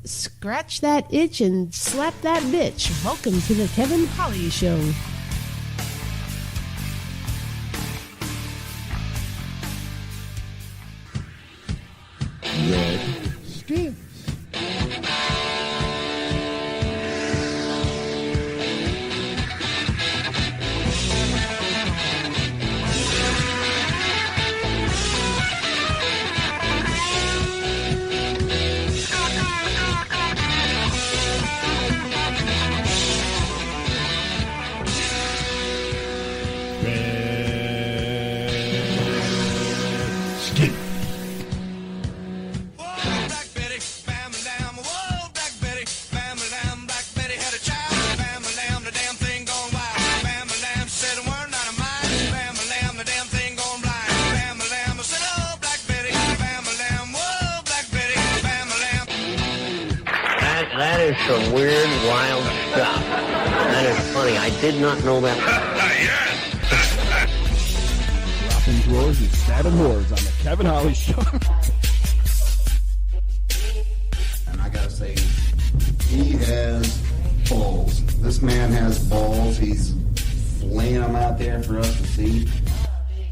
Scratch that itch and slap that bitch. Welcome to the Kevin Holly Show. Red Skins. That is some weird, wild stuff. That is funny. I did not know that. Dropping drawers and stabbing whores on the Kevin Holly Show. And I gotta say, he has balls. This man has balls. He's laying them out there for us to see.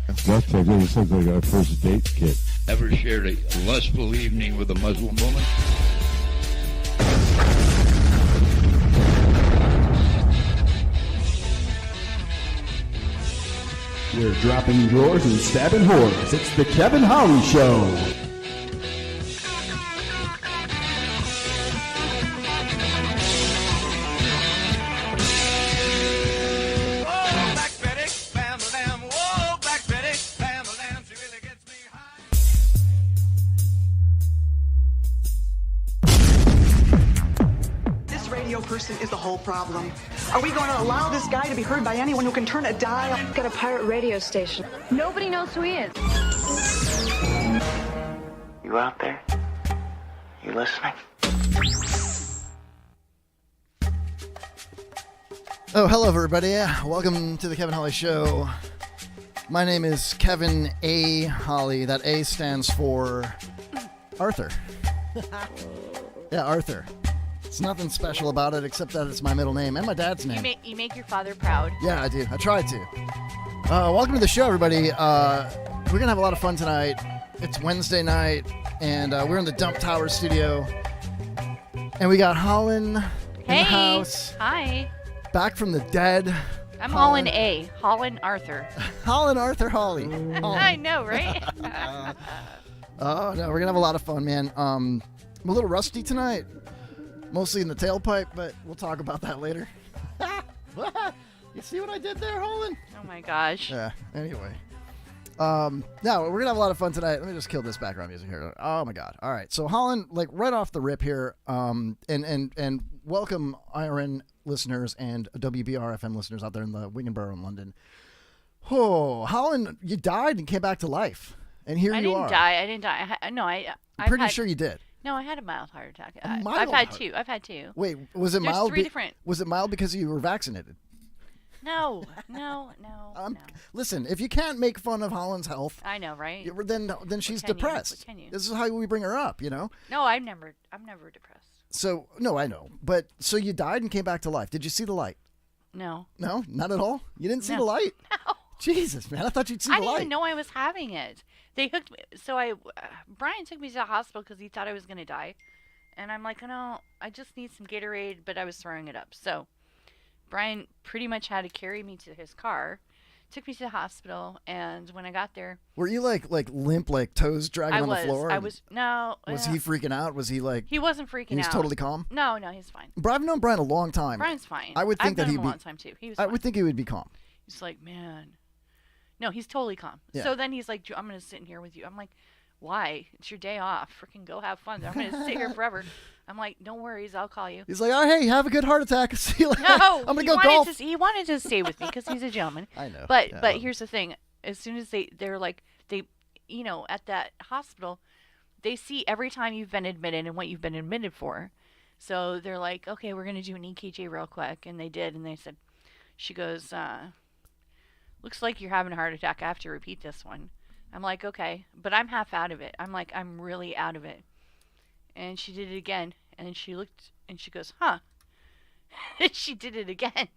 That's like it sounds like our first date kit. Ever shared a lustful evening with a Muslim woman? We're dropping drawers and stabbing whores. It's the Kevin Holly Show. Person is the whole problem. Are we going to allow this guy to be heard by anyone who can turn a dial? Got a pirate radio station. Nobody knows who he is. You out there? You listening? Oh, hello, everybody. Welcome to the Kevin Holly Show. My name is Kevin A. Holly. That A stands for Arthur. Yeah, Arthur. It's nothing special about it except that it's my middle name and my dad's name. You make your father proud. Yeah, I do. I try to. Welcome to the show, everybody. We're going to have a lot of fun tonight. It's Wednesday night, and we're in the Dump Tower studio. And we got Holland in the house. Hi. Back from the dead. I'm Holland A. Holland Arthur. Holland Arthur Holly. I know, right? Oh, no, we're going to have a lot of fun, man. I'm a little rusty tonight. Mostly in the tailpipe, but we'll talk about that later. You see what I did there, Holland? Oh, my gosh. Yeah, anyway. No, we're going to have a lot of fun tonight. Let me just kill this background music here. Oh, my God. All right. So, Holland, like, right off the rip here, and welcome IRN listeners and WBR FM listeners out there in the Wigan Borough in London. Oh, Holland, you died and came back to life. And here you are. I didn't die. I'm pretty sure you did. No, I had a mild heart attack. I've had two. Wait, was it There's mild? Three different. Was it mild because you were vaccinated? No. Listen, if you can't make fun of Holland's health, I know, right? Then she's depressed. What can you? This is how we bring her up, you know? No, I'm never depressed. So no, I know, but so you died and came back to life. Did you see the light? No. No, not at all. You didn't see No. the light. No. Jesus, man, I thought you'd see the I light. didn't even know I was having it. They hooked me. So Brian took me to the hospital because he thought I was going to die. And I'm like, no, I just need some Gatorade, but I was throwing it up. So Brian pretty much had to carry me to his car, took me to the hospital, and when I got there... Were you like limp, like toes dragging on the floor? No. Was he freaking out? Was he like... He wasn't freaking out. He was totally calm? No, he's fine. I've known Brian a long time. Brian's fine. I would think that he'd be... a long time, too. He was fine. I would think he would be calm. He's like, man... No, he's totally calm. Yeah. So then he's like, I'm going to sit in here with you. I'm like, why? It's your day off. Freaking go have fun. I'm going to sit here forever. I'm like, no worries. I'll call you. He's like, oh, hey, have a good heart attack. See you later. No, I'm going to go golf. He wanted to stay with me because he's a gentleman. I know. But here's the thing. As soon as they're like, at that hospital, they see every time you've been admitted and what you've been admitted for. So they're like, okay, we're going to do an EKG real quick. And they did. And they said, she goes, looks like you're having a heart attack. I have to repeat this one. I'm like, okay, but I'm half out of it. I'm like, I'm really out of it. And she did it again. And she looked and she goes, huh. And she did it again.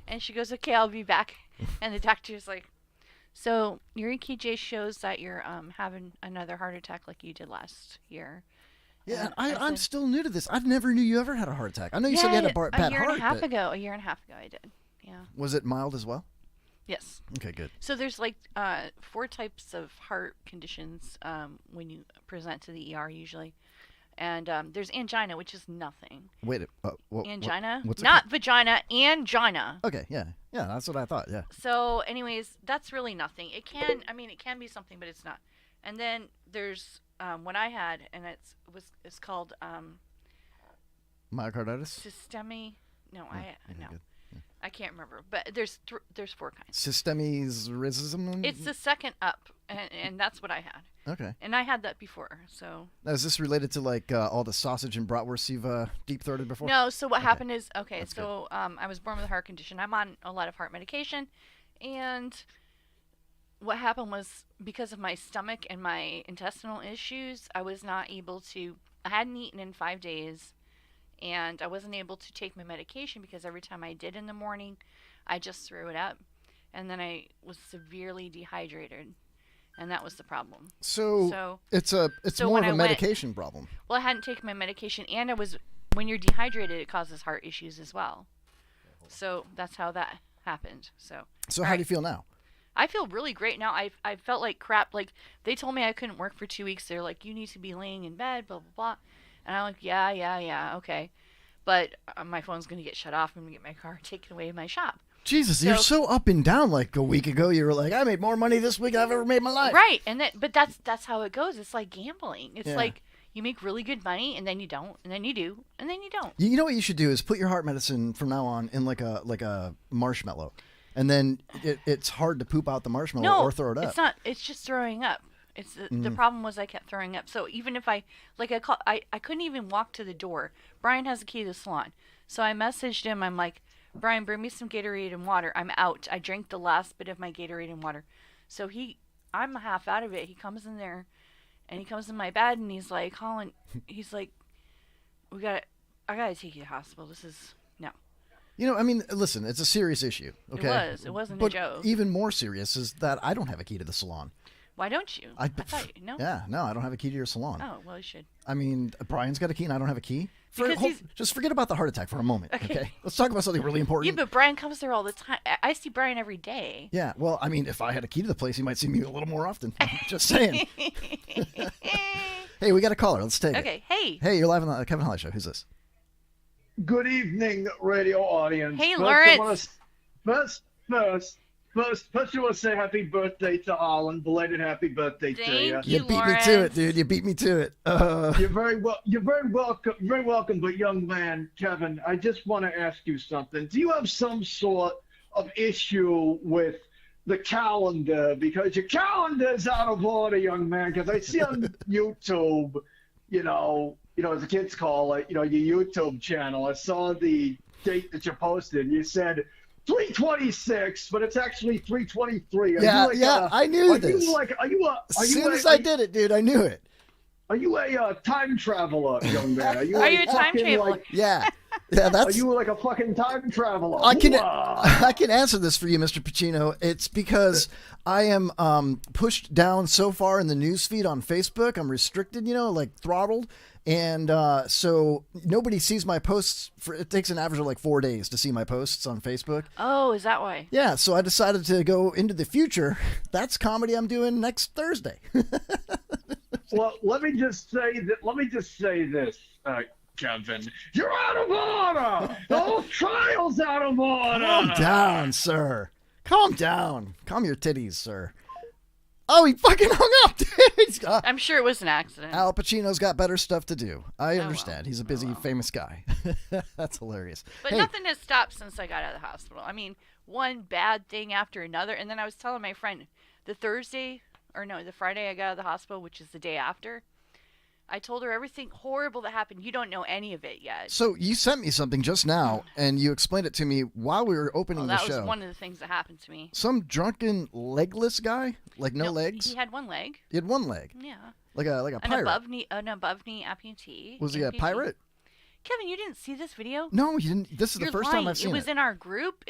And she goes, okay, I'll be back. And the doctor's like, so your EKG shows that you're having another heart attack like you did last year. Yeah, And I'm said, still new to this. I've never knew you ever had a heart attack. I know you said you had a bad heart. A year and a half but ago I did. Yeah. Was it mild as well? Yes. Okay, good. So there's like 4 types of heart conditions when you present to the ER usually. And there's angina, which is nothing. Wait, angina? What's it Not called? vagina, angina. Okay, yeah. Yeah, that's what I thought, yeah. So anyways, that's really nothing. It can be something, but it's not. And then there's what I had, and it's called Myocarditis? systemic. No, okay, no. good. I can't remember, but there's 4 kinds. Systemism? It's the second up, and that's what I had. Okay. And I had that before, so. Now, is this related to like all the sausage and bratwurst you've deep-throated before? No, so what happened is, That's so I was born with a heart condition. I'm on a lot of heart medication, and what happened was because of my stomach and my intestinal issues, I was not able to, I hadn't eaten in 5 days, and I wasn't able to take my medication because every time I did in the morning, I just threw it up, and then I was severely dehydrated, and that was the problem. So it's more when of I a went- medication problem. Well, I hadn't taken my medication, and when you're dehydrated, it causes heart issues as well. So that's how that happened. So How do you feel now? I feel really great now. I felt like crap. Like, they told me I couldn't work for 2 weeks. They're like, you need to be laying in bed, blah, blah, blah. And I'm like, yeah, okay. But my phone's going to get shut off. I'm going to get my car taken away in my shop. Jesus, you're so up and down. Like a week ago, you were like, I made more money this week than I've ever made in my life. Right. But that's how it goes. It's like gambling. It's Yeah. like you make really good money, and then you don't, and then you do, and then you don't. You know what you should do is put your heart medicine from now on in like a marshmallow, and then it's hard to poop out the marshmallow or throw it up. It's not. It's just throwing up. It's the problem was I kept throwing up. So even if I couldn't even walk to the door. Brian has the key to the salon, so I messaged him. I'm like, Brian, bring me some Gatorade and water. I'm out. I drank the last bit of my Gatorade and water. So I'm half out of it. He comes in there, and he comes in my bed, and he's like, Holland, he's like, I gotta take you to the hospital. This is no. You know, I mean, listen, it's a serious issue. Okay, It wasn't but a joke. even more serious is that I don't have a key to the salon. Why don't you? I thought you, no? Yeah, no, I don't have a key to your salon. Oh, well, you should. I mean, Brian's got a key and I don't have a key. Because just forget about the heart attack for a moment, Okay. okay? Let's talk about something really important. Yeah, but Brian comes there all the time. I see Brian every day. Yeah, well, I mean, if I had a key to the place, he might see me a little more often. Just saying. Hey, we got a caller. Let's take it. Okay, hey. Hey, you're live on the Kevin Holly Show. Who's this? Good evening, radio audience. Hey, First, Lawrence. First, I want to say happy birthday to Holland. Belated happy birthday to you. Thank You beat me to it, dude. You beat me to it. You're very welcome. Very welcome, but young man, Kevin, I just want to ask you something. Do you have some sort of issue with the calendar? Because your calendar is out of order, young man. Because I see on YouTube, you know, as the kids call it, your YouTube channel. I saw the date that you posted. You said 326, but it's actually 323. I knew this. As soon as I did it, dude, I knew it. Are you a time traveler, young man? Are you a time traveler? Yeah, that's. Are you like a fucking time traveler? I can answer this for you, Mr. Pacino. It's because I am pushed down so far in the newsfeed on Facebook. I'm restricted, like throttled. And so nobody sees my posts. It takes an average of like 4 days to see my posts on Facebook. Oh, is that why? Yeah, so I decided to go into the future. That's comedy I'm doing next Thursday. Well, let me just say this, Kevin. You're out of order. The whole trial's out of order. Calm down, sir. Calm down. Calm your titties, sir. Oh, he fucking hung up, dude. I'm sure it was an accident. Al Pacino's got better stuff to do. I well. understand. He's a busy, famous guy. That's hilarious. But nothing has stopped since I got out of the hospital. I mean, one bad thing after another. And then I was telling my friend, the Friday I got out of the hospital, which is the day after, I told her everything horrible that happened. You don't know any of it yet. So you sent me something just now, and you explained it to me while we were opening the show. That was one of the things that happened to me. Some drunken legless guy, like no legs. He had one leg. He had one leg. Yeah. Like a pirate. An above knee amputee. Was he a pirate? Kevin, you didn't see this video? No, you didn't. This is You're the first lying. time I've seen it. It was in our group.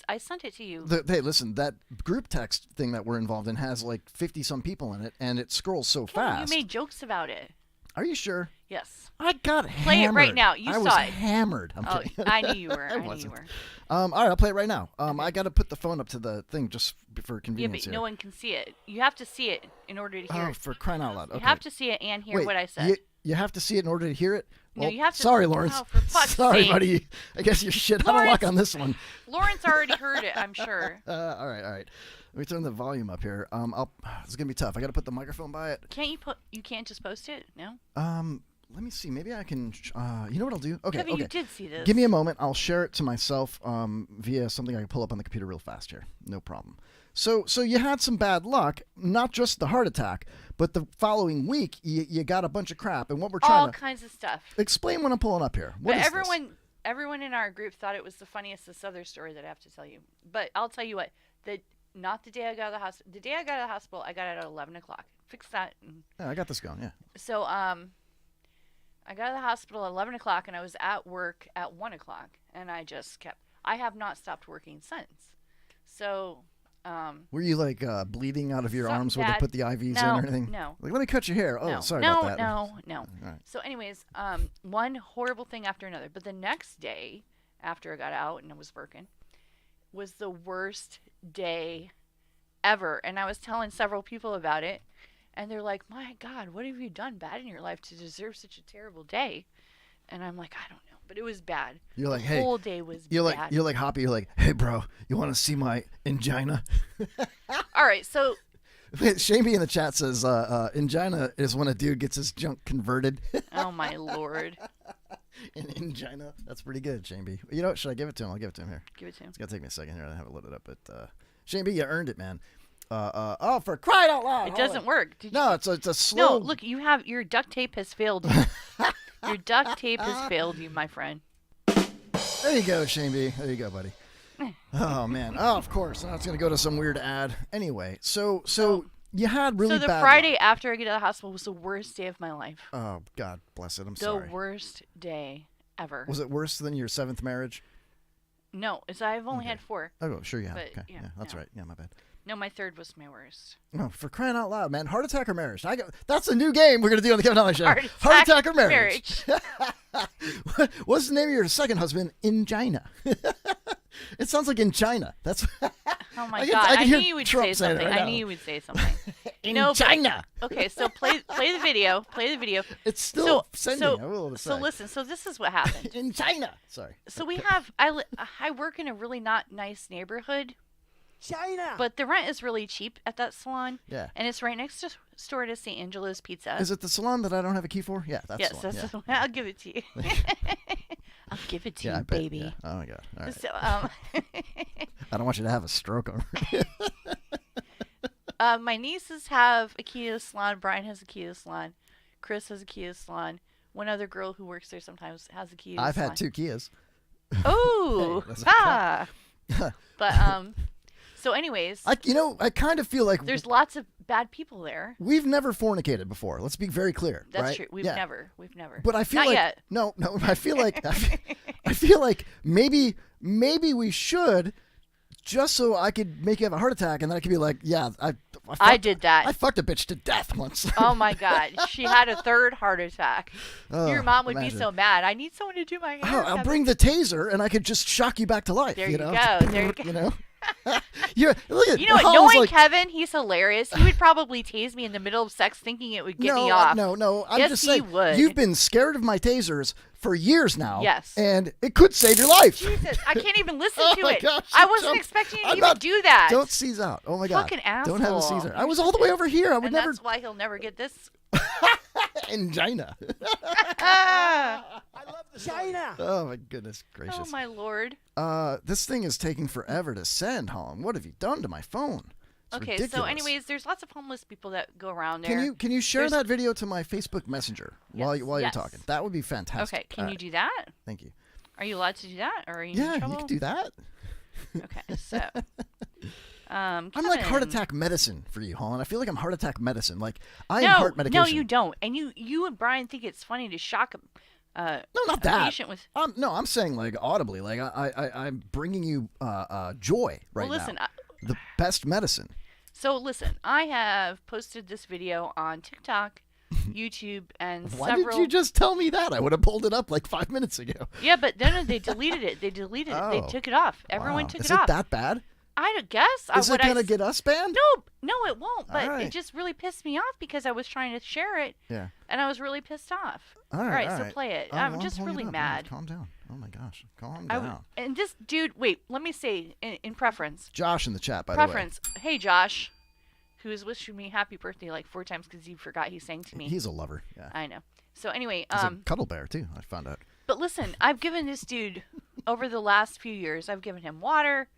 I sent it to you. Hey, listen, that group text thing that we're involved in has like 50-some people in it, and it scrolls so Kevin, fast. you made jokes about it. Are you sure? Yes. I got hammered. Play it right now. You I saw was it. hammered. I'm Oh, kidding. I knew you were. I knew you wasn't. were. All right, I'll play it right now. I got to put the phone up to the thing just for Yeah, convenience but here. no one can see it. You have to see it in order to hear Oh, it. for crying out loud. Okay. You have to see it and hear Wait, what I said. You have to see it in order to hear it? No, Well, you have to- Sorry, Lawrence. Oh, for fuck's sorry, sake. buddy. I guess you're shit out of luck Lawrence- on this one. Lawrence already heard it, I'm sure. All right. Let me turn the volume up here. It's gonna be tough. I got to put the microphone by it. You can't just post it? No? Let me see. Maybe I can. You know what I'll do? Okay. Kevin, okay. you did see this. Give me a moment. I'll share it to myself via something I can pull up on the computer real fast here. No problem. So you had some bad luck, not just the heart attack, but the following week you got a bunch of crap. And what we're trying All to kinds of stuff. explain what I'm pulling up here. What But is this? everyone in our group thought it was the funniest, this other story that I have to tell you. But I'll tell you what, not the day I got out of the hospital. The day I got out of the hospital, I got out at 11 o'clock. Fix that. Yeah, I got this going. Yeah. So, I got out of the hospital at 11 o'clock, and I was at work at 1 o'clock. And I have not stopped working since. So, Were you like bleeding out of your arms where they bad- put the IVs in no, or anything? no. Like, let me cut your hair. Oh, no, sorry no, about that. No. All right. So, anyways, one horrible thing after another. But the next day, after I got out and I was working, was the worst day ever. And I was telling several people about it, and they're like, "My God, what have you done bad in your life to deserve such a terrible day?" And I'm like, "I don't know." But it was bad. You're like, the hey, whole day was You're bad. like Hoppy. You're like, hey, bro, you want to see my angina? All right, so Shamey in the chat says, angina is when a dude gets his junk converted. oh my Lord, An angina. That's pretty good, Shamey. You know what? Should I give it to him? I'll give it to him here. give it to him. It's gonna take me a second here to have it loaded up, but Shamey, you earned it, man. Oh, for crying out loud! It doesn't work. Did No, you? it's a slow. No, look, your duct tape has failed you. Your duct tape has failed you, my friend. There you go, Shamey. There you go, buddy. Oh man. Oh, of course. Now it's gonna go to some weird ad. Anyway, so you had really So the bad Friday luck. after I get out of the hospital was the worst day of my life. Oh God bless it. I'm The sorry. worst day ever. Was it worse than your 7th marriage? No, I've only had 4. Oh, sure you have. But, Okay. yeah, That's no. right. Yeah, my bad. No, my 3rd was my worst. Oh, for crying out loud, man. Heart attack or marriage? That's a new game we're going to do on the Kevin Holly Show. Heart attack or marriage? What's the name of your second husband? Ingina. It sounds like in China. That's. Oh my I can- God! I can I hear knew you would Trump say saying it something. right I now. knew you would say something. In No, but- China. Okay, so play the video. Play the video. It's still so, sending. I will so say. listen. So this is what happened. In China. Sorry. So we have I work in a really not nice neighborhood. China. But the rent is really cheap at that salon. Yeah. And it's right next door to St. Angelo's Pizza. Is it the salon that I don't have a key for? Yeah, that's yes, the one. that's Yeah. the one. I'll give it to you. I'll give it to Yeah, I you, bet, baby. yeah. Oh my God. All right. So, I don't want you to have a stroke over. my nieces have a key to the salon. Brian has a key to the salon. Chris has a key to the salon. One other girl who works there sometimes has a key to the I've salon. had 2 Kias. Oh, Hey, that's ah. But so anyways, I kind of feel like there's lots of bad people there. we've never fornicated before. Let's be very clear. That's right? true. We've Yeah. never. But I feel Not like yet. no. I feel like I feel like maybe we should, just so I could make you have a heart attack, and then I could be like, yeah, I did that. I fucked a bitch to death once. Oh my God, she had a 3rd heart attack. Oh, Your mom would imagine. be so mad. I need someone to do my hair. Oh, I'll Kevin." bring the taser, and I could just shock you back to life. There you you know? go, there you go. You know. Look at You know what? Holland's Knowing like, Kevin, he's hilarious. He would probably tase me in the middle of sex, thinking it would get me off. No. I'm Yes, just he saying. would. You've been scared of my tasers for years now. Yes. And it could save your life. Jesus, I can't even listen Oh to my it. gosh, I you wasn't jumped. expecting you to I'm even not- do that. Don't seize out. Oh my God. Fucking Don't have a asshole. Caesar. I was all the way over here. I would and never. that's why he'll never get this. Angina. Ah, China. Oh my goodness gracious. oh my Lord. This thing is taking forever to send, Holland. What have you done to my phone? It's Okay, ridiculous. so anyways, there's lots of homeless people that go around there. Can you share There's- that video to my Facebook Messenger while Yes, you're yes. talking? That would be fantastic. Okay, can All you right, do that? Thank you. Are you allowed to do that, or are you Yeah, in you trouble? can do that. Okay, so. I'm like heart Kevin. attack medicine for you, Holland. I feel like I'm heart attack medicine. Like I no, am heart medication. No, you don't. And you and Brian think it's funny to shock No, not that. patient with. No, I'm saying like audibly. Like I'm bringing you joy right Well, listen, now. The best medicine. So listen, I have posted this video on TikTok, YouTube, and Why several. did you just tell me that? I would have pulled it up like 5 minutes ago. Yeah, but then they deleted it. They deleted it. They Oh. took it off. Everyone Wow. took Is it off. it that bad? I don't guess. Is it gonna get us banned? No, it won't. But Alright. it just really pissed me off because I was trying to share it. Yeah. And I was really pissed off. All right, so play it. Oh, I'm well, just pulling really it up. mad. No, calm down. Oh my gosh, calm I down. and this dude, wait, let me say in preference. Josh in the chat, by Preference. Hey, Josh, who has wished me happy birthday like 4 times because he forgot he sang to the way. me. He's a lover. Yeah. I know. So anyway, He's a cuddle bear too. I found out. But listen, I've given this dude over the last few years. I've given him water.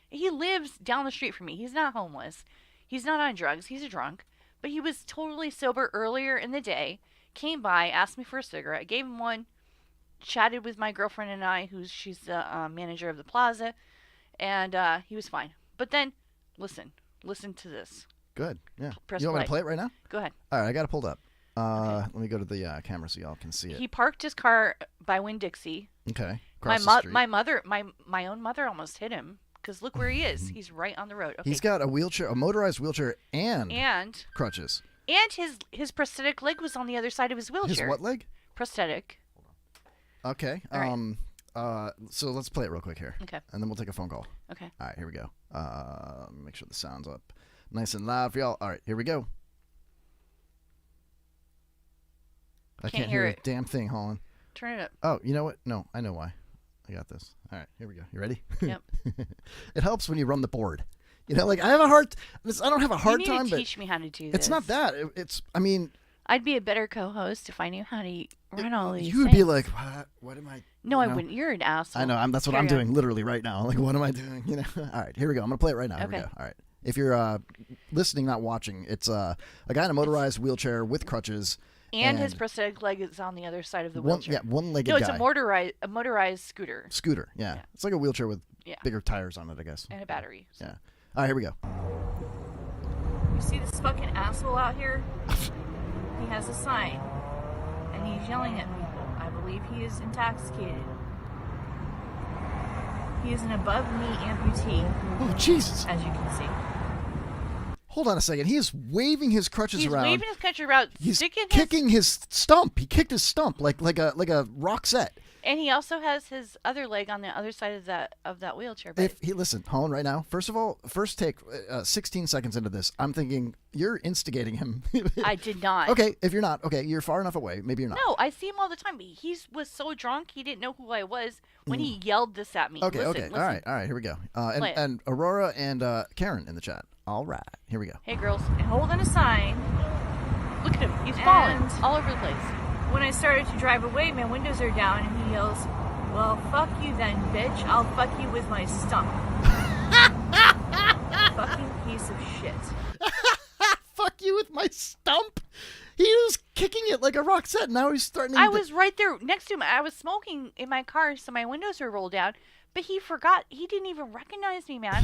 He lives down the street from me. He's not homeless. He's not on drugs. He's a drunk. But he was totally sober earlier in the day. Came by, asked me for a cigarette. Gave him one. Chatted with my girlfriend and I, she's the manager of the plaza, and he was fine. But then, listen to this. Good. Yeah. Press You want me to play. play it right now? Go ahead. All right, I got it pulled up. Let me go to the camera so y'all can see it. He parked his car by Winn-Dixie. Okay. Across the street. My own mother almost hit him because look where he is. He's right on the road. Okay. He's got a wheelchair, a motorized wheelchair, and crutches. And his prosthetic leg was on the other side of his wheelchair. His what leg? Prosthetic. Okay. All right. So let's play it real quick here. Okay. And then we'll take a phone call. Okay. All right, here we go. Make sure the sound's up nice and loud for y'all. All right, here we go. I can't hear a it. damn thing, Holland. Turn it up. Oh, you know what? No, I know why. I got this. All right, here we go. You ready? Yep. It helps when you run the board. You know, like I don't have a hard you need time, to but teach me how to do this. it's not that. I mean, I'd be a better co-host if I knew how to run all these you would things. be like, what am I? No, you I know? wouldn't. You're an asshole. I know. That's what Carry I'm on. doing literally right now. Like, what am I doing? You know. All right, here we go. I'm gonna play it right now. Here we Okay. go. All right. If you're listening, not watching, it's a guy in a motorized wheelchair with crutches. And his prosthetic leg is on the other side of the one, wheelchair. yeah, one-legged No, it's guy. a motorized scooter. Scooter, yeah. It's like a wheelchair with Yeah. bigger tires on it, I guess. And a battery. Yeah. All right, here we go. You see this fucking asshole out here? He has a sign. And he's yelling at people. I believe he is intoxicated. He is an above-knee amputee. Oh, Jesus. As you can see. Hold on a second. He is waving his crutches He's around. waving his country around. He's sticking kicking his stump. He kicked his stump like a rock set. And he also has his other leg on the other side of that wheelchair. But If he listen, Holland, right now. First of all, first take 16 seconds into this, I'm thinking you're instigating him. I did not. Okay, if you're not, okay, you're far enough away. Maybe you're not. No, I see him all the time. But he was so drunk he didn't know who I was when he yelled this at me. Okay, Listen. all right, here we go. Play it. And Aurora and Karen in the chat. All right, here we go. Hey girls, and holding a sign. Look at him. He's falling all over the place. When I started to drive away, my windows are down, and he yells, "Well, fuck you then, bitch. I'll fuck you with my stump." Fucking piece of shit. Fuck you with my stump. He was kicking it like a rock set. Now he's threatening. I was right there next to him. I was smoking in my car, so my windows were rolled down. But he forgot. He didn't even recognize me, man.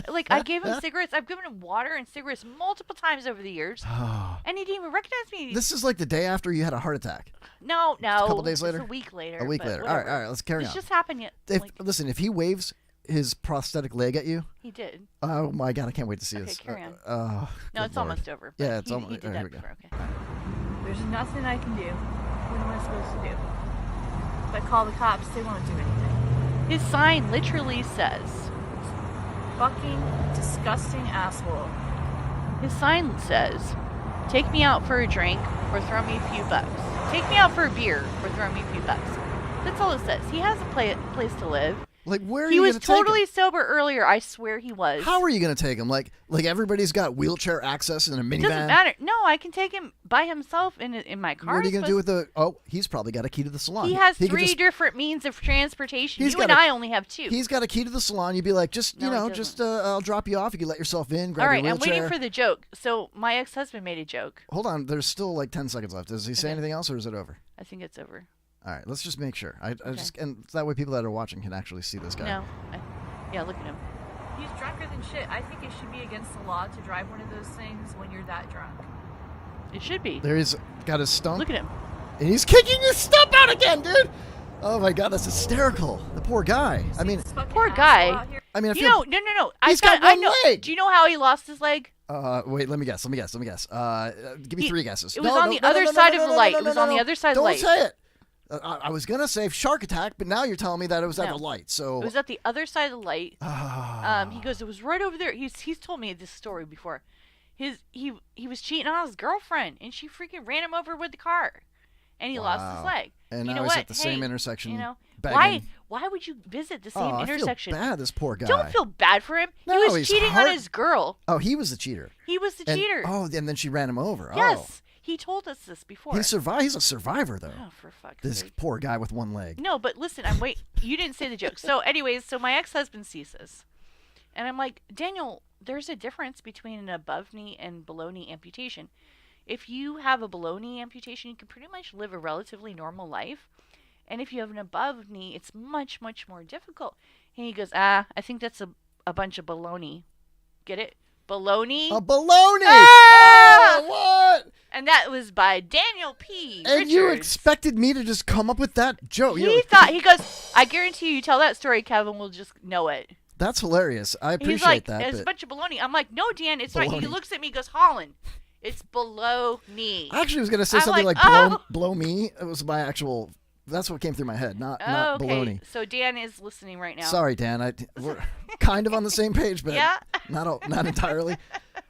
Like, I gave him cigarettes. I've given him water and cigarettes multiple times over the years. And he didn't even recognize me. This is like the day after you had a heart attack. No. A couple days later? It's a week later. A week but later. whatever. All right, let's carry on. It's just happened yet. Listen, if he waves his prosthetic leg at you. He did. Oh my God, I can't wait to see Okay, this. carry on. No, No, it's almost over. Yeah, it's he, almost. He did all right, that here we go. before, okay. There's nothing I can do. What am I supposed to do? If I call the cops, they won't do anything. His sign literally says, "Fucking disgusting asshole." His sign says, "Take me out for a drink or throw me a few bucks. Take me out for a beer or throw me a few bucks." That's all it says. He has a place to live. Like, where are he you was gonna take him? totally sober earlier. I swear he was. How are you going to take him? Like everybody's got wheelchair access in a minivan. Doesn't matter. No, I can take him by himself in my car. What are you going to do with the? Oh, he's probably got a key to the salon. He has could three just- different means of transportation. He's You and got a- I only have two. He's got a key to the salon. You'd be like, No, he doesn't. I'll drop you off. You can let yourself in. Grab All right, your I'm wheelchair. waiting for the joke. So my ex-husband made a joke. Hold on, there's still like 10 seconds left. Does he say Okay. anything else, or is it over? I think it's over. All right, let's just make sure. I just and that way people that are watching can actually see this guy. No. Yeah, look at him. He's drunker than shit. I think it should be against the law to drive one of those things when you're that drunk. It should be. There he's got his stump. Look at him. And he's kicking his stump out again, dude. Oh my God, that's hysterical. The poor guy. I mean, Poor guy. I mean, I You feel. know, no. He's got I one know. leg. Do you know how he lost his leg? Wait, let me guess. Give me 3 guesses. It was on the other side of the light. It was on the other side of the Don't light. say it. I was gonna say shark attack, but now you're telling me that it was at No. the light. So It was at the other side of the light. He goes, it was right over there. He's told me this story before. He was cheating on his girlfriend, and she freaking ran him over with the car, and he lost his leg. And you now know he's what? at the same intersection. You know begging. why would you visit the same Oh, intersection? I feel bad. This poor guy. Don't feel bad for him. No, he was he's cheating on his girl. Oh, he was the cheater. He was the And- cheater. Oh, and then she ran him over. Yes, he told us this before. Oh. He survived. He's a survivor, though. Oh, for fuck's This sake. poor guy with one leg. No, but listen, you didn't say the joke. So, anyways, my ex-husband sees this, and I'm like, Daniel, there's a difference between an above knee and below knee amputation. If you have a below knee amputation, you can pretty much live a relatively normal life, and if you have an above knee, it's much, much more difficult. And he goes, I think that's a bunch of baloney. Get it? Baloney? A baloney! Ah! Oh, what? And that was by Daniel P. And you Richards. expected me to just come up with that joke? He goes, I guarantee you tell that story, Kevin will just know it. That's hilarious. I He's appreciate like, that. it's a But bunch of baloney. I'm like, no, Dan, it's right. He Baloney. looks at me, and goes, Holland, it's below knee. I actually was gonna say I'm something like, like oh. blow me. It was my actual. That's what came through my head, not okay. baloney. So Dan is listening right now. Sorry, Dan. We're kind of on the same page, but Yeah. not entirely.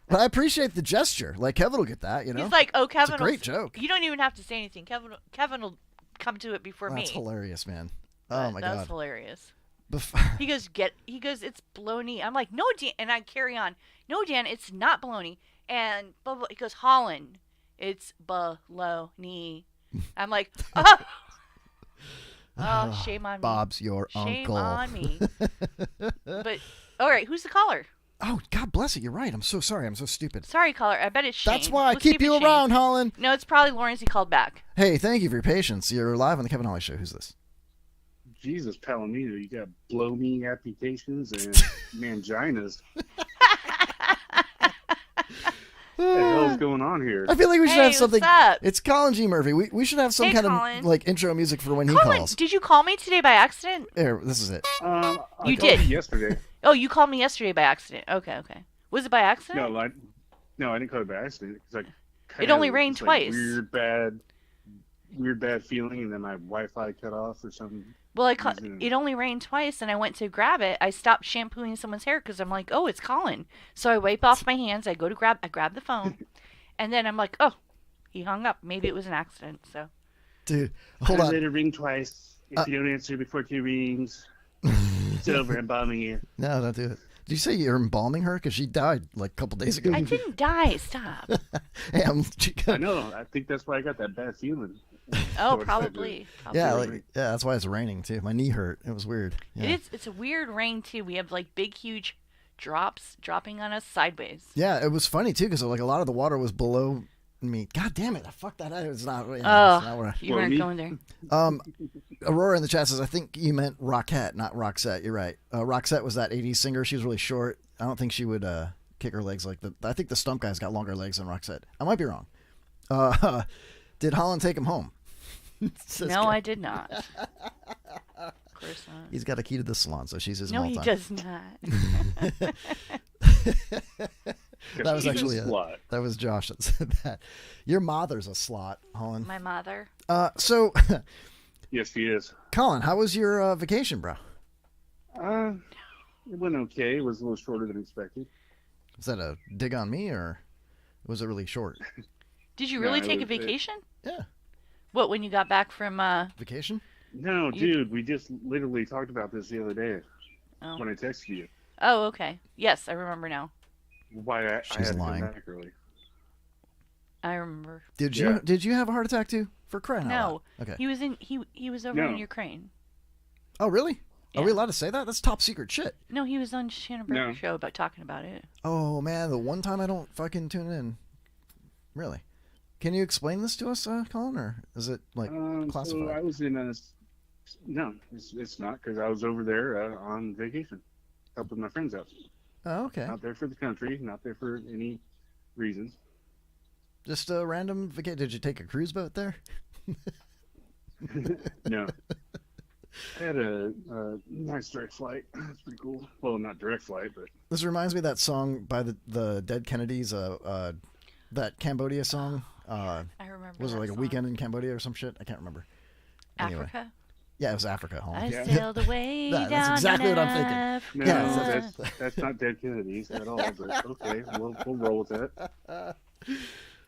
But I appreciate the gesture. Like Kevin will get that, you know. He's like, oh, Kevin. It's a great joke. You don't even have to say anything. Kevin will come to it before me. That's hilarious, man. Oh my That's God. hilarious. Bef- He goes, it's baloney. I'm like, no, Dan. And I carry on. No, Dan, it's not baloney. And blah, blah. He goes, Holland, it's baloney. I'm like, oh. Oh, shame on me. Bob's your Shame uncle. on me. But, all right, who's the caller? Oh, God bless it. You're right. I'm so sorry. I'm so stupid. Sorry, caller. I bet it's Shane. That's why I Let's see keep if it's you Shane. around, Holland. No, it's probably Lawrence. He called back. Hey, thank you for your patience. You're live on the Kevin Holly Show. Who's this? Jesus, Palomino, you got blow me amputations and manginas. What the hell's going on here? I feel like we should have something. What's up? It's Colin G. Murphy. We should have some Hey, kind Colin. of like intro music for when he Colin, calls. did you call me today by accident? Here, this is it. I You called did. you yesterday. Oh, you called me yesterday by accident. Okay. Was it by accident? No, I didn't call it by accident because It only rained twice. Weird bad feeling, and then my Wi-Fi cut off or something. Well, reason. it only rained twice, and I went to grab it. I stopped shampooing someone's hair because I'm like, oh, it's Colin. So I wipe off my hands. I grab the phone, and then I'm like, oh, he hung up. Maybe it was an accident. So, Dude, hold on. Let it ring twice. If you don't answer before 2 rings, it's over. I'm bombing you. No, don't do it. Did you say you're embalming her? Because she died like a couple days ago. I didn't die. Stop. Hey, I know. I think that's why I got that bad feeling. Oh, So probably. Yeah, that's why it's raining too. My knee hurt. It was weird. Yeah. It's a weird rain too. We have like big, huge drops dropping on us sideways. Yeah, it was funny too because like a lot of the water was below me. God damn it! I fucked that up. It's not. It's not what You weren't going there. Aurora in the chat says, I think you meant Rockette, not Roxette. You're right. Roxette was that 80s singer. She was really short. I don't think she would kick her legs like that. I think the Stump Guy's got longer legs than Roxette. I might be wrong. Did Holland take him home? No, I did not. Of course not. He's got a key to the salon, so she's his No, he all-time. does not. That was actually a slot. That was Josh that said that. Your mother's a slot, Holland. My mother. So, Yes, he is. Colin, how was your vacation, bro? It went okay. It was a little shorter than expected. Was that a dig on me, or was it really short? Did you No, really it take a was- vacation? Yeah. What, when you got back from Vacation? No, dude, we just literally talked about this the other day Oh. when I texted you. Oh, okay. Yes, I remember now. Why I She's had to lying. come back early. I remember. Did Yeah. you have a heart attack too? For crying out No. loud. Okay. He was in he was over No. in Ukraine. Oh, really? Are we Yeah. allowed to say that? That's top secret shit. No, he was on Shannon Burger No. show about talking about it. Oh man, the one time I don't fucking tune in. Really? Can you explain this to us, Colin, or is it like classified? So I was in a. No, it's not because I was over there on vacation, helping my friends out. Oh, okay. Not there for the country, not there for any reason. Just a random vacation. Did you take a cruise boat there? No. I had a nice direct flight. That's pretty cool. Well, not direct flight, but This reminds me of that song by the Dead Kennedys, that Cambodia song. I remember. Was it that like a song. weekend in Cambodia or some shit? I can't remember. Anyway. Africa. Yeah, it was Africa. Holland. I sailed away That's down exactly in what I'm thinking. no, Yeah, that's not Dead Kennedys at all. But okay, we'll roll with that.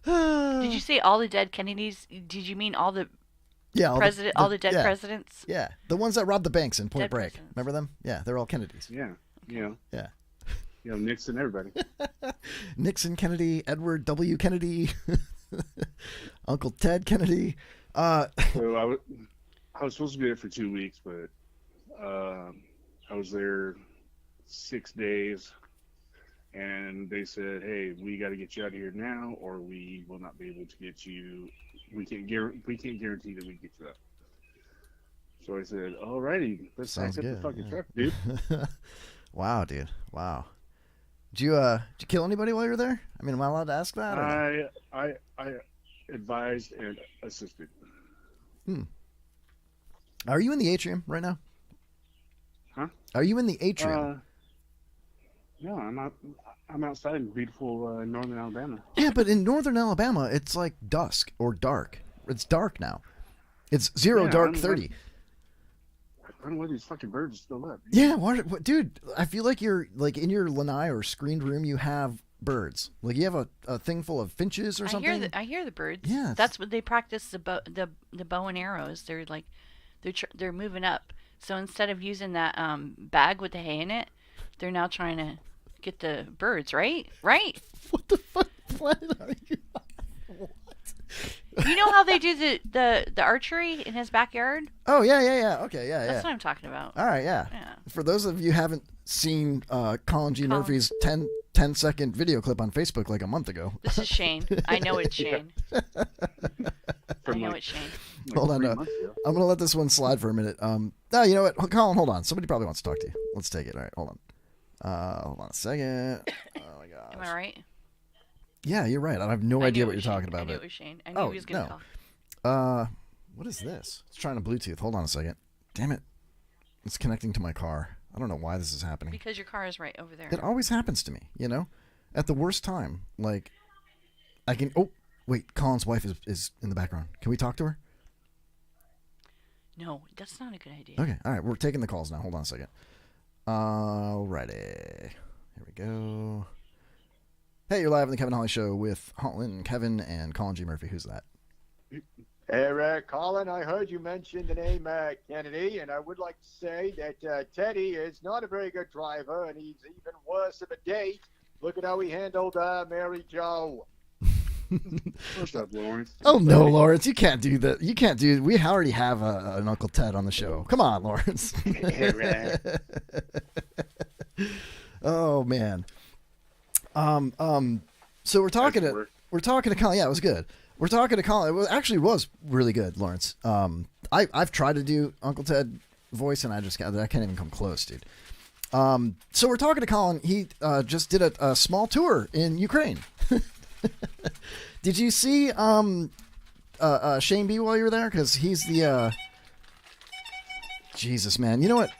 Did you say all the dead Kennedys? Did you mean all the Yeah, all the dead yeah. presidents? Yeah, the ones that robbed the banks in Point Dead Break. presidents. Remember them? Yeah, they're all Kennedys. Yeah, Yeah. Nixon, everybody. Nixon Kennedy, Edward W. Kennedy, Uncle Ted Kennedy. So I was supposed to be there for 2 weeks, but I was there 6 days, and they said, "Hey, we got to get you out of here now, or we will not be able to get you. We can't guarantee that we get you out." So I said, "Alrighty, let's Sounds pack up good, the fucking yeah. truck, dude." Wow, dude. Wow. Did you kill anybody while you were there? I mean, am I allowed to ask that? Or no? I advised and assisted. Are you in the atrium right now? Huh? Are you in the atrium? No, I'm outside in beautiful northern Alabama. Yeah, but in northern Alabama, it's like dusk or dark. It's dark now. It's zero Yeah, dark I'm 30. I don't know why these fucking birds are still up. Yeah, what, dude? I feel like you're like in your lanai or screened room. You have birds. Like you have a thing full of finches or something. I hear the birds. Yeah, that's what they practice the bow and arrows. They're like they're moving up. So instead of using that bag with the hay in it, they're now trying to get the birds. Right? What the fuck planet are you on? You know how they do the archery in his backyard? Oh yeah. Okay, yeah. That's what I'm talking about. All right, yeah. For those of you who haven't seen Colin G. Murphy's 10-second video clip on Facebook like a month ago. This is Shane. I know it's Shane. I know it's Shane. Hold on. I'm going to let this one slide for a minute. No, you know what? Colin, hold on. Somebody probably wants to talk to you. Let's take it. All right, hold on. Hold on a second. Oh, my God. Am I right? Yeah, you're right. I have no idea what you're talking about. I knew it was Shane. I knew he was going to call. What is this? It's trying to Bluetooth. Hold on a second. Damn it. It's connecting to my car. I don't know why this is happening. Because your car is right over there. It always happens to me, you know? At the worst time. Like, I can... Oh, wait. Colin's wife is in the background. Can we talk to her? No, that's not a good idea. Okay. All right. We're taking the calls now. Hold on a second. Alrighty. Here we go. Hey, you're live on the Kevin Holly Show with Holland, Kevin, and Colin G. Murphy. Who's that? Hey, Colin, I heard you mention the name Kennedy, and I would like to say that Teddy is not a very good driver, and he's even worse of a date. Look at how he handled Mary Jo. What's up, Lawrence? Oh, no, Lawrence. You can't do that. You can't do... We already have an Uncle Ted on the show. Come on, Lawrence. Oh, man. So we're talking to Colin. Yeah, it was good. We're talking to Colin. It actually was really good, Lawrence. I've tried to do Uncle Ted voice, and I can't even come close, dude. So we're talking to Colin. He just did a small tour in Ukraine. Did you see Shane B while you were there? Because he's the Jesus, man. You know what?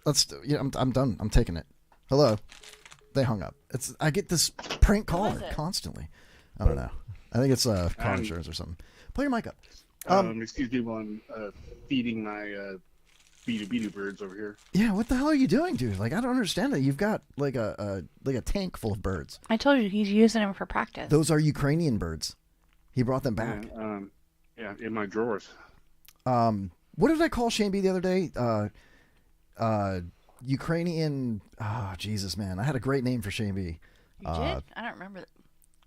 I'm done. I'm taking it. Hello. They hung up. I get this prank caller constantly. I don't know. I think it's car insurance or something. Pull your mic up. Excuse me while I'm feeding my beetle birds over here. Yeah, what the hell are you doing, dude? Like, I don't understand that. You've got like a tank full of birds. I told you he's using them for practice. Those are Ukrainian birds. He brought them back. Yeah, in my drawers. What did I call Shane B the other day? Ukrainian. Oh, Jesus, man. I had a great name for Shane B. You did? I don't remember.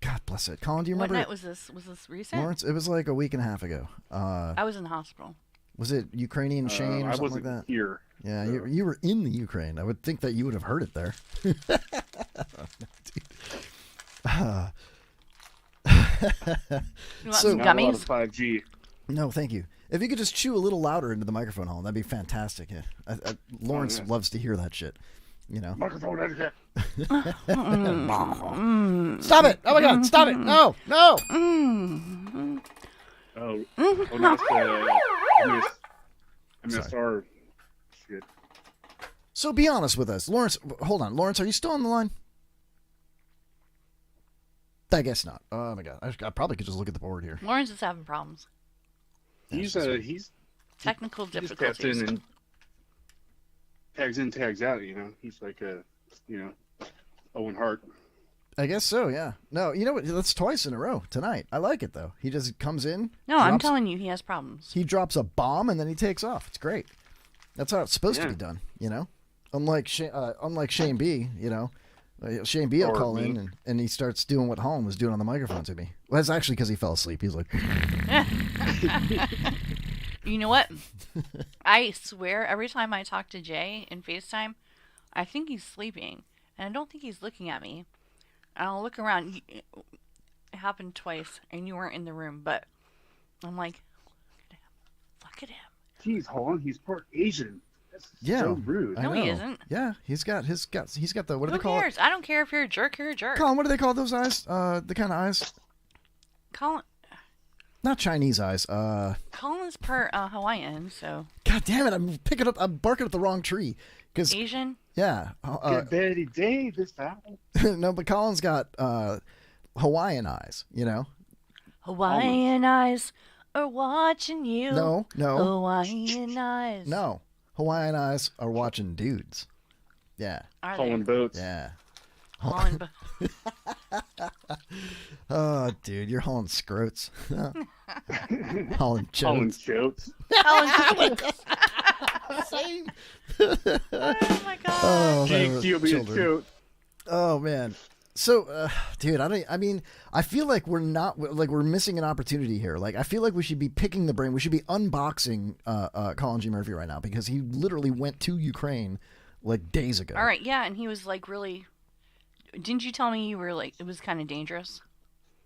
God bless it. Colin, do you remember? What night was this? Was this recent? Lawrence, it was like a week and a half ago. I was in the hospital. Was it Ukrainian Shane or something like that? Here. Yeah, so. You were in the Ukraine. I would think that you would have heard it there. You want some gummies? 5G. No, thank you. If you could just chew a little louder into the microphone, Holland, that'd be fantastic. Yeah. Lawrence loves to hear that shit. You know. Microphone etiquette. Stop it! Oh my God! Stop it! No! Oh, Mhm. not MSR shit. So be honest with us, Lawrence. Hold on, Lawrence, are you still on the line? I guess not. Oh my god, I probably could just look at the board here. Lawrence is having problems. He's Technical he just difficulties. taps in and tags in, tags out. You know, he's like Owen Hart. I guess so. Yeah. No, you know what? That's twice in a row tonight. I like it though. He just comes in. No, I'm telling you, he has problems. He drops a bomb and then he takes off. It's great. That's how it's supposed to be done. You know, unlike Shane B. You know. Shane B will Or call me. in and he starts doing what Holland was doing on the microphone to me. Well, that's actually because he fell asleep. He's like, You know what? I swear, every time I talk to Jay in FaceTime, I think he's sleeping, and I don't think he's looking at me. And I'll look around. It happened twice, and you weren't in the room, but I'm like, look at him. Jeez, Holland, he's part Asian. That's yeah, so rude. I No, know. he isn't. Yeah, he's got the what do Who they call cares? it? I don't care if you're a jerk. You're a jerk. Colin, what do they call those eyes? The kind of eyes, Colin, not Chinese eyes. Colin's part Hawaiian, so God damn it! I'm barking at the wrong tree. Cause Asian. yeah, Get Betty Davis out. no, but Colin's got Hawaiian eyes. You know. Hawaiian eyes are watching you. No. Hawaiian eyes. No, Hawaiian eyes are watching dudes. Yeah. Are Hauling they? boats. Yeah. Hauling bo- Oh, dude, you're hauling scrotes. Hauling Hauling chodes. chotes. Hauling Same. Oh my god. Oh, Jake, man, you'll be a children. chote. Oh man. So, dude, I feel like we're missing an opportunity here. Like, I feel like we should be picking the brain. We should be unboxing Colin G. Murphy right now because he literally went to Ukraine like days ago. All right, yeah, and he was like really. Didn't you tell me you were like it was kind of dangerous?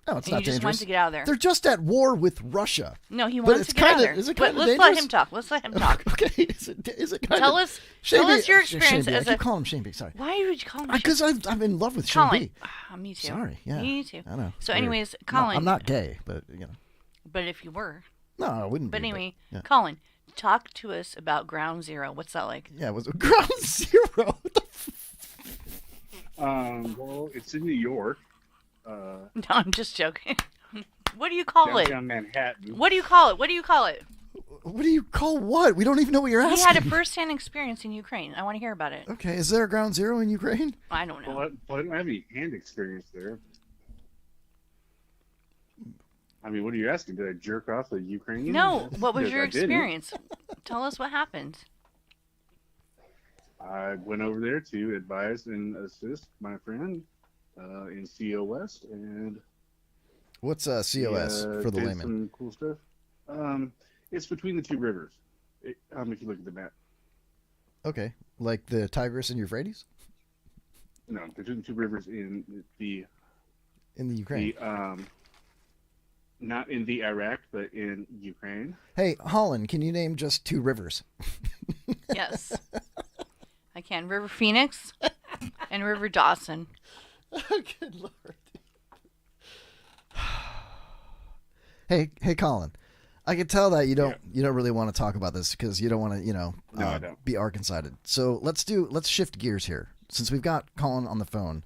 No, it's And not you just dangerous. wanted to get out of there. They're just at war with Russia. No, he But wants it's to get out of kinda- there. is it But kinda let's let dangerous? him talk. Let's let him talk. Okay, is it kind Tell of... us your experience Shane B. as I a. keep calling him Shane B. Sorry. Why would you call him? Because I'm in love with Shane Colin. B. Me too. Sorry, yeah. Me too. I know. So, Weird. anyways, No, Colin. I'm not gay, but you know. But if you were. No, I wouldn't. But be, anyway, yeah. Colin, talk to us about Ground Zero. What's that like? Yeah, it was Ground Zero. What the Well, it's in New York. No, I'm just joking. What do you call it? Downtown Manhattan. What do you call it? What do you call it? What do you call what? We don't even know what you're He asking. had a first-hand experience in Ukraine. I want to hear about it. Okay, is there a Ground Zero in Ukraine? I don't know. Well, I don't have any hand experience there. I mean, what are you asking? Did I jerk off a Ukrainian? No, what was Because your I didn't. experience? Tell us what happened. I went over there to advise and assist my friend in COS, and What's COS for the did layman? Some cool stuff. It's between the two rivers. If you look at the map. Okay, like the Tigris and Euphrates No, between the two rivers in the Ukraine. not in the Iraq, but in Ukraine. Hey, Holland, can you name just two rivers? Yes. I can. River Phoenix and River Dawson. Good Lord. Hey, Colin. I can tell that you don't really want to talk about this because you don't want to, No, I don't. be Arkansased. So let's shift gears here. Since we've got Colin on the phone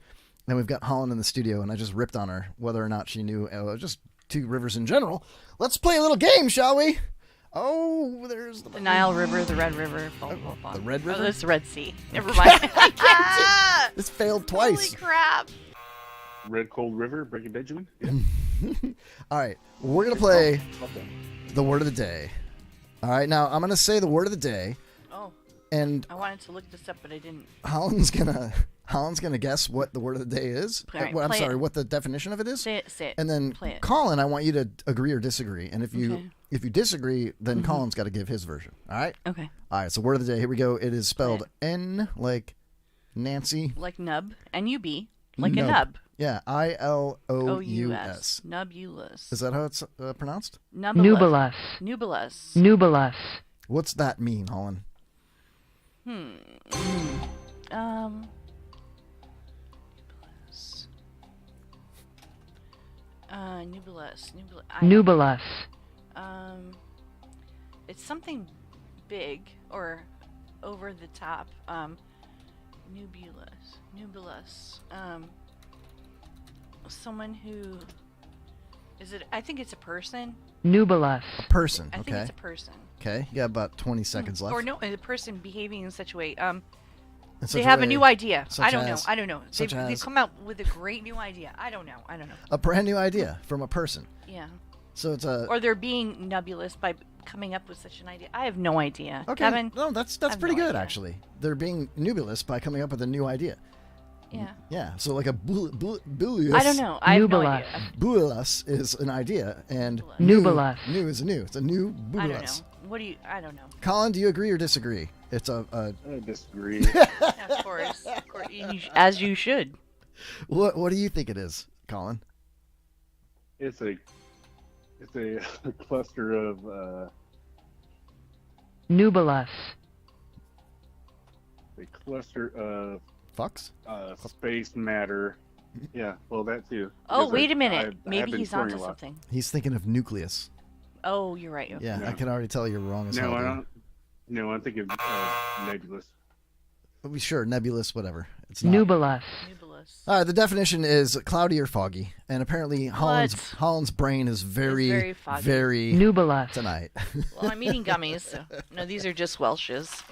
and we've got Holland in the studio, and I just ripped on her whether or not she knew just two rivers in general. Let's play a little game, shall we? Oh, there's The Nile River, the Red River. Blah, blah, blah. The Red River? Oh, that's the Red Sea. Never mind. This failed twice. Holy crap. Red Cold River, Breaking Benjamin. Yeah. All right, we're gonna play Okay. the word of the day. All right, now I'm gonna say the word of the day, Oh, and I wanted to look this up, but I didn't. Holland's gonna guess what the word of the day is. All right, I'm play sorry, it. what the definition of it is. Say it. And then play it. Colin, I want you to agree or disagree. And if you Okay. disagree, then Colin's got to give his version. All right. Okay. All right. So word of the day. Here we go. It is spelled N like Nancy. Like nub. N-U-B. Like a Nub. nub. Yeah. ILOUS. O-U-S. Nubulous. Is that how it's pronounced? Nubulous. Nubulous. Nubulous. What's that mean, Holland? Nubulous. Nubulous. It's something big or over the top. Nubulus. Someone who is it? I think it's a person. A person. I Okay. think it's a person. Okay. You got about 20 seconds left. Or no, a person behaving in such a way. In They such have a way- new idea. such I don't as- know. I don't know. such They've as- come out with a great new idea. I don't know. A brand new idea from a person. Yeah. So it's a. Or they're being nebulous by coming up with such an idea. I have no idea. Okay. Kevin? No, that's I have pretty no good idea. actually. They're being nebulous by coming up with a new idea. Yeah. Yeah. So like a bulus. I don't know. I have no idea. Bulus is an idea, and Nubulus. New is a new. It's a new bulus. I don't know. What do you? I don't know. Colin, do you agree or disagree? It's a. I disagree. Of course. As you should. What do you think it is, Colin? It's a cluster of Nubulus. a cluster of fucks. Space matter. Yeah, well that too. Oh, Because wait a minute. I have Maybe been he's touring onto a lot. something. He's thinking of nucleus. Oh, you're right. Yeah, I can already tell you're wrong as hell. No, I dude. don't. No, I'm thinking nebulous. Sure, nebulous, whatever. It's not. Nubulus. All right, the definition is cloudy or foggy, and apparently Holland's brain is very, very foggy. very Nubulus tonight. Well, I'm eating gummies. So. No, these are just Welch's.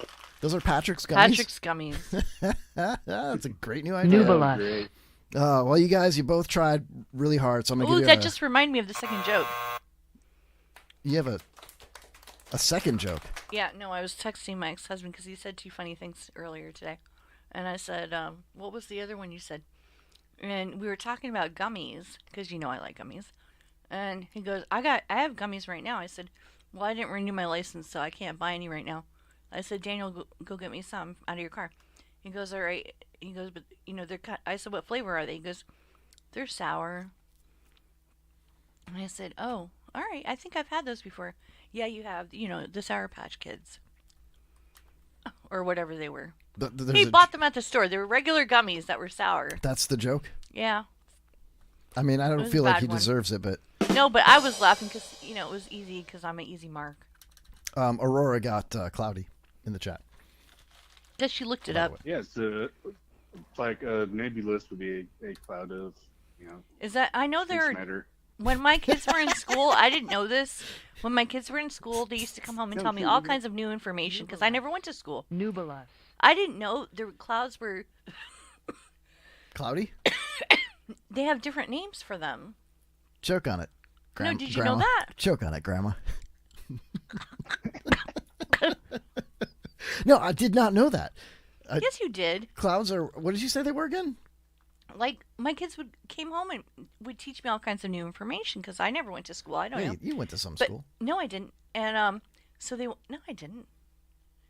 Those are Patrick's gummies. Patrick's gummies. That's a great new idea. Nubulus. Well, you guys, you both tried really hard, so I'm gonna Ooh, give you that a, just reminded me of the second joke. You have a second joke. Yeah, no, I was texting my ex-husband because he said 2 funny things earlier today. And I said, what was the other one you said? And we were talking about gummies, because you know I like gummies. And he goes, I have gummies right now. I said, well, I didn't renew my license, so I can't buy any right now. I said, Daniel, go get me some out of your car. He goes, all right. He goes, but, you know, I said, what flavor are they? He goes, they're sour. And I said, oh, all right. I think I've had those before. Yeah, you have, you know, the Sour Patch Kids. Or whatever they were. He bought them at the store. They were regular gummies that were sour. That's the joke. Yeah. I mean, I It don't was feel a like bad he one. deserves it, but No, but I was laughing because, you know, it was easy because I'm an easy mark. Aurora got cloudy in the chat. Because she looked it up. Yeah, it's like a nebulous would be a cloud of, you know. Is that, I know space there matter. when my kids were in school, I didn't know this. When my kids were in school, they used to come home and tell me all kinds of new information because I never went to school. Nubulus. I didn't know the clouds were, Cloudy? they have different names for them. Choke on it. No, did you know that? Choke on it, Grandma. No, I did not know that. Yes, you did. Clouds are, what did you say they were again? Like, my kids came home and would teach me all kinds of new information because I never went to school. I don't Hey, know. you went to some But- school. No, I didn't. And so no, I didn't.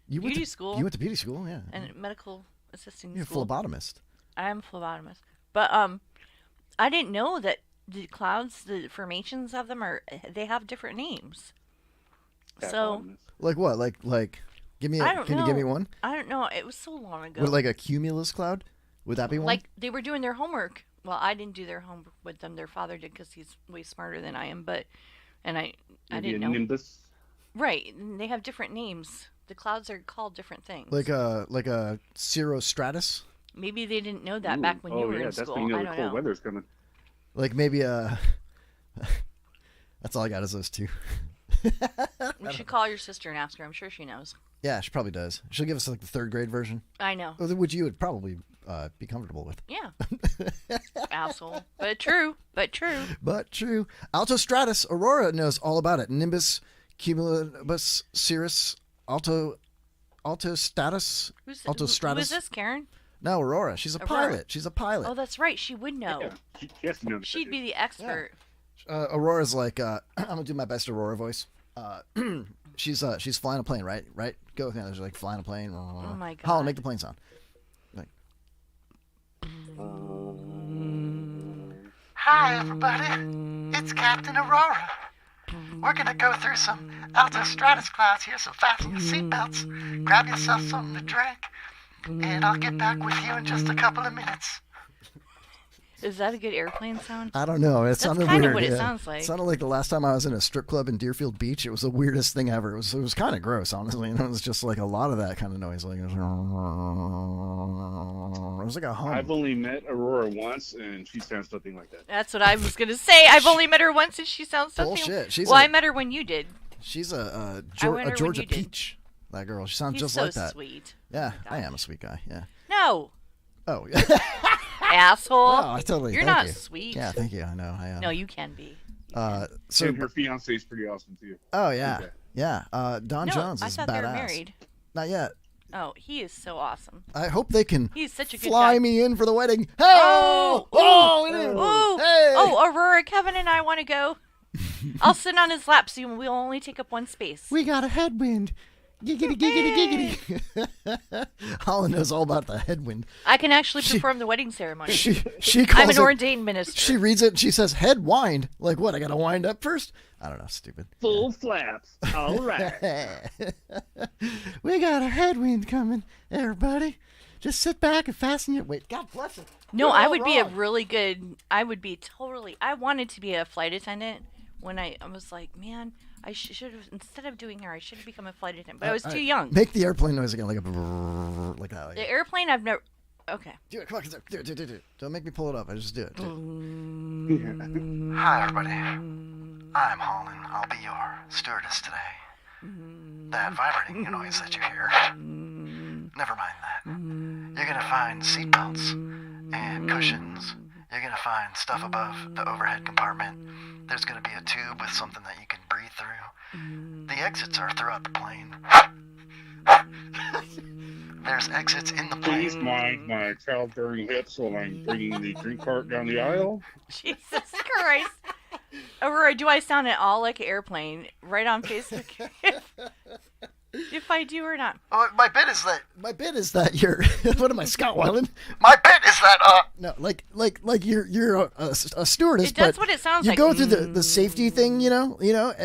You went Beauty to school. You went to beauty school, yeah. And medical assisting You're a school. phlebotomist. I am a phlebotomist. But I didn't know that the clouds, the formations of them they have different names. So Like what? Like give me I don't can know. you give me one? I don't know. It was so long ago. What, like a cumulus cloud? Would that be one? Like they were doing their homework. Well, I didn't do their homework with them. Their father did because he's way smarter than I am. But I Maybe didn't a know. nimbus. Right, and they have different names. The clouds are called different things. like a cirrostratus? Maybe they didn't know that back when you were yeah, in that's school. when you know I the don't cold know. weather's coming. Like maybe a That's all I got is those two. We should call your sister and ask her. I'm sure she knows. Yeah, she probably does. She'll give us like the 3rd grade version. I know. Which you would probably be comfortable with. Yeah. Asshole. But true. But true. But true. Altostratus. Aurora knows all about it. Nimbus, cumulus, cirrus, altostatus, Who altostratus. is this, Karen? No, Aurora. She's a Aurora. pilot. She's a pilot. Oh, that's right. She would know. She has to know that. She'd be the expert. Aurora's like, I'm gonna do my best Aurora voice. She's flying a plane, right? Right? Go with me. She's like flying a plane. Oh my God. Holland, make the plane sound. Like, Hi, everybody. It's Captain Aurora. We're gonna go through some altostratus clouds here, so fasten your seatbelts, grab yourself something to drink, and I'll get back with you in just a couple of minutes. Is that a good airplane sound? I don't know. It sounded kind weird. of what it yeah. sounds like. It sounded like the last time I was in a strip club in Deerfield Beach. It was the weirdest thing ever. It was kind of gross, honestly. And it was just like a lot of that kind of noise. Like it was like a hum. I've only met Aurora once, and she sounds nothing like that. That's what I was gonna say. I've only met her once, and she sounds something. Bullshit. I met her when you did. She's a I met her Georgia when you did. peach. That girl. She sounds He's just so like that. Sweet. Yeah, I am a sweet guy. Yeah. No. Oh. Asshole. No, I totally. You're thank not you. sweet. Yeah, thank you. I know. I am. No, you can be. So And her fiance is pretty awesome too. Oh yeah, yeah. Don No, Jones I is thought badass. they were married. Not yet. Oh, he is so awesome. I hope they can He's such a good fly guy. me in for the wedding. Hey! Oh! Oh! It is. Ooh! Hey! Oh, Aurora, Kevin, and I want to go. I'll sit on his lap so we'll only take up one space. We got a headwind. Giggity, giggity, giggity. Holland knows all about the headwind. I can actually perform the wedding ceremony. She I'm calls an it- ordained minister. She reads it and she says, head wind. Like what? I got to wind up first? I don't know. Stupid. Full flaps. All right. We got a headwind coming, everybody. Just sit back and fasten your... Wait, God bless it. No, You're I all would be a wrong. really good. I would be totally. I wanted to be a flight attendant when I was like, man, I should have, instead of doing hair, I should have become a flight attendant. But I was too young. Make the airplane noise again, like a brrrr, like that. Like The airplane, I've never. Okay. Do it. Come on, do it. Don't make me pull it up. I just do it. Hi, everybody. I'm Holland. I'll be your stewardess today. That vibrating noise that you hear, never mind that. You're gonna find seatbelts and cushions. You're gonna find stuff above the overhead compartment. There's gonna be a tube with something that you can breathe through. The exits are throughout the plane. There's exits in the plane. Please mind my childbearing hips while I'm bringing the drink cart down the aisle. Jesus Christ. Aurora, do I sound at all like an airplane? Right on Facebook. If I do or not. Oh, my bit is that you're. What am I, Scott Weiland? My bit is that No, like you're a stewardess. That's but what it sounds you like. go through the safety thing, you know,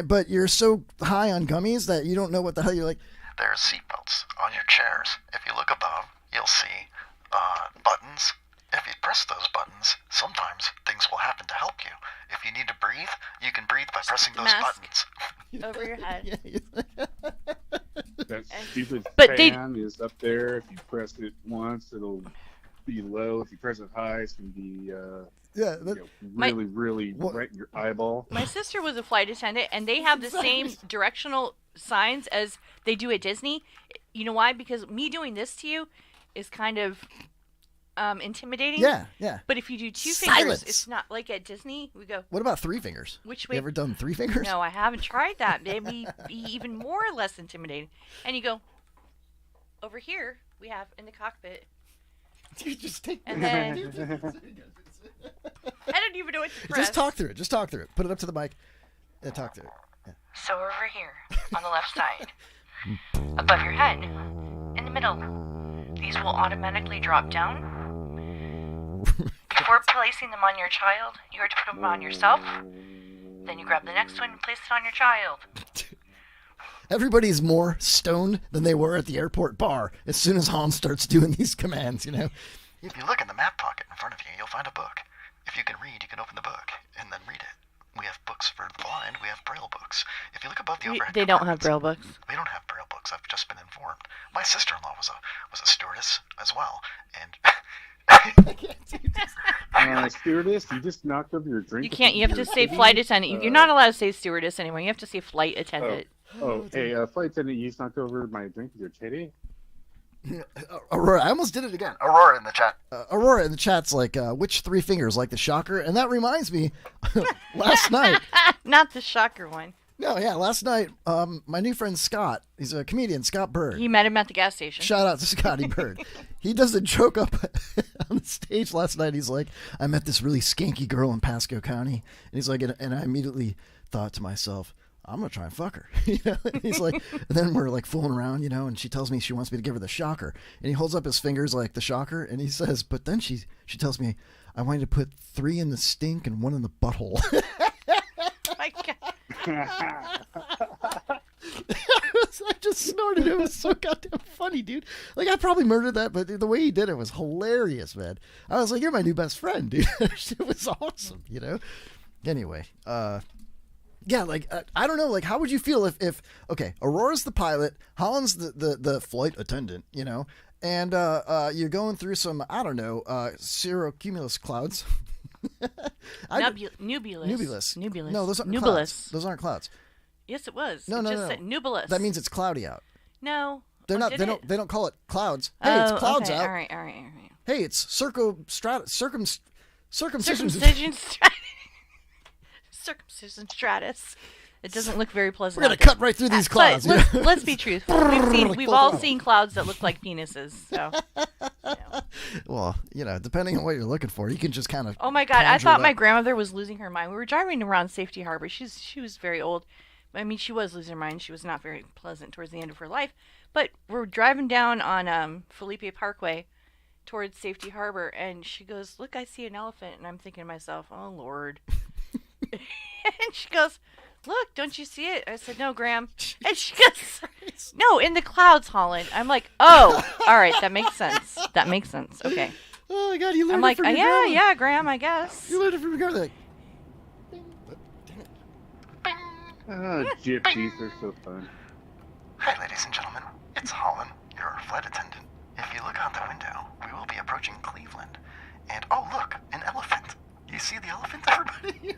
but you're so high on gummies that you don't know what the hell you're like. There's seatbelts on your chairs. If you look above, you'll see buttons. If you press those buttons, sometimes things will happen to help you. If you need to breathe, you can breathe by pressing those mask buttons. Over your head. That stupid But fan is up there. If you press it once, it'll be low. If you press it high, it's going to be really right in your eyeball. My sister was a flight attendant, and they have the same directional signs as they do at Disney. You know why? Because me doing this to you is kind of intimidating. Yeah, yeah. But if you do two Silence. fingers, it's not like at Disney. We go. What about 3 fingers? Which You way? ever done 3 fingers? No, I haven't tried that. Maybe be even more or less intimidating. And you go over here. We have in the cockpit. You just take. And then I don't even know what to press. Just talk through it. Just talk through it. Put it up to the mic. And talk through it. Yeah. So over here on the left side, above your head, in the middle, these will automatically drop down. Before placing them on your child, you are to put them on yourself. Then you grab the next one and place it on your child. Everybody's more stoned than they were at the airport bar as soon as Hans starts doing these commands, you know? If you look in the map pocket in front of you, you'll find a book. If you can read, you can open the book and then read it. We have books for the blind. We have Braille books. If you look above the overhead They don't have Braille books. we don't have Braille books. I've just been informed. My sister-in-law was a stewardess as well, and Stewardess, you just knocked over your drink. You can't. You have to say flight attendant. You're not allowed to say stewardess anymore. You have to say flight attendant. Hey, flight attendant, you just knocked over my drink with your titty? Aurora, I almost did it again. Aurora in the chat. Aurora in the chat's like, which 3 fingers, like the shocker? And that reminds me, last night. Not the shocker one. No, yeah, last night, my new friend Scott, he's a comedian, Scott Bird. You met him at the gas station. Shout out to Scotty Bird. He does a joke up on the stage last night. He's like, I met this really skanky girl in Pasco County. And he's like, and I immediately thought to myself, I'm going to try and fuck her. You know? And he's like, and then we're like fooling around, you know, and she tells me she wants me to give her the shocker. And he holds up his fingers like the shocker. And he says, but then she tells me, I want you to put 3 in the stink and 1 in the butthole. My God. It was I just snorted. It was so goddamn funny, dude. Like, I probably murdered that, but the way he did it was hilarious, man. I was like, you're my new best friend, dude. It was awesome, you know? Anyway, yeah, like, I don't know, like, how would you feel if okay, Aurora's the pilot, Holland's the flight attendant, you know, and you're going through some, I don't know, cirrocumulus clouds. Nebulous. No, those aren't Nubulus. clouds. Those aren't clouds. Yes, it was. No, it no, just no. said nubulous. That means it's cloudy out. No. They're not. did They it? don't. They don't call it clouds. Hey, it's clouds okay. out. All right. Hey, it's circumcision. Circumcision stratus. It doesn't look very pleasant. We're gonna cut right through these clouds. But let's be truthful. We've all seen clouds that look like penises. So. Well, you know, depending on what you're looking for, you can just kind of. Oh my God! I thought my grandmother was losing her mind. We were driving around Safety Harbor. She was very old. I mean, she was losing her mind. She was not very pleasant towards the end of her life. But we're driving down on Felipe Parkway towards Safety Harbor, and she goes, "Look, I see an elephant." And I'm thinking to myself, "Oh Lord!" And she goes, "Look, don't you see it?" I said, "No, Graham." And she goes, "No, in the clouds, Holland." I'm like, "Oh, all right, that makes sense. That makes sense. Okay." Oh my God, you learned I'm it like, from your "Yeah, grandma. yeah, Graham, I guess." You learned it from your grandma. Like, Gypsies are so fun. Hi, ladies and gentlemen. It's Holland, your flight attendant. If you look out the window, we will be approaching Cleveland. And, oh, look, an elephant. You see the elephant, everybody?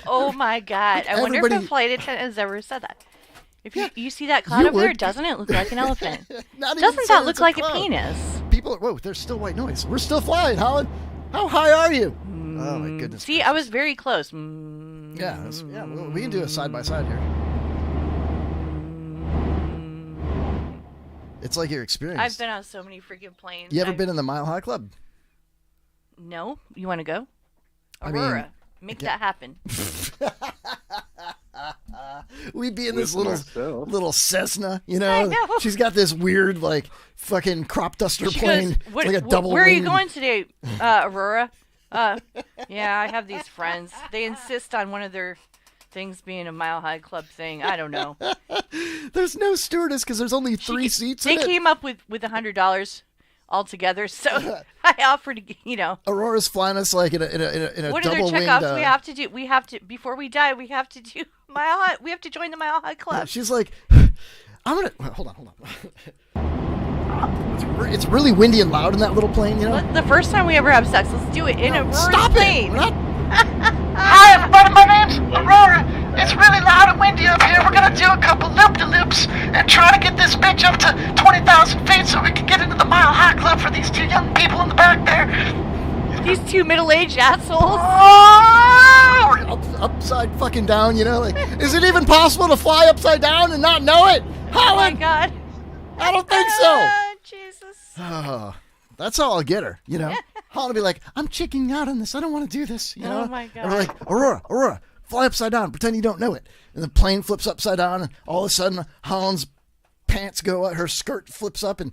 Oh my God! I wonder if Everybody- a flight attendant has ever said that. If you see that cloud you over there, would. doesn't it look like an elephant? Not even Doesn't saying that it's look like a cloud. penis? People, whoa, there's still white noise. We're still flying, Holland. How high are you? Oh my goodness. See, I was very close. Yeah, well, we can do a side by side here. It's like your experience. I've been on so many freaking planes. You ever been in the Mile High Club? No. You want to go? I mean, Aurora, make that happen. We'd be in With this myself. little Cessna, you know? I know. She's got this weird, like, fucking crop duster She plane. goes, It's like a double where are you wing. going today, Aurora? Yeah, I have these friends. They insist on one of their things being a Mile High Club thing. I don't know. There's no stewardess because there's only 3 seats They in it. came up with $100 altogether, so I offered to, Aurora's flying us like in a what are their double winged. checkoffs? We have to before we die. We have to do Mile High. We have to join the Mile High Club. She's like, I'm gonna hold on. It's really windy and loud in that little plane, you know. The first time we ever have sex, let's do it in a Stop plane. it! We're not. Hi, everybody. My name's Aurora. It's really loud and windy up here. We're gonna do a couple loop-de-loops and try to get this bitch up to 20,000 feet so we can get into the Mile High Club for these 2 young people in the back there. These 2 middle-aged assholes. Upside fucking down, you know. Like, is it even possible to fly upside down and not know it? Oh my Holland, God. I don't think so. Jesus. Oh, that's how I'll get her, you know. Holland will be like, I'm chicking out on this. I don't want to do this, you know. Oh my God. And we're like, Aurora, fly upside down. Pretend you don't know it. And the plane flips upside down, and all of a sudden, Holland's pants go up. Her skirt flips up, and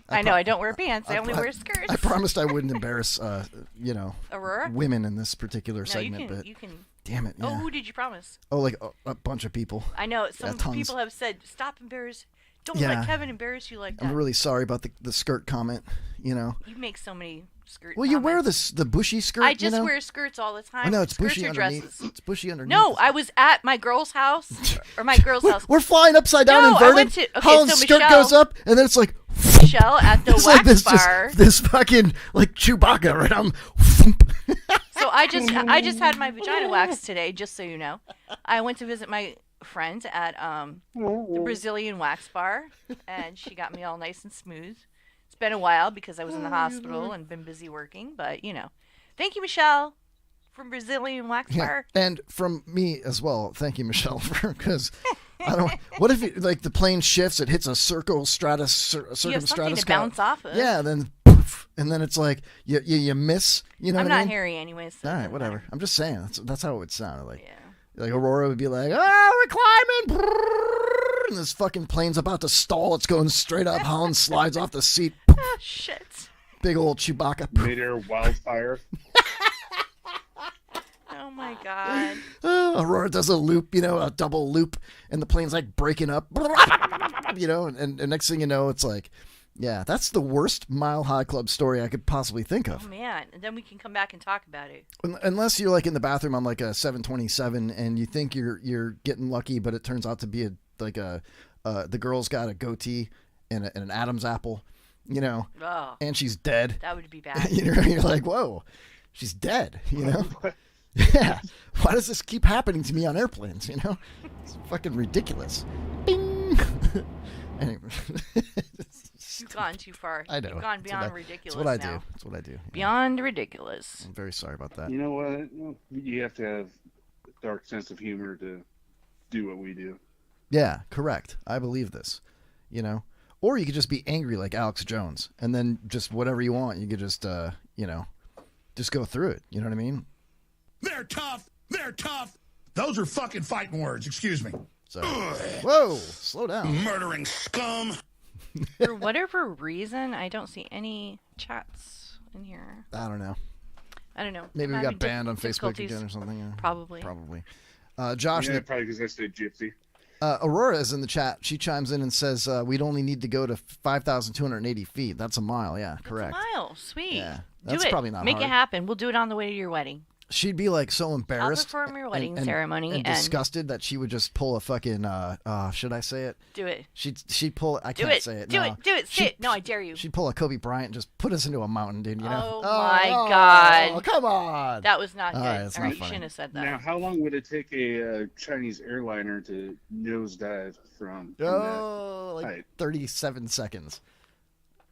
I know. I don't wear pants. I only wear skirts. I promised I wouldn't embarrass, Aurora? women in this particular No, segment, but you can. damn it. Oh, Yeah. who did you promise? Oh, like a bunch of people. I know. Some tons. people have said, "Stop embarrass. Don't Yeah. let Kevin embarrass you like that." I'm really sorry about the skirt comment, you know. You make so many skirt. Well, you wear comments. the bushy skirt, I just you know? wear skirts all the time. I know, it's skirts bushy or underneath. dresses. It's bushy underneath. No, I was at my girl's house or my girl's house. We're flying upside down No, I inverted. went to- okay, Holland's so skirt Michelle- goes up, and then it's like... Michelle at the it's wax like this, bar. Just, this fucking, like, Chewbacca, right? I'm... So I just had my vagina waxed today, just so you know. I went to visit my friend at the Brazilian wax bar, and she got me all nice and smooth. It's been a while because I was in the hospital and been busy working, but thank you, Michelle, from Brazilian wax bar. And from me as well. Thank you, Michelle, because I don't... What if, like, the plane shifts, it hits a circumstratus... You have something to bounce off of. Yeah, then... Poof, and then it's like, you miss, you know I'm what I not mean? hairy anyways. So All right, whatever. I'm just saying. That's how it would sound. Like, yeah. Like Aurora would be like, we're climbing. And this fucking plane's about to stall. It's going straight up. Holland slides off the seat. Oh, shit. Big old Chewbacca. Mid-air wildfire. Oh, my God. Aurora does a loop, a double loop. And the plane's like breaking up. God, you know, and next thing you know, it's like, yeah, that's the worst Mile High Club story I could possibly think of. Oh man, and then we can come back and talk about it. Unless you're like in the bathroom on like a 727 and you think you're getting lucky, but it turns out to be the girl's got a goatee and an Adam's apple, you know, and she's dead. That would be bad. You're like, whoa, she's dead, you know? Yeah. Why does this keep happening to me on airplanes, you know? It's fucking ridiculous. Bing! Anyway. You've gone too far. I know. You've gone beyond ridiculous. That's what I now. do. That's what I do. Beyond ridiculous. I'm very sorry about that. You know what? You have to have a dark sense of humor to do what we do. Yeah, correct. I believe this, you know? Or you could just be angry like Alex Jones, and then just whatever you want, you could just, you know, just go through it. You know what I mean? They're tough. They're tough. Those are fucking fighting words. Excuse me. So, whoa, slow down. Murdering scum. For whatever reason, I don't see any chats in here. I don't know. Maybe I'm we got having banned on Facebook difficulties. again or something. Yeah. Probably. Josh, Yeah, probably because I said gypsy. Aurora is in the chat. She chimes in and says, we'd only need to go to 5,280 feet. That's a mile. Yeah, correct. That's a mile. Sweet. Yeah, Do that's it. probably not Make hard. it happen. We'll do it on the way to your wedding. She'd be like so embarrassed. I'll perform your wedding and ceremony and disgusted that she would just pull a fucking should I say it? Do it. She'd pull I Do can't it. say it. Do no. it. Do it. Say it. No, I dare you. She'd pull a Kobe Bryant and just put us into a mountain, dude, you know? Oh my God. Oh, come on. That was not All good. right, it's All not right, you funny. shouldn't have said that. Now, how long would it take a Chinese airliner to nosedive from Oh, that like height? 37 seconds.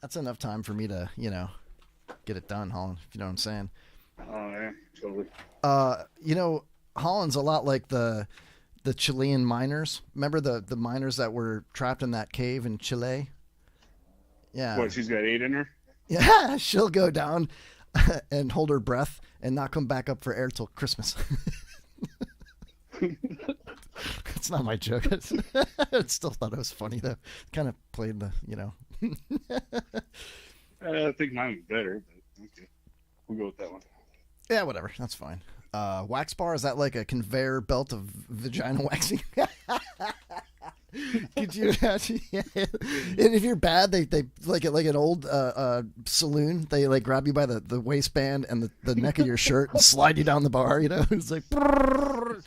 That's enough time for me to, you know, get it done, Holland, if you know what I'm saying. Oh, yeah, totally. You know, Holland's a lot like the Chilean miners. Remember the miners that were trapped in that cave in Chile? Yeah. What, she's got 8 in her? Yeah, she'll go down and hold her breath and not come back up for air till Christmas. It's not my joke. I still thought it was funny, though. Kind of played the, you know. I think mine was better, but okay. We'll go with that one. Yeah, whatever. That's fine. Wax bar, is that like a conveyor belt of vagina waxing? Could you imagine? Yeah. And if you're bad, they like an old saloon. They like grab you by the waistband and the neck of your shirt and slide you down the bar. You know, it's like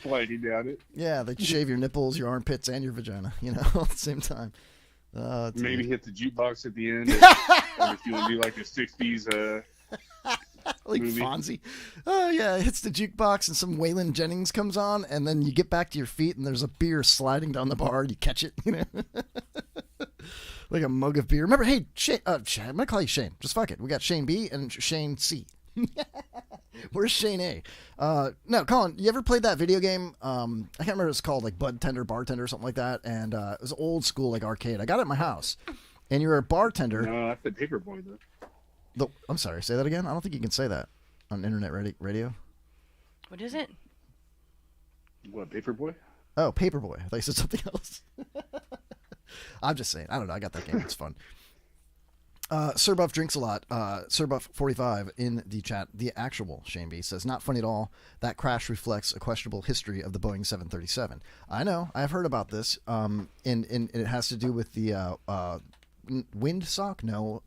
slide you down it. Yeah, they shave your nipples, your armpits, and your vagina. You know, at the same time. Maybe hit the jukebox at the end. If you want to do like a 60s like movie. Fonzie. Oh yeah, it hits the jukebox and some Waylon Jennings comes on, and then you get back to your feet and there's a beer sliding down the bar and you catch it, you know. Like a mug of beer. Remember, hey, Shane, I'm gonna call you Shane. Just fuck it. We got Shane B and Shane C. Where's Shane A? No, Colin, you ever played that video game? I can't remember what it's called, like Bud Tender, Bartender, or something like that. And it was old school, like arcade. I got it at my house. And you're a bartender. No, that's the Paperboy, though. I'm sorry, say that again? I don't think you can say that on internet radio. What is it? What, Paperboy? Oh, Paperboy. I thought you said something else. I'm just saying. I don't know. I got that game. It's fun. Sir Buff drinks a lot. Sir Buff 45 in the chat. The actual Shane B says, not funny at all. That crash reflects a questionable history of the Boeing 737. I know. I've heard about this. And it has to do with the wind sock? No.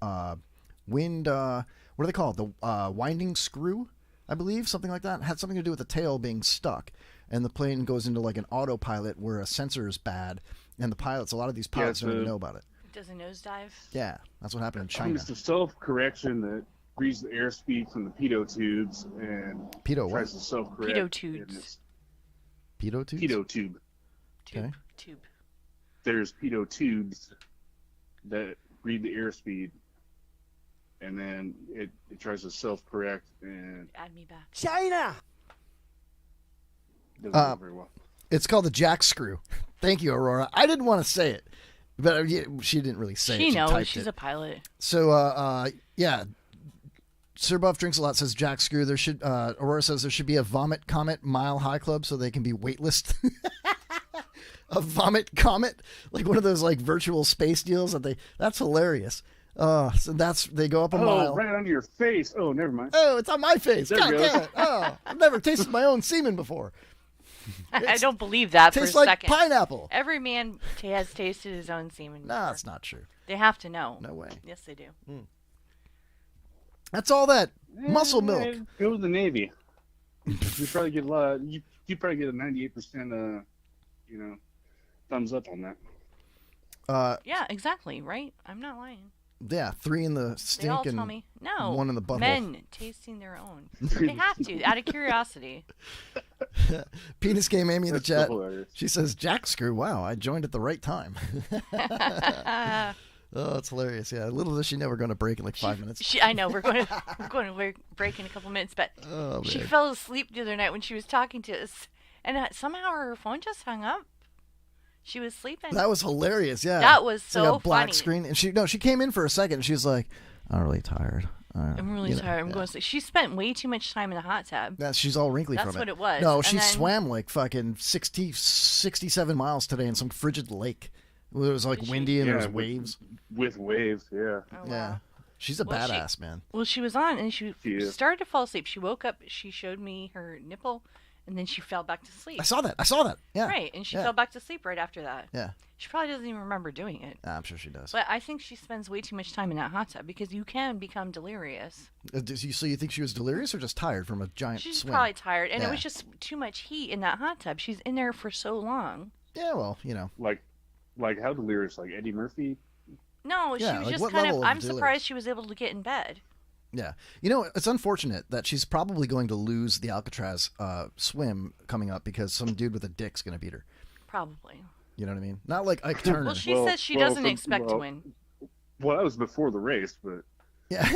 Wind, what do they call it? The winding screw, I believe, something like that. It had something to do with the tail being stuck, and the plane goes into like an autopilot where a sensor is bad, and a lot of these pilots don't even know about it. Does a nosedive? Yeah, that's what happened in I think China. it's the self-correction that reads the airspeed from the pitot tubes and tries to self-correct. Pitot tubes. Pitot tubes? Pitot tube. Okay. Tube. There's pitot tubes that read the airspeed, and then it tries to self-correct and add me back. China. Doesn't work very well. It's called the jack screw. Thank you, Aurora. I didn't want to say it, but she didn't really say it. She knows. typed She's it. a pilot. So, yeah. Sir Buff drinks a lot. Says jack screw. There should. Aurora says there should be a Vomit Comet Mile High Club so they can be waitlist. A Vomit Comet, like one of those like virtual space deals that's hilarious. So they go up a mile. Oh, right on your face. Oh, never mind. Oh, it's on my face. There God it goes. damn it. Oh, I've never tasted my own semen before. I don't believe that for a Tastes like second. pineapple. Every man has tasted his own semen. No, before. that's not true. They have to know. No way. Yes, they do. That's all that muscle milk. Go with the Navy. You probably get a lot. You probably get a 98%. Thumbs up on that. Yeah, exactly. Right? I'm not lying. Yeah, 3 in the They stink all and tell me no. 1 in the butthole. Men tasting their own. They have to, out of curiosity. Penis Game Amy in the That's so chat. hilarious. She says, Jack Screw, wow, I joined at the right time. Oh, it's hilarious. Yeah, little does she know we're going to break in like 5 minutes. I know we're going to break in a couple minutes, but Oh, she man. fell asleep the other night when she was talking to us, and somehow her phone just hung up. She was sleeping. That was hilarious, yeah. That was It's like so a black funny. screen. And she came in for a second and she was like, I'm really tired. I'm really tired. I'm going to sleep. She spent way too much time in the hot tub. She's all wrinkly That's from it. what it was. No, And she then- swam like fucking 67 miles today in some frigid lake. It was like windy and there was waves. With waves, yeah. Oh, Yeah. She's a Well, badass, man. Well, she was on, and she She is. started to fall asleep. She woke up. She showed me her nipple, and then she fell back to sleep. I saw that. Yeah. Right, and she Yeah. fell back to sleep right after that. Yeah. She probably doesn't even remember doing it. I'm sure she does. But I think she spends way too much time in that hot tub because you can become delirious. So you think she was delirious or just tired from a giant She's swim? probably tired, and it Yeah. was just too much heat in that hot tub. She's in there for so long. Yeah, well, Like how delirious? Like Eddie Murphy? No, Yeah, she was like just what kind level of. of I'm delirious? surprised she was able to get in bed. Yeah. It's unfortunate that she's probably going to lose the Alcatraz swim coming up because some dude with a dick's going to beat her. Probably. You know what I mean? Not like Ike Turner. Well, she says she doesn't expect to win. Well, that was before the race, but Yeah.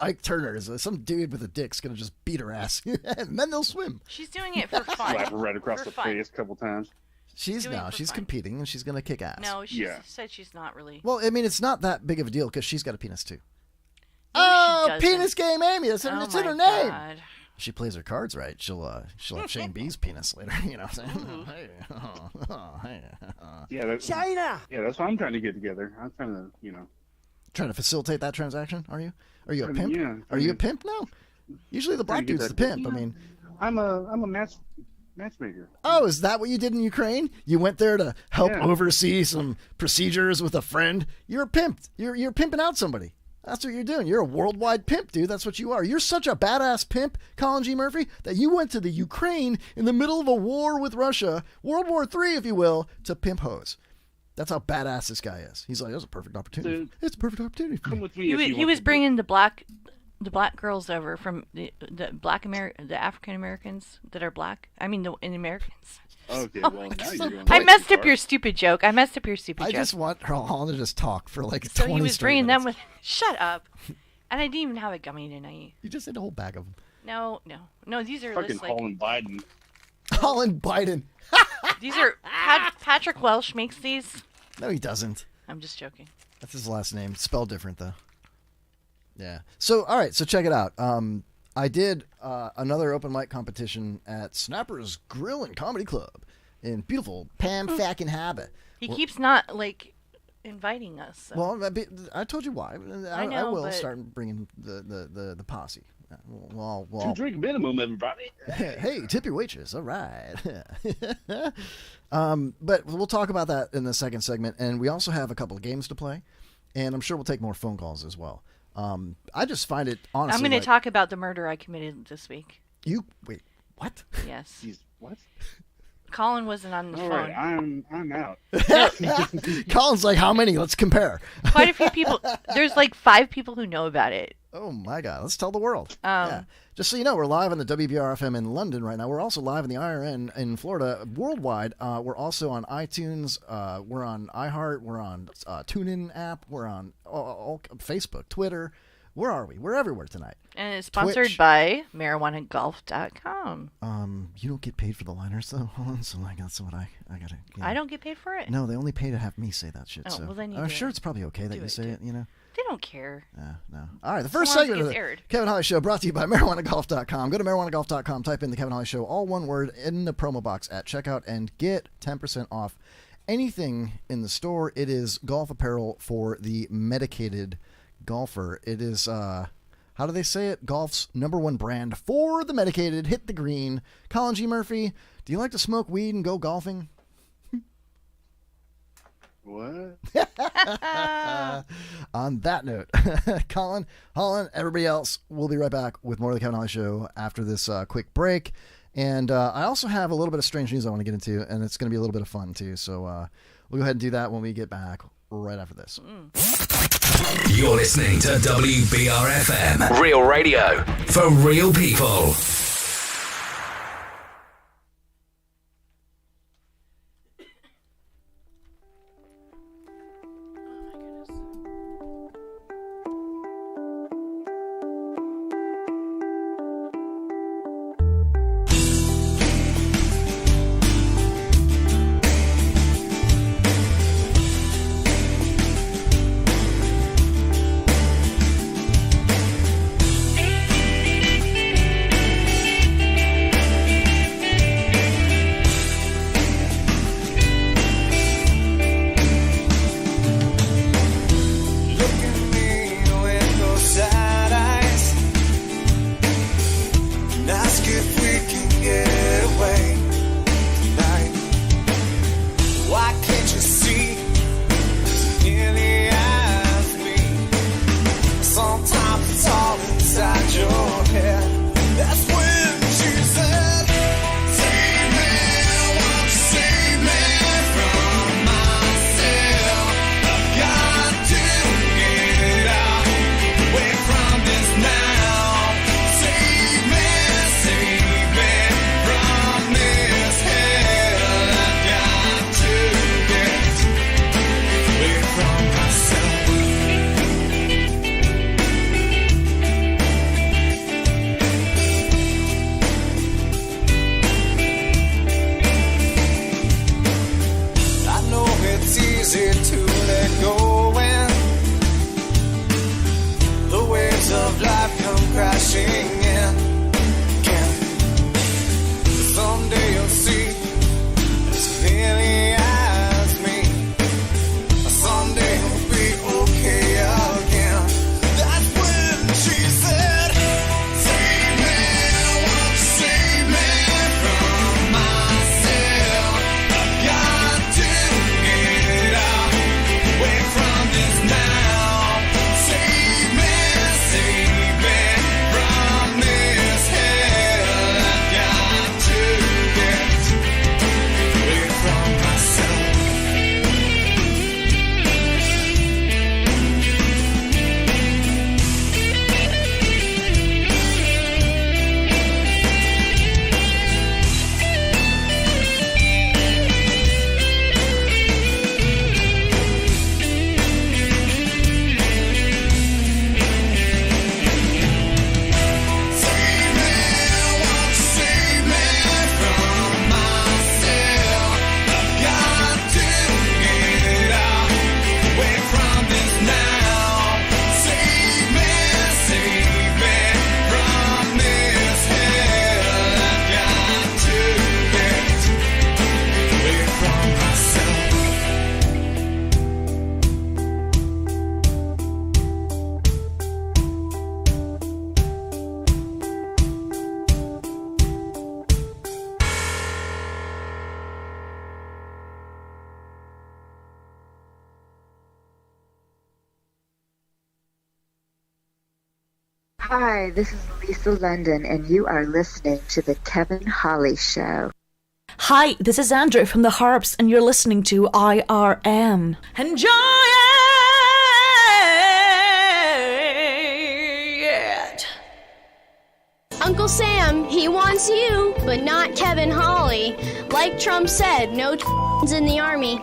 Ike Turner is some dude with a dick's going to just beat her ass. And then they'll swim. She's doing it for fun. slap her right across For the fun. face a couple times. She's doing it for she's fun. competing and she's going to kick ass. No, she said she's not really. Well, I mean, it's not that big of a deal because she's got a penis too. No, she Oh, doesn't. Penis Game Amy. It's in Oh her my name. God. If she plays her cards right, she'll have Shane B's penis later. You know what I'm saying? Hey, hey, Yeah, China. Yeah, that's what I'm trying to get together. I'm trying to, Trying to facilitate that transaction, are you? Are you a I pimp? mean, yeah, Are you a pimp now? Usually the black Trying to get dude's the that- pimp. I mean, I'm a matchmaker. oh, is that what you did in Ukraine? You went there to help Yeah. oversee some procedures with a friend. You're a pimp. You're pimping out somebody. That's what you're doing. You're a worldwide pimp, dude. That's what you are. You're such a badass pimp, Colin G. Murphy, that you went to the Ukraine in the middle of a war with Russia, World War III, if you will, to pimp hoes. That's how badass this guy is. He's like, that's a perfect opportunity. Dude, It's a perfect opportunity for me. Come with me. if you He want was to. bringing the black girls over from the the African Americans that are black. I mean, in Americans. Okay, Oh well, my now God. you're going I way messed too up far. your stupid joke. I messed up your stupid I joke. just want Holland to just talk for like So 20 he was straight bringing them minutes. with. Shut up. And I didn't even have a gummy tonight. You just ate a whole bag of them. No. These are Fucking just like Holland Biden. Holland Biden. these are Patrick Welsh makes these. No, he doesn't. I'm just joking. That's his last name. Spelled different, though. Yeah. So, all right. So, check it out. I did another open mic competition at Snapper's Grill and Comedy Club in beautiful Pam-Fackin-Habit. He keeps not like inviting us. So. Well, I told you why. I know, will but- start bringing the posse. Well, Two drink minimum, everybody. hey, tip your waitress. All right. But we'll talk about that in the second segment. And we also have a couple of games to play. And I'm sure we'll take more phone calls as well. I just find it, honestly, I'm going to like, talk about the murder I committed this week. Wait, what? Yes. Jeez, what? Colin wasn't on the All phone. right, I'm out. Colin's like, how many? Let's compare. Quite a few people. There's like 5 people who know about it. Oh my God! Let's tell the world. Um, Just so you know, we're live on the WBR-FM in London right now. We're also live on the IRN in Florida. Worldwide, we're also on iTunes. We're on iHeart. We're on TuneIn app. We're on all Facebook, Twitter. Where are we? We're everywhere tonight. And it's sponsored Twitch. by marijuanagolf.com. You don't get paid for the liners though, Holland. So like that's what I gotta. You know. I don't get paid for it. No, they only pay to have me say that shit. Oh, so well, then you I'm do sure it. it's probably okay that Do you it, say do it. You know. They don't care. No. All right, the first So long as segment it of gets the aired. Kevin Holly Show brought to you by marijuanagolf.com. Go to marijuanagolf.com, type in the Kevin Holly Show, all one word, in the promo box at checkout, and get 10% off anything in the store. It is golf apparel for the medicated golfer. It is how do they say it? Golf's #1 brand for the medicated. Hit the green. Colin G. Murphy, do you like to smoke weed and go golfing? What? On that note, Colin, Holland, everybody else, we'll be right back with more of the Kevin Holly Show after this quick break. And I also have a little bit of strange news I want to get into, and it's going to be a little bit of fun too. So we'll go ahead and do that when we get back right after this. You're listening to WBRFM, real radio for real people. Hi, this is Lisa London, and you are listening to The Kevin Holly Show. Hi, this is Andrew from The Harps, and you're listening to IRM. Enjoy it! Uncle Sam, he wants you, but not Kevin Holly. Like Trump said, no in the army.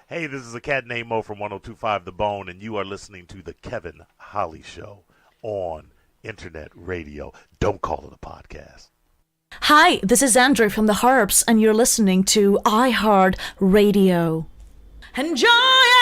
Hey, this is a cat named Mo from 102.5 The Bone, and you are listening to The Kevin Holly Show on Internet Radio. Don't call it a podcast. Hi, this is Andrew from The Harps, and you're listening to iHeart Radio. Enjoy it!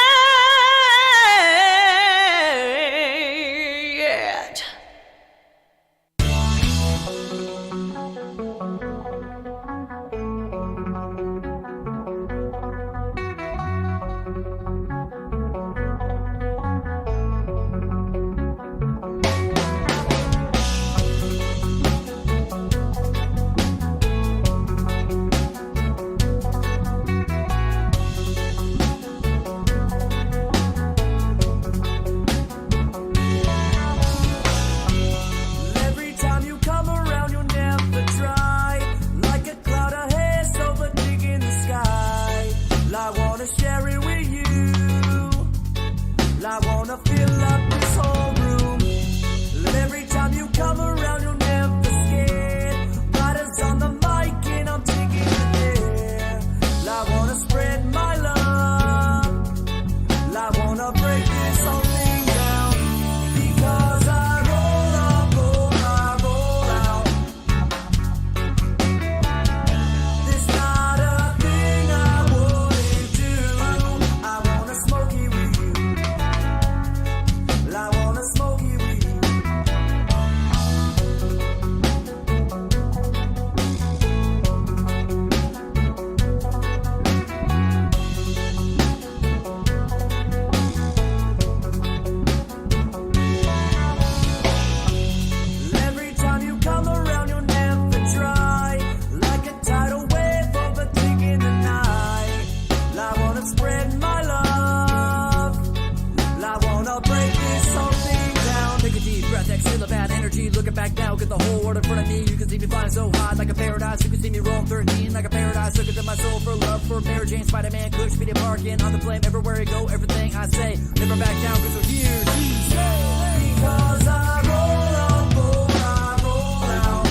shine so hot like a paradise. You can see me roam 13 like a paradise. Look into my soul for love for Mary Jane, Spider-Man, Kush, Peter Parkin. On the flame everywhere I go, everything I say. Never back down because we're here to stay. Because I roll up, roll out, roll out.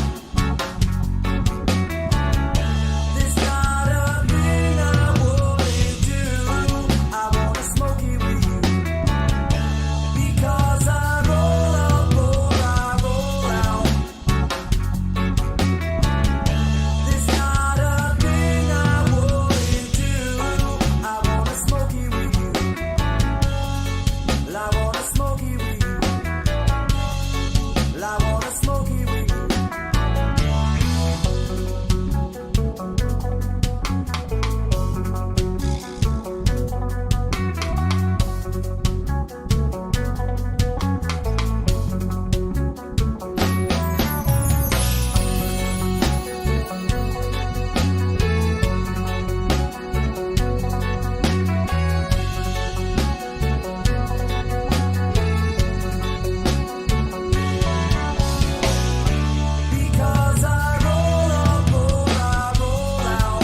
There's not a thing I wouldn't do. I wanna smoke it with you. Because I roll up, roll out, roll out. There's not a thing I wouldn't do. I wanna smoke it with you. I wanna smoke it with you. I wanna smoke it with you. Because I roll up, roll out, roll out.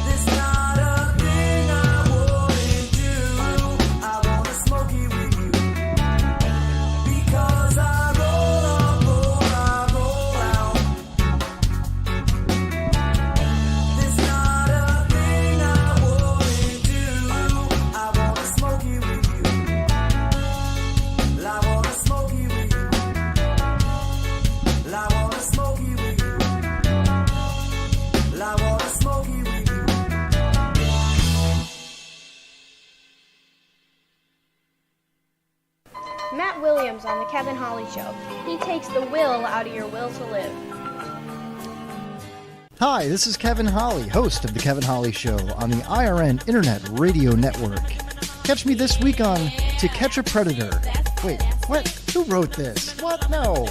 There's not a thing I wouldn't do. I wanna smoke it with you. Because I roll up, roll out, roll out. There's not a thing I wouldn't do. I wanna smoke it with you. I wanna smoke it with you. I wanna smoke it with you. I wanna smoke it with you. Matt Williams on The Kevin Holly Show. He takes the will out of your will to live. Hi, this is Kevin Holly, host of The Kevin Holly Show on the IRN Internet Radio Network. Catch me this week on To Catch a Predator. Wait, what? Who wrote this? What? No.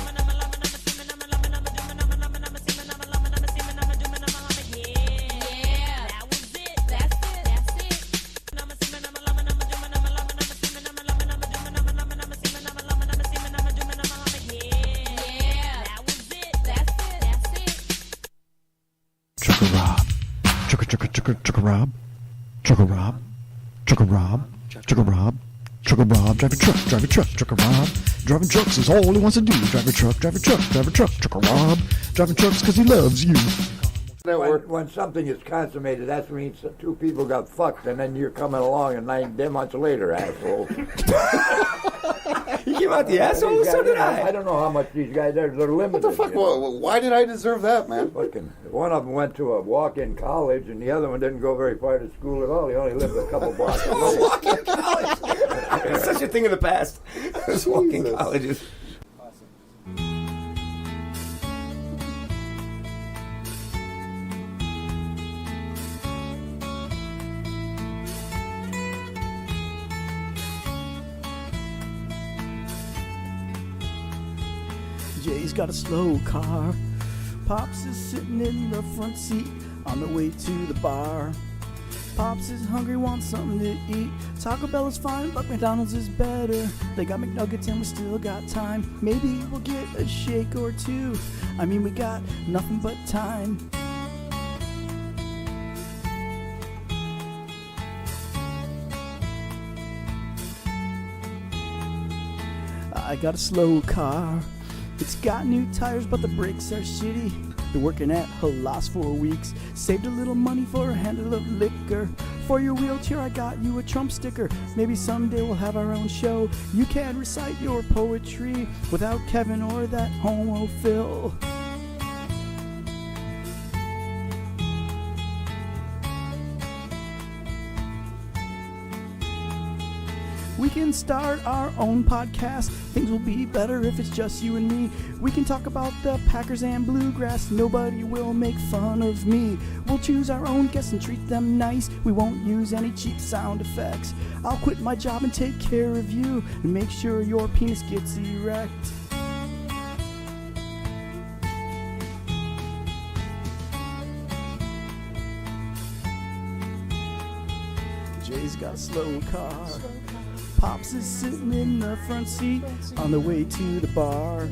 Trucker Rob. Trucker Rob. Trucker Rob. Trucker Rob. Trucker Rob. Trucker Rob. Drive a truck. Drive a truck. Trucker Rob. Driving trucks is all he wants to do. Drive a truck. Drive a truck. Drive a truck. Trucker Rob. Driving trucks because he loves you. When something is consummated, that means that two people got fucked, and then you're coming along and 9 months later, asshole. You came out the asshole? So did I. I don't know how much these guys are. They're limited. What the fuck? Why did I deserve that, man? Fucking, one of them went to a walk-in college, and the other one didn't go very far to school at all. He only lived a couple blocks away. Walk-in college. It's such a thing in the past. Those walk-in colleges. Jay's got a slow car. Pops is sitting in the front seat on the way to the bar. Pops is hungry, wants something to eat. Taco Bell is fine, but McDonald's is better. They got McNuggets and we still got time. Maybe we'll get a shake or two. I mean, we got nothing but time. I got a slow car. It's got new tires, but the brakes are shitty. Been working at Halas for weeks. Saved a little money for a handle of liquor. For your wheelchair, I got you a Trump sticker. Maybe someday we'll have our own show. You can recite your poetry without Kevin or that homo Phil. We can start our own podcast. Things will be better if it's just you and me. We can talk about the Packers and Bluegrass. Nobody will make fun of me. We'll choose our own guests and treat them nice. We won't use any cheap sound effects. I'll quit my job and take care of you and make sure your penis gets erect. Jay's got a slow car. Pops is sitting in the front seat on the way to the bar.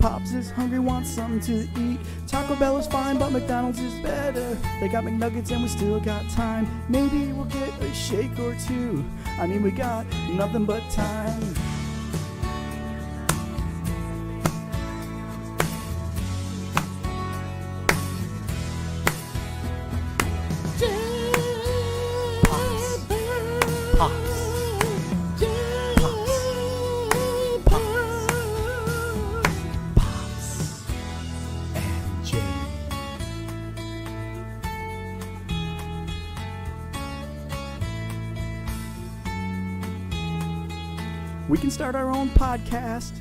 Pops is hungry, wants something to eat. Taco Bell is fine, but McDonald's is better. They got McNuggets and we still got time. Maybe we'll get a shake or two. I mean, we got nothing but time. We can start our own podcast.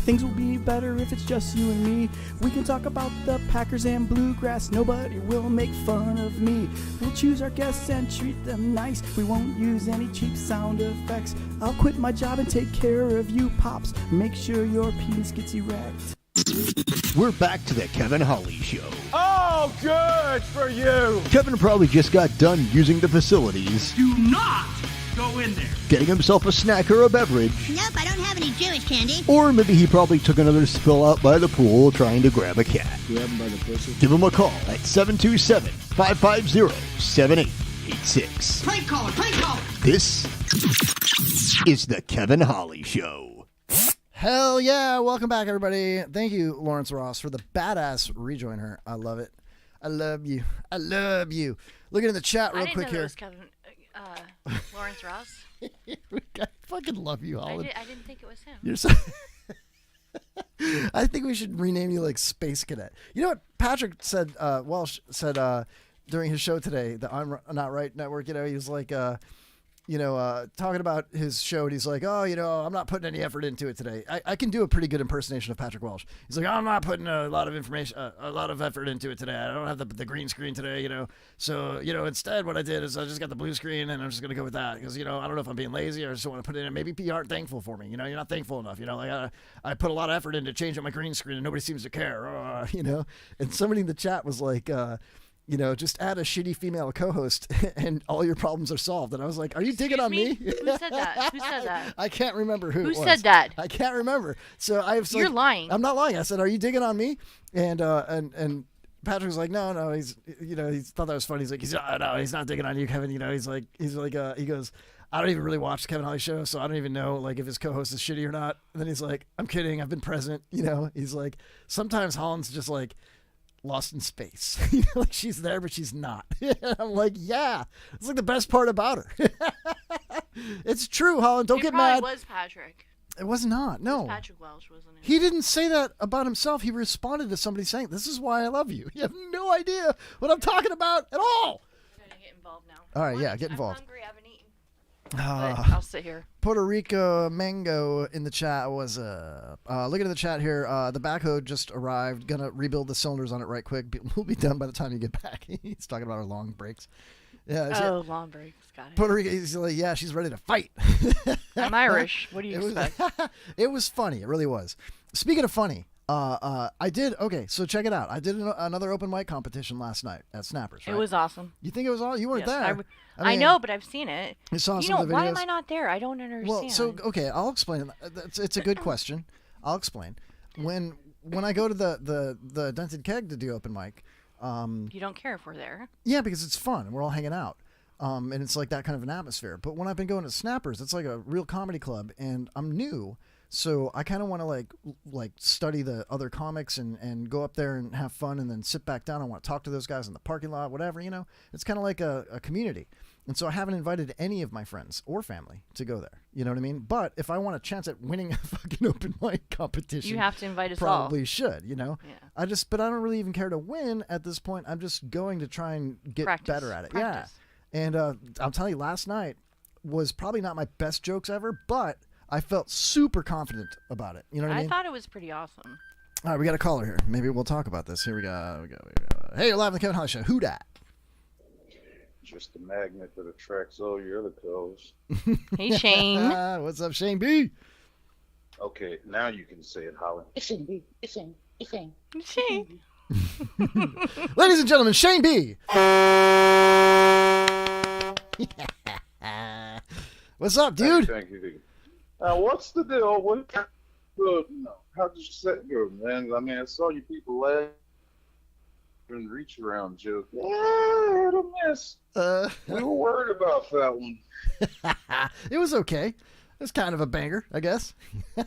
Things will be better if it's just you and me. We can talk about the Packers and bluegrass. Nobody will make fun of me. We'll choose our guests and treat them nice. We won't use any cheap sound effects. I'll quit my job and take care of you, Pops. Make sure your penis gets erect. We're back to the Kevin Holly Show. Oh, good for you. Kevin probably just got done using the facilities, Do not go in there. getting himself a snack or a beverage, Nope, I don't have any Jewish candy. or maybe he probably took another spill out by the pool trying to grab a cat. Grab him by the pussy. Give him a call at 727-550-7886. Prank caller, prank caller. This is the Kevin Holly Show. Hell yeah. Welcome back, everybody. Thank you, Lawrence Ross, for the badass rejoin her. I love it. I love you. I love you. Looking in the chat real quick here. I didn't know it was Lawrence Ross. I fucking love you, Holland. I didn't think it was him. You're so... I think we should rename you like Space Cadet. You know what Patrick said, Welsh said during his show today, the I'm Not Right Network, he was like, talking about his show, and he's like, oh, I'm not putting any effort into it today. I can do a pretty good impersonation of Patrick Welsh. He's like, I'm not putting a lot of effort into it today. I don't have the green screen today, So, instead what I did is I just got the blue screen, and I'm just going to go with that because, I don't know if I'm being lazy or I just want to put it in. Maybe people aren't thankful for me. You're not thankful enough. Like I put a lot of effort into changing my green screen, and nobody seems to care, And somebody in the chat was like, just add a shitty female co-host and all your problems are solved. And I was like, are you digging on me? Who said that? Who said that? I can't remember who it was. Who said that? I can't remember. So I was You're like, lying. I'm not lying. I said, are you digging on me? And Patrick was like, no, he's, he thought that was funny. He's like, no, he's not digging on you, Kevin. He goes, I don't even really watch the Kevin Holly Show, so I don't even know like if his co-host is shitty or not. And then he's like, I'm kidding. I've been present. He's like, sometimes Holland's just like, lost in space. Like she's there but she's not. I'm like, yeah, it's like the best part about her. It's true, Holland, don't get mad. It was Patrick. It was not. No, it was Patrick Welsh, wasn't it? He didn't say that about himself. He responded to somebody saying, this is why I love you. You have no idea what I'm talking about at all. I'm gonna get involved now. All right, yeah, get involved. I'm hungry. I haven't eaten. But I'll sit here. Puerto Rico Mango in the chat was looking at the chat here. The backhoe just arrived. Gonna rebuild the cylinders on it right quick. We'll be done by the time you get back. He's talking about our long breaks. Yeah. Long breaks. Got it. Puerto Rico. He's like, yeah, she's ready to fight. I'm Irish. What do you expect? It was funny. It really was. Speaking of funny, I did. Okay, so check it out. I did another open mic competition last night at Snappers. Right? It was awesome. You think it was awesome? You weren't there. I know, but I've seen it. You saw some of the videos? Why am I not there? I don't understand. Well, so okay, I'll explain. It's a good question. I'll explain. When I go to the Dented Keg to do open mic, you don't care if we're there. Yeah, because it's fun and we're all hanging out. And it's like that kind of an atmosphere. But when I've been going to Snappers, it's like a real comedy club, and I'm new. So I kind of want to like study the other comics and go up there and have fun and then sit back down. I want to talk to those guys in the parking lot, whatever, It's kind of like a community. And so I haven't invited any of my friends or family to go there. You know what I mean? But if I want a chance at winning a fucking open mic competition, you have to invite us all. Probably should, Yeah. But I don't really even care to win at this point. I'm just going to try and get better at it. Practice. Yeah. And I'll tell you, last night was probably not my best jokes ever, but I felt super confident about it. You know what I mean? I thought it was pretty awesome. All right, we got a caller here. Maybe we'll talk about this. Here we go. Hey, you're live on the Kevin Holly Show. Who dat? Just a magnet that attracts all your other calls. Hey, Shane. What's up, Shane B? Okay, now you can say it, Holly. It's Shane B. It's Shane. It's Shane. It's Shane. Ladies and gentlemen, Shane B. What's up, dude? Thank you. What's the deal with how'd your set go, man? I mean, I saw you people laugh and reach around joke. Yeah, I had a miss. We were worried about that one. It was okay. It was kind of a banger, I guess. It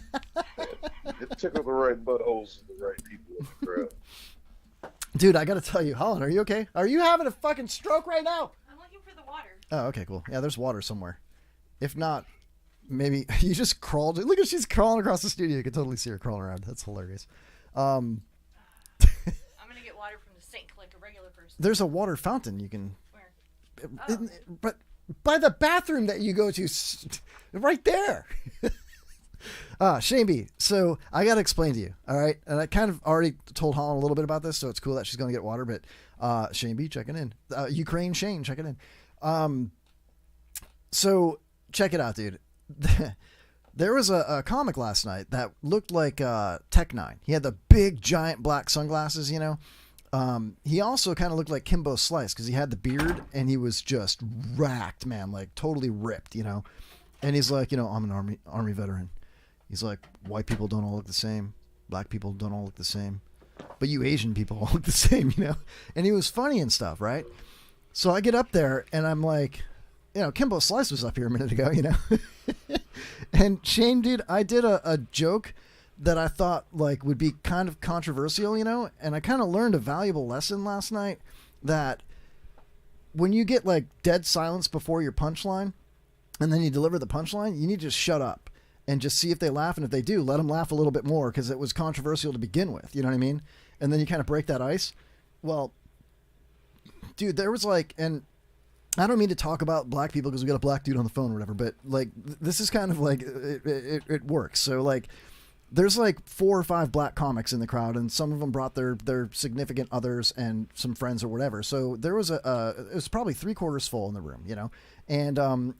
tickled the right buttholes of the right people in the crowd. Dude, I got to tell you, Holland, are you okay? Are you having a fucking stroke right now? I'm looking for the water. Oh, okay, cool. Yeah, there's water somewhere. If not, maybe you just crawled. Look at she's crawling across the studio. You can totally see her crawling around. That's hilarious. I'm gonna get water from the sink like a regular person. There's a water fountain you can. Where? But by the bathroom that you go to, right there. Shane B. So I got to explain to you, all right? And I kind of already told Holland a little bit about this, so it's cool that she's going to get water, but Shane B. checking in. Ukraine Shane checking in. So check it out, dude. There was a comic last night that looked like Tech Nine. He had the big, giant black sunglasses, you know. He also kind of looked like Kimbo Slice because he had the beard and he was just racked, man, like totally ripped, you know. And he's like, you know, I'm an army veteran. He's like, white people don't all look the same. Black people don't all look the same. But you Asian people all look the same, you know. And he was funny and stuff, right? So I get up there and I'm like, you know, Kimbo Slice was up here a minute ago, you know. And Shane, dude, I did a joke that I thought like would be kind of controversial, you know. And I kind of learned a valuable lesson last night that when you get like dead silence before your punchline and then you deliver the punchline, you need to just shut up and just see if they laugh. And if they do, let them laugh a little bit more because it was controversial to begin with. You know what I mean? And then you kind of break that ice. Well, dude, there was like, and I don't mean to talk about black people because we got a black dude on the phone or whatever, but like, this is kind of like, it works. So like, there's like 4 or 5 black comics in the crowd, and some of them brought their significant others and some friends or whatever. So there was it was probably 3/4 full in the room, you know, and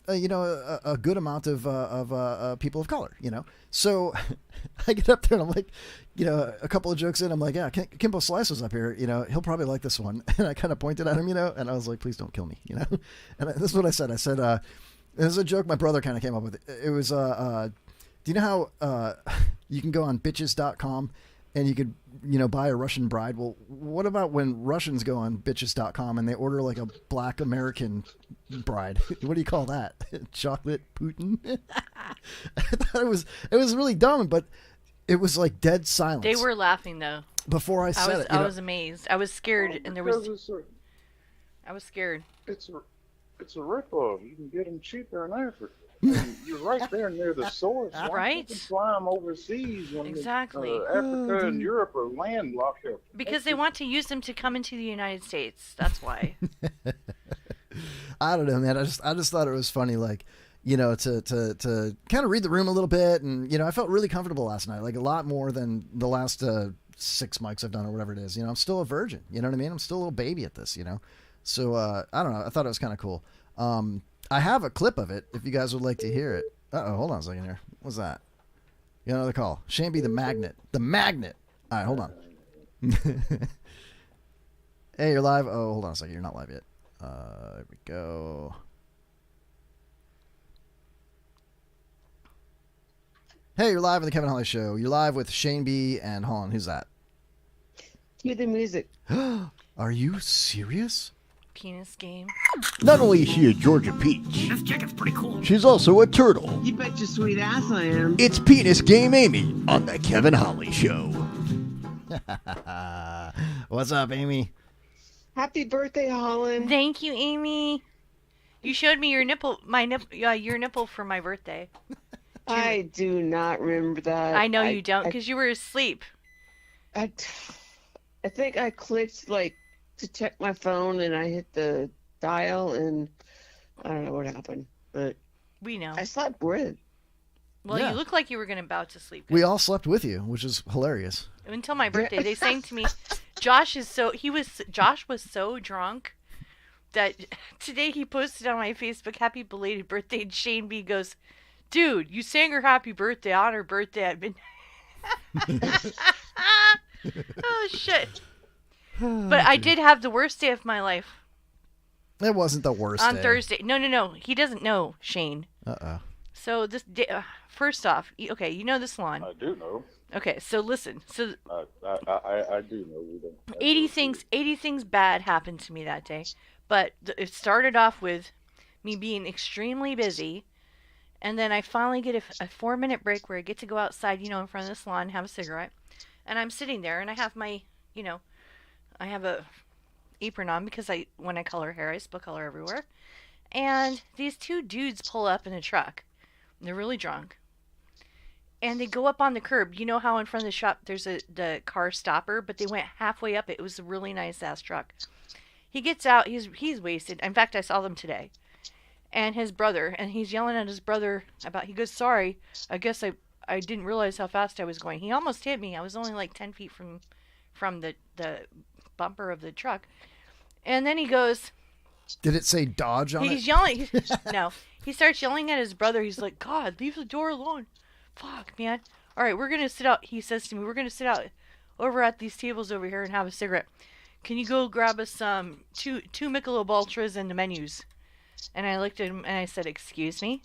you know, a good amount of people of color, you know. So I get up there and I'm like, you know, a couple of jokes in, I'm like, yeah, Kimbo Slice was up here, you know, he'll probably like this one, and I kind of pointed at him, you know, and I was like, please don't kill me, you know. And this is what I said. I said, this is a joke my brother kind of came up with. It was do you know how you can go on bitches.com and you could, you know, buy a Russian bride? Well, what about when Russians go on bitches.com and they order like a black American bride? What do you call that? Chocolate Putin? I thought it was really dumb, but it was like dead silence. They were laughing though. Before I said it. I was amazed. I was scared, and there was. I was scared. It's a ripoff. You can get them cheaper in Africa. You're right there near the source. Right. You can fly them overseas when exactly. Africa and Europe are landlocked. Because they want to use them to come into the United States. That's why. I don't know, man. I just thought it was funny, like, you know, to kind of read the room a little bit, and you know, I felt really comfortable last night, like a lot more than the last 6 mics I've done or whatever it is. You know, I'm still a virgin. You know what I mean? I'm still a little baby at this. You know, so I don't know. I thought it was kind of cool. I have a clip of it if you guys would like to hear it. Uh-oh, hold on a second here. What's that? You got another call. Shane B, the magnet. The magnet. All right, hold on. Hey, you're live. Oh, hold on a second. You're not live yet. There we go. Hey, you're live on the Kevin Holly Show. You're live with Shane B and Holland. Who's that? Cue the music. Are you serious? Penis game. Not only is she a Georgia peach, This chicken's pretty cool. she's also a turtle. You bet your sweet ass I am. It's Penis Game Amy on the Kevin Holly Show. What's up, Amy? Happy birthday, Holland. Thank you, Amy. You showed me your nipple, your nipple for my birthday. I do not remember that. I know you don't, because you were asleep. I think I clicked like to check my phone, and I hit the dial, and I don't know what happened, but we know. I slept with. Well, Yeah. you look like you were about to sleep. We all slept with you, which is hilarious. Until my birthday, they sang to me. Josh was so drunk that today he posted on my Facebook, "Happy belated birthday." And Shane B goes, "Dude, you sang her happy birthday on her birthday at midnight." Oh shit! But I did have the worst day of my life. It wasn't the worst On day. Thursday. No. He doesn't know, Shane. Uh-oh. So this day, first off, okay, you know the salon. I do know. Okay, so listen. So I do know we don't. 80 things bad happened to me that day. But it started off with me being extremely busy. And then I finally get a 4-minute break where I get to go outside, in front of the salon and have a cigarette. And I'm sitting there and I have my, I have a apron on because when I color hair, I spill color everywhere. And these 2 dudes pull up in a truck. They're really drunk. And they go up on the curb. You know how in front of the shop there's the car stopper, but they went halfway up it. It was a really nice ass truck. He gets out. He's wasted. In fact, I saw them today. And his brother, and he's yelling at his brother about. He goes, "Sorry, I guess I didn't realize how fast I was going." He almost hit me. I was only like 10 feet from the bumper of the truck. And then he goes. Did it say Dodge on it? He's yelling. No, he starts yelling at his brother. He's like, "God, leave the door alone." Fuck, man. All right, we're going to sit out. He says to me, "We're going to sit out over at these tables over here and have a cigarette. Can you go grab us two Michelob Ultras and the menus?" And I looked at him and I said, "Excuse me?"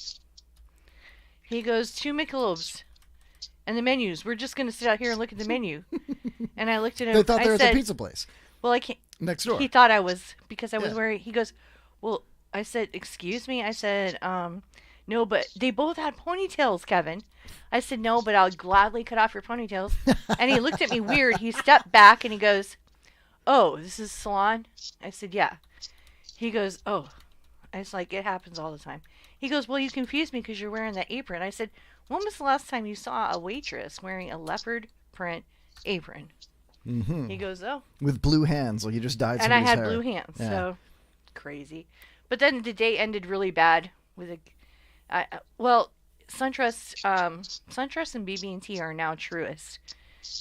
He goes, 2 Michelobs and the menus. We're just going to sit out here and look at the menu. And I looked at him. They thought they were at said, the pizza place. Well, I can't. Next door. He thought I was because I was wearing. He goes, "Well," I said, "Excuse me?" I said, "No, but they both had ponytails, Kevin." I said, "No, but I'll gladly cut off your ponytails." And he looked at me weird. He stepped back and he goes, "Oh, this is salon?" I said, "Yeah." He goes, "Oh." I was like, "It happens all the time." He goes, "Well, you confused me because you're wearing that apron." I said, "When was the last time you saw a waitress wearing a leopard print apron?" Mm-hmm. He goes, "Oh." With blue hands, like you just dyed And I somebody's had hair. blue hands, Yeah. so crazy. But then the day ended really bad with SunTrust and BB&T are now Truist,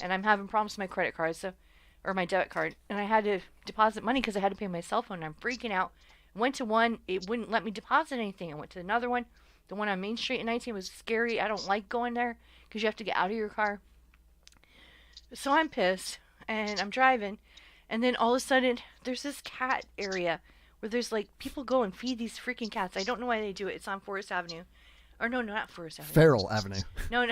and I'm having problems with my credit card, or my debit card, and I had to deposit money because I had to pay my cell phone. And I'm freaking out. Went to one, it wouldn't let me deposit anything. I went to another one. The one on Main Street in 19 was scary. I don't like going there because you have to get out of your car. So I'm pissed, and I'm driving, and then all of a sudden, there's this cat area where there's like people go and feed these freaking cats. I don't know why they do it. It's on Forest Avenue. Or no, not Forest Avenue. Farrell Avenue. No.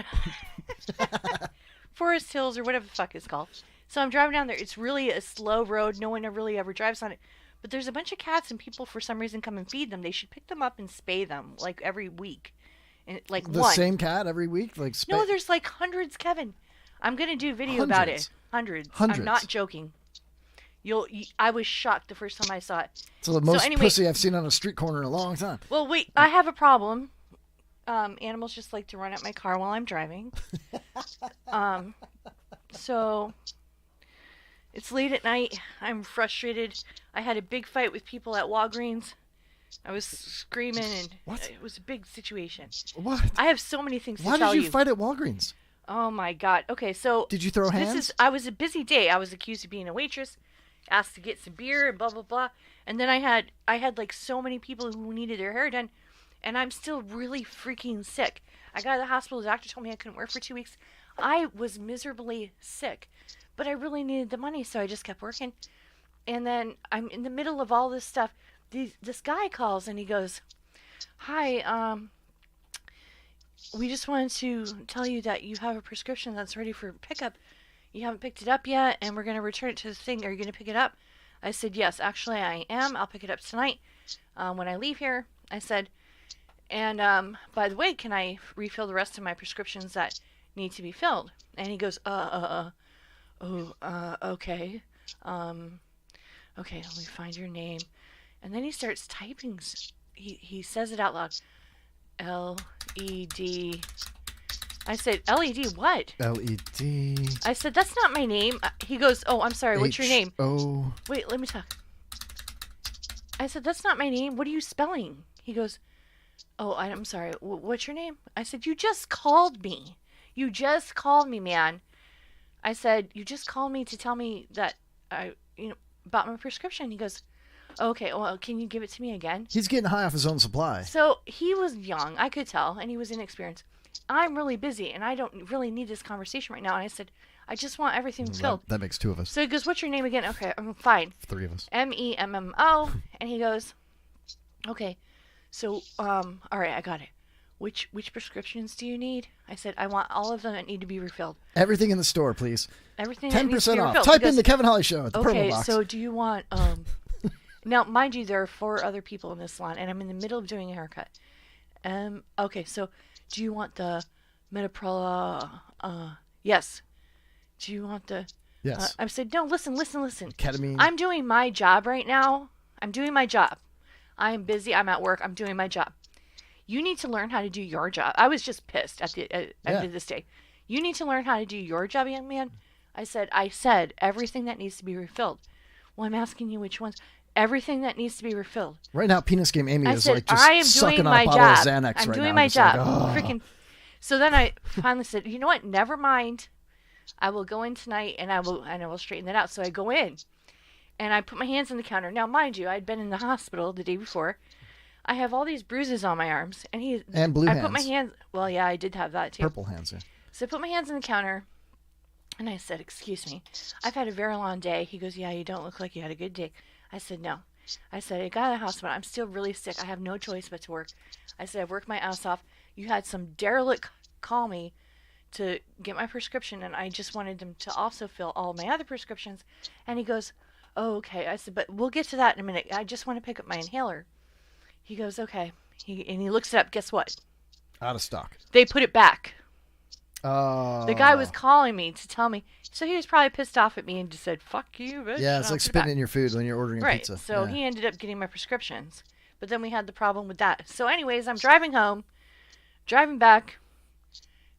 Forest Hills or whatever the fuck it's called. So I'm driving down there. It's really a slow road. No one really ever drives on it. But there's a bunch of cats and people for some reason come and feed them. They should pick them up and spay them like every week. And like The same cat every week? Like No, there's like hundreds, Kevin. I'm going to do a video about it. Hundreds. I'm not joking. I was shocked the first time I saw it. It's the most pussy I've seen on a street corner in a long time. Well, wait, I have a problem. Animals just like to run at my car while I'm driving. So it's late at night. I'm frustrated. I had a big fight with people at Walgreens. I was screaming, and it was a big situation. What? I have so many things to Why tell you. did you fight at Walgreens? Oh my God. Okay, so did you throw hands? I was a busy day. I was accused of being a waitress, asked to get some beer, and blah blah blah. And then I had like so many people who needed their hair done, and I'm still really freaking sick. I got to the hospital. The doctor told me I couldn't work for 2 weeks. I was miserably sick, but I really needed the money, so I just kept working. And then I'm in the middle of all this stuff. This guy calls and he goes, "Hi, we just wanted to tell you that you have a prescription that's ready for pickup. You haven't picked it up yet, and we're going to return it to the thing. Are you going to pick it up?" I said, "Yes, actually I am. I'll pick it up tonight when I leave here." I said, "And by the way, can I refill the rest of my prescriptions that need to be filled?" And he goes, okay. Okay, let me find your name. And then he starts typing. He says it out loud. L-E-D. I said, "LED what?" L-E-D. I said, "That's not my name." He goes, "Oh, I'm sorry. What's your name?" H-O. Wait, let me talk. I said, "That's not my name. What are you spelling?" He goes, "Oh, I'm sorry. What's your name?" I said, "You just called me. You just called me, man." I said, "You just called me to tell me that I, bought my prescription." He goes, "Okay, well, can you give it to me again?" He's getting high off his own supply. So he was young, I could tell, and he was inexperienced. I'm really busy, and I don't really need this conversation right now. And I said, "I just want everything filled." That makes 2 of us. So he goes, "What's your name again?" "Okay, I'm fine." 3 of us. MEMMO. And he goes, "Okay, so, all right, I got it. which prescriptions do you need? I said, I want all of them that need to be refilled. Everything in the store, please. Everything that needs to 10% be off. refilled. Type He in goes, the Kevin Holly Show at the purple okay, box. so do you want now, mind you, there are 4 other people in this salon, and I'm in the middle of doing a haircut. Okay, so do you want the Metaprella? Yes. Do you want the? Yes. I said, no. Listen. Ketamine. I'm doing my job right now. I'm doing my job. I'm busy. I'm at work. I'm doing my job. You need to learn how to do your job. I was just pissed at the end of this day. You need to learn how to do your job, young man. I said everything that needs to be refilled. Well, I'm asking you which ones. Everything that needs to be refilled. Right now, Penis Game Amy I is said, like just I am sucking doing on my a bottle job. of Xanax I'm right doing now. my Just like, job. oh. Freaking. So then I finally said, you know what? Never mind. I will go in tonight and I will straighten that out. So I go in, and I put my hands on the counter. Now, mind you, I'd been in the hospital the day before. I have all these bruises on my arms, and blue I hands. put my hands. Well, yeah, I did have that too. Purple hands, yeah. So I put my hands on the counter, and I said, "Excuse me, I've had a very long day." He goes, "Yeah, you don't look like you had a good day." I said, "No." I said, "I got out of the hospital. I'm still really sick. I have no choice but to work." I said, "I've worked my ass off. You had some derelict call me to get my prescription, and I just wanted them to also fill all my other prescriptions." And he goes, "Oh, okay." I said, "But we'll get to that in a minute. I just want to pick up my inhaler." He goes, "Okay." He looks it up. Guess what? Out of stock. They put it back. Oh. The guy was calling me to tell me. So he was probably pissed off at me and just said, "Fuck you, bitch." Yeah, it's and I'll like put it spitting back. in your food when you're ordering a Right. pizza. So Yeah. he ended up getting my prescriptions. But then we had the problem with that. So anyways, I'm driving home, driving back,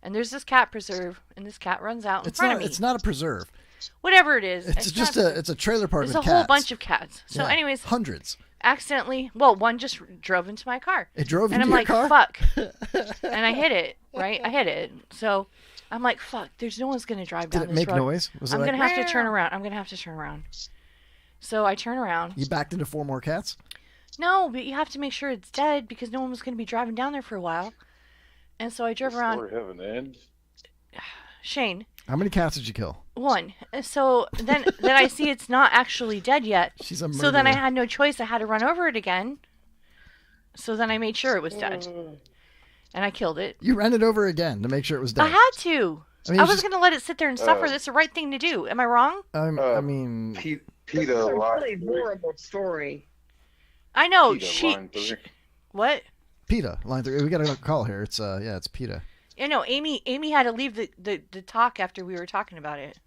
and there's this cat preserve, and this cat runs out in front of me. It's not a preserve. Whatever it is. It's just not it's a trailer park There's with a whole cats. bunch of cats. So Yeah, anyways. hundreds. Accidentally, well, one just drove into my car. It drove and into I'm your like, car? fuck. And I hit it, right? I hit it. So I'm like, fuck, there's no one's going to drive Did down it this make road. noise? Was it I'm like, going to have to turn around. I'm going to have to turn around. So I turn around. You backed into 4 more cats? No, but you have to make sure it's dead because no one was going to be driving down there for a while. And so I drove The around. story have an end. Shane, How many cats did you kill? 1. So then I see it's not actually dead yet. She's a So then I murderer. had no choice. I had to run over it again. So then I made sure it was dead. And I killed it. You ran it over again to make sure it was dead. I had to. I mean, I it's was just- going to let it sit there and suffer. That's the right thing to do. Am I wrong? I mean, PETA It's a line really 3. horrible story. I know. PETA line 3. What? PETA, line 3. We got a call here. It's it's PETA. Yeah, no. Amy had to leave the talk after we were talking about it.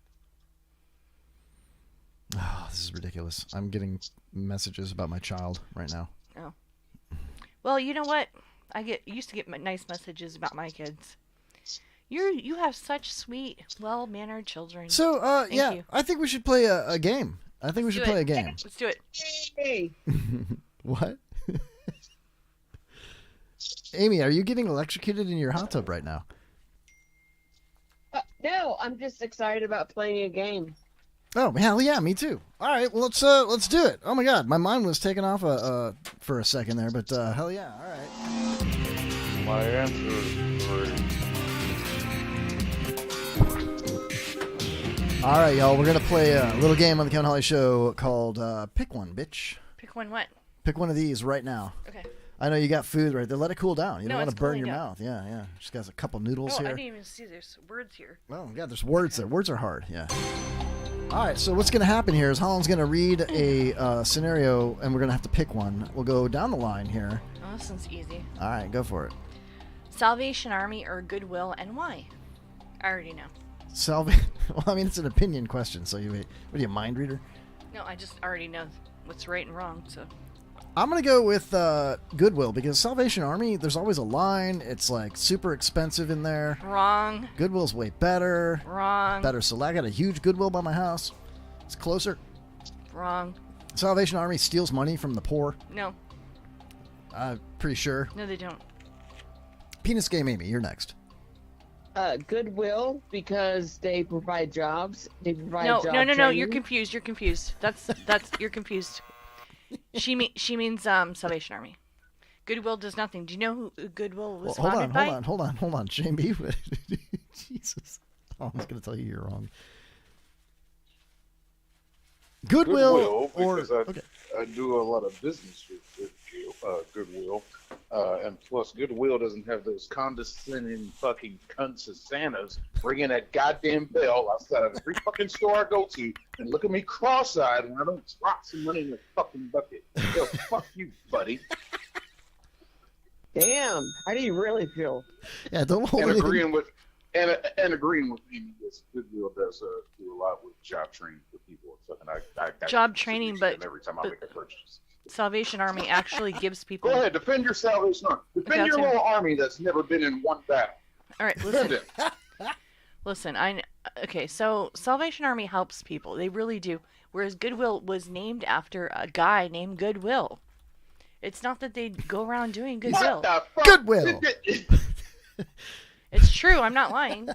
Oh, this is ridiculous. I'm getting messages about my child right now. Oh. Well, you know what? Used to get nice messages about my kids. You have such sweet, well-mannered children. So, Thank yeah, you. I think we should play a game. I think we Let's should do play it. a game. Let's do it. Hey. What? Amy, are you getting electrocuted in your hot tub right now? No, I'm just excited about playing a game. Oh, hell yeah, me too. All right, well, let's do it. Oh my god, my mind was taken off for a second there, but hell yeah, all right. My answer is 3. All right, y'all, we're going to play a little game on the Kevin Holly Show called Pick One, Bitch. Pick one what? Pick one of these right now. Okay. I know you got food right there. Let it cool down. You No, don't want it's to burn cooling your down. mouth. Yeah. Just got a couple noodles Oh, I here. didn't even see there's words here. Oh, God, there's words there. Words are hard, yeah. All right, so what's going to happen here is Holland's going to read a scenario, and we're going to have to pick one. We'll go down the line here. Oh, this one's easy. All right, go for it. Salvation Army or Goodwill, and why? I already know. Well, I mean, it's an opinion question, so what are you, a mind reader? No, I just already know what's right and wrong, so. I'm going to go with Goodwill, because Salvation Army, there's always a line. It's, like, super expensive in there. Wrong. Goodwill's way better. Wrong. Better select. I got a huge Goodwill by my house. It's closer. Wrong. Salvation Army steals money from the poor. No. Pretty sure. No, they don't. Penis Game Amy, you're next. Goodwill, because they provide jobs. They provide No, job no. You're training. confused. You're confused. That's you're confused. She means Salvation Army. Goodwill does nothing. Do you know who Goodwill was founded by? Hold on. Shane B. Jesus. Oh, I'm just going to tell you you're wrong. Goodwill or... because I do a lot of business with Goodwill. Goodwill. And plus, Goodwill doesn't have those condescending fucking cunts as Santas ringing that goddamn bell outside of every fucking store I go to and look at me cross-eyed when I don't drop some money in the fucking bucket. Yo, fuck you, buddy. Damn, how do you really feel? Yeah, don't hold And anything- agreeing with Amy, yes, Goodwill does do a lot with job training for people. And I Job training, but every time I make a purchase. Salvation Army actually gives people. Go ahead, defend your Salvation Army. Defend your little army that's never been in one battle. All right, Defend listen. it. Listen, okay, so Salvation Army helps people. They really do. Whereas Goodwill was named after a guy named Goodwill. It's not that they go around doing goodwill. What the fuck? Goodwill. It's true. I'm not lying.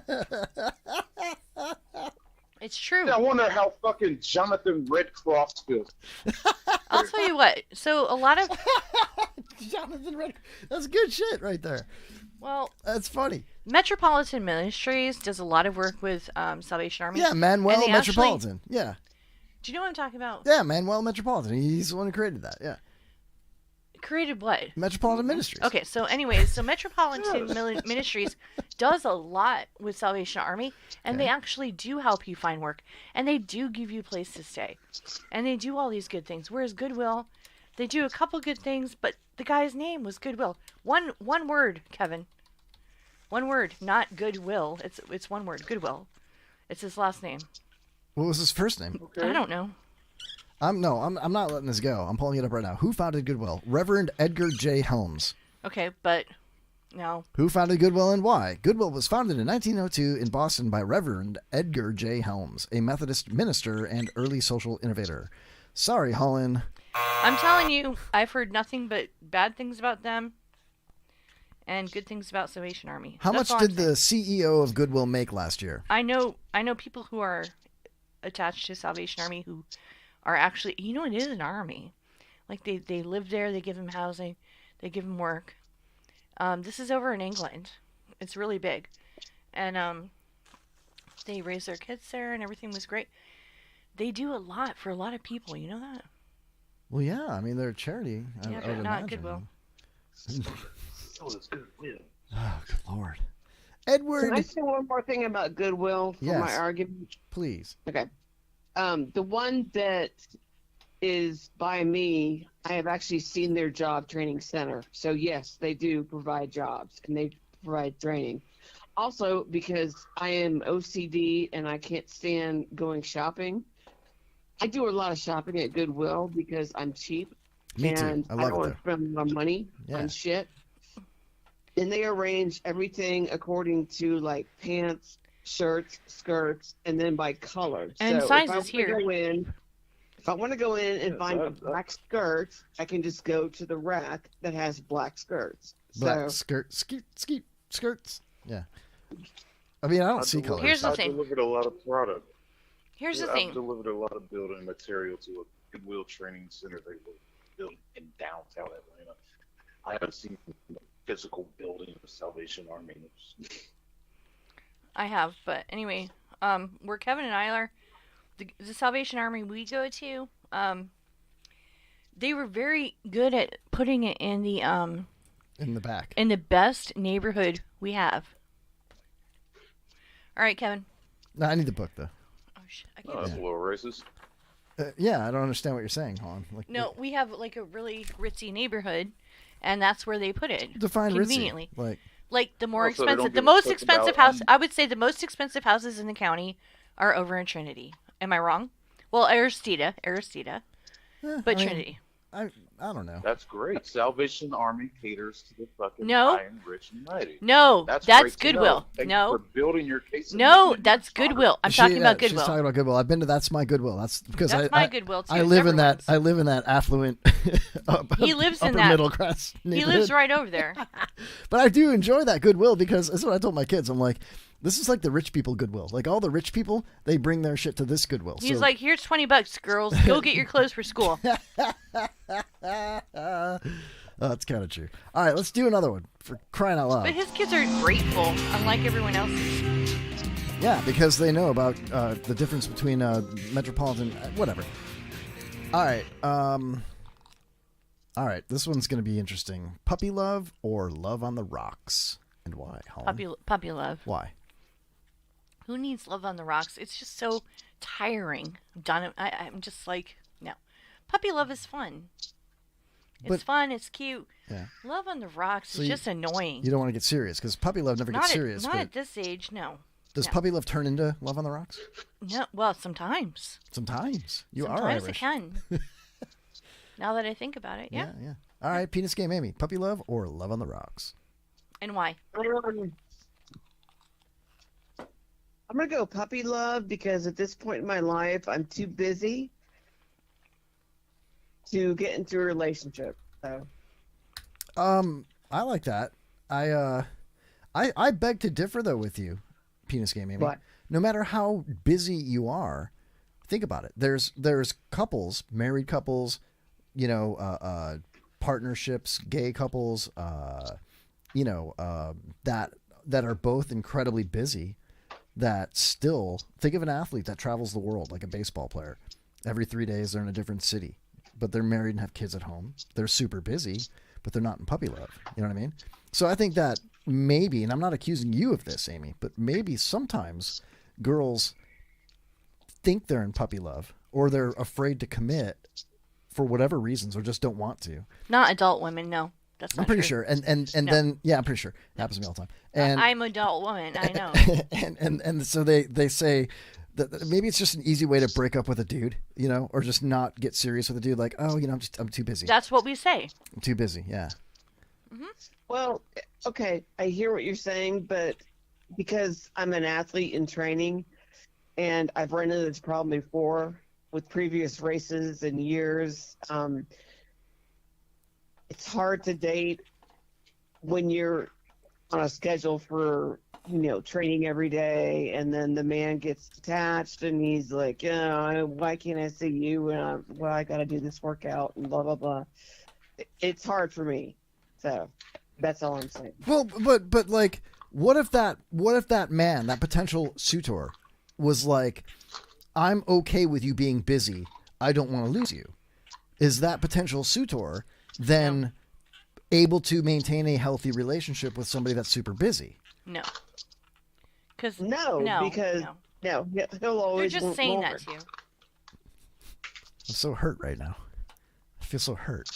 It's true. I wonder how fucking Jonathan Red Cross feels. I'll tell you what. So a lot of Jonathan Red. That's good shit right there. Well, that's funny. Metropolitan Ministries does a lot of work with Salvation Army. Yeah, and Manuel they Metropolitan. Actually, yeah. Do you know what I'm talking about? Yeah, Manuel Metropolitan. He's the one who created that. Yeah. Created what? Metropolitan Ministries. Okay, so anyways, so Metropolitan Ministries does a lot with Salvation Army, and they actually do help you find work, and they do give you a place to stay, and they do all these good things. Whereas Goodwill, they do a couple good things, but the guy's name was Goodwill. One word, Kevin. One word, not Goodwill. It's one word, Goodwill. It's his last name. What was his first name? I don't know. I'm not letting this go. I'm pulling it up right now. Who founded Goodwill? Reverend Edgar J. Helms. Okay, but no. Who founded Goodwill and why? Goodwill was founded in 1902 in Boston by Reverend Edgar J. Helms, a Methodist minister and early social innovator. Sorry, Holland. I'm telling you, I've heard nothing but bad things about them and good things about Salvation Army. How That's much all did I'm the CEO of Goodwill make last year? I know people who are attached to Salvation Army who are actually, it is an army. Like they live there, they give them housing, they give them work. This is over in England. It's really big. And they raise their kids there and everything was great. They do a lot for a lot of people, you know that? Well, yeah. I mean, they're a charity. Yeah, I but would not imagine. Goodwill. So is Goodwill. Oh, good Lord. Edward. Can I say one more thing about Goodwill for my Yes. argument? Please. Okay. The one that is by me, I have actually seen their job training center. So yes, they do provide jobs and they provide training. Also, because I am OCD and I can't stand going shopping, I do a lot of shopping at Goodwill because I'm cheap. Me too. And I love don't it want there. to spend a lot of money Yeah. on shit. And they arrange everything according to like pants, shirts, skirts, and then by color. And so sizes here. If I want to go in and find a black skirt, I can just go to the rack that has black skirts. Black So skirts. Yeah. I mean, I don't see colors. Here's the I've thing. delivered a lot of product. Here's the I've thing. delivered a lot of building material to a Goodwill training center they were building in downtown Atlanta. I haven't seen a physical building of Salvation Army. I have, but anyway, where Kevin and I are, the Salvation Army we go to, they were very good at putting it in the back. In the best neighborhood we have. All right, Kevin. No, I need the book though. Oh, that's a little racist. Yeah, I don't understand what you're saying, Holland. Like, No, we have like a really ritzy neighborhood, and that's where they put it. define ritzy. Conveniently. Like the more Oh, so they don't expensive, the give a most fuck expensive about- house. I would say the most expensive houses in the county are over in Trinity. Am I wrong? Well, Aristida, but I mean, Trinity. I don't know. That's great. Salvation Army caters to the fucking No. high and rich and mighty. No, that's that's great to Goodwill. know. Thank No. you for building your case. and No, making it that's stronger. Goodwill. I'm talking about She's Goodwill. talking about Goodwill. I've been to That's My Goodwill. That's because That's my Goodwill, too. I It's live in that. everyone's. I live in that affluent. He lives in upper that middle class. He lives neighborhood. right over there. But I do enjoy that Goodwill because that's what I told my kids. I'm like, this is like the rich people Goodwill. Like all the rich people, they bring their shit to this Goodwill. He's So- like, here's $20, girls. Go get your clothes for school. Oh, that's kind of true. All right, let's do another one for crying out loud. But his kids are grateful, unlike everyone else's. Yeah, because they know about the difference between Metropolitan, whatever. All right. All right, this one's going to be interesting. Puppy love or love on the rocks, and why? Holland? Puppy love. Why? Who needs love on the rocks? It's just so tiring. I'm just like, no. Puppy love is fun. It's fun. It's cute. Yeah. Love on the rocks So is you- just annoying. You don't want to get serious because puppy love never gets serious. Not but at this age, no. does No. puppy love turn into love on the rocks? No, well, sometimes. Sometimes. You are Sometimes Irish. it can. Now that I think about it, yeah. Yeah. All right, penis game, Amy. Puppy love or love on the rocks? And why? I'm gonna go puppy love because at this point in my life, I'm too busy to get into a relationship. So. I like that. I beg to differ though with you, penis game, Amy. What? No matter how busy you are, think about it. There's couples, married couples, partnerships, gay couples, that are both incredibly busy. That still think of an athlete that travels the world like a baseball player. Every 3 days they're in a different city, but they're married and have kids at home. They're super busy, but they're not in puppy love. You know what I mean? So I think that maybe, and I'm not accusing you of this, Amy, but maybe sometimes girls think they're in puppy love or they're afraid to commit for whatever reasons or just don't want to. Not adult women, no. That's not I'm pretty true. sure. And No. then, yeah, I'm pretty sure. It happens to me all the time. And I'm an adult woman, I know. and so they say that maybe it's just an easy way to break up with a dude, or just not get serious with a dude. Like, oh, I'm too busy. That's what we say. I'm too busy. Yeah. Well, okay, I hear what you're saying, but because I'm an athlete in training and I've run into this problem before with previous races and years, it's hard to date when you're on a schedule for, training every day, and then the man gets detached and he's like, why can't I see you? And I got to do this workout and blah, blah, blah. It's hard for me. So that's all I'm saying. Well, but like, what if that man, that potential suitor, was like, I'm okay with you being busy. I don't want to lose you. Is that potential suitor then able to maintain a healthy relationship with somebody that's super busy? No. Because he'll always. They're just want saying more. that to you. I'm so hurt right now. I feel so hurt.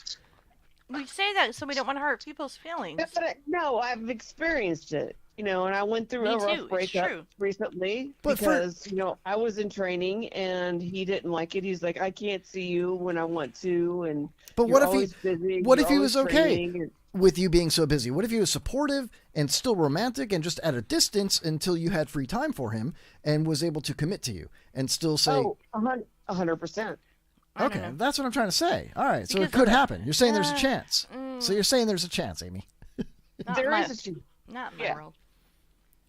We say that so we don't want to hurt people's feelings. No, I've experienced it. And I went through Me a too, rough it's breakup true. recently But because I was in training and he didn't like it. He's like, I can't see you when I want to, and But you're what if always busy, what you're if he was always okay training, and- with you being so busy? What if he was supportive and still romantic and just at a distance until you had free time for him and was able to commit to you and still say, 100%. okay, that's what I'm trying to say. All right, so it Because could of- happen. You're saying there's a chance. mm. So you're saying there's a chance, Amy. Not There my, is a chance. Not my world.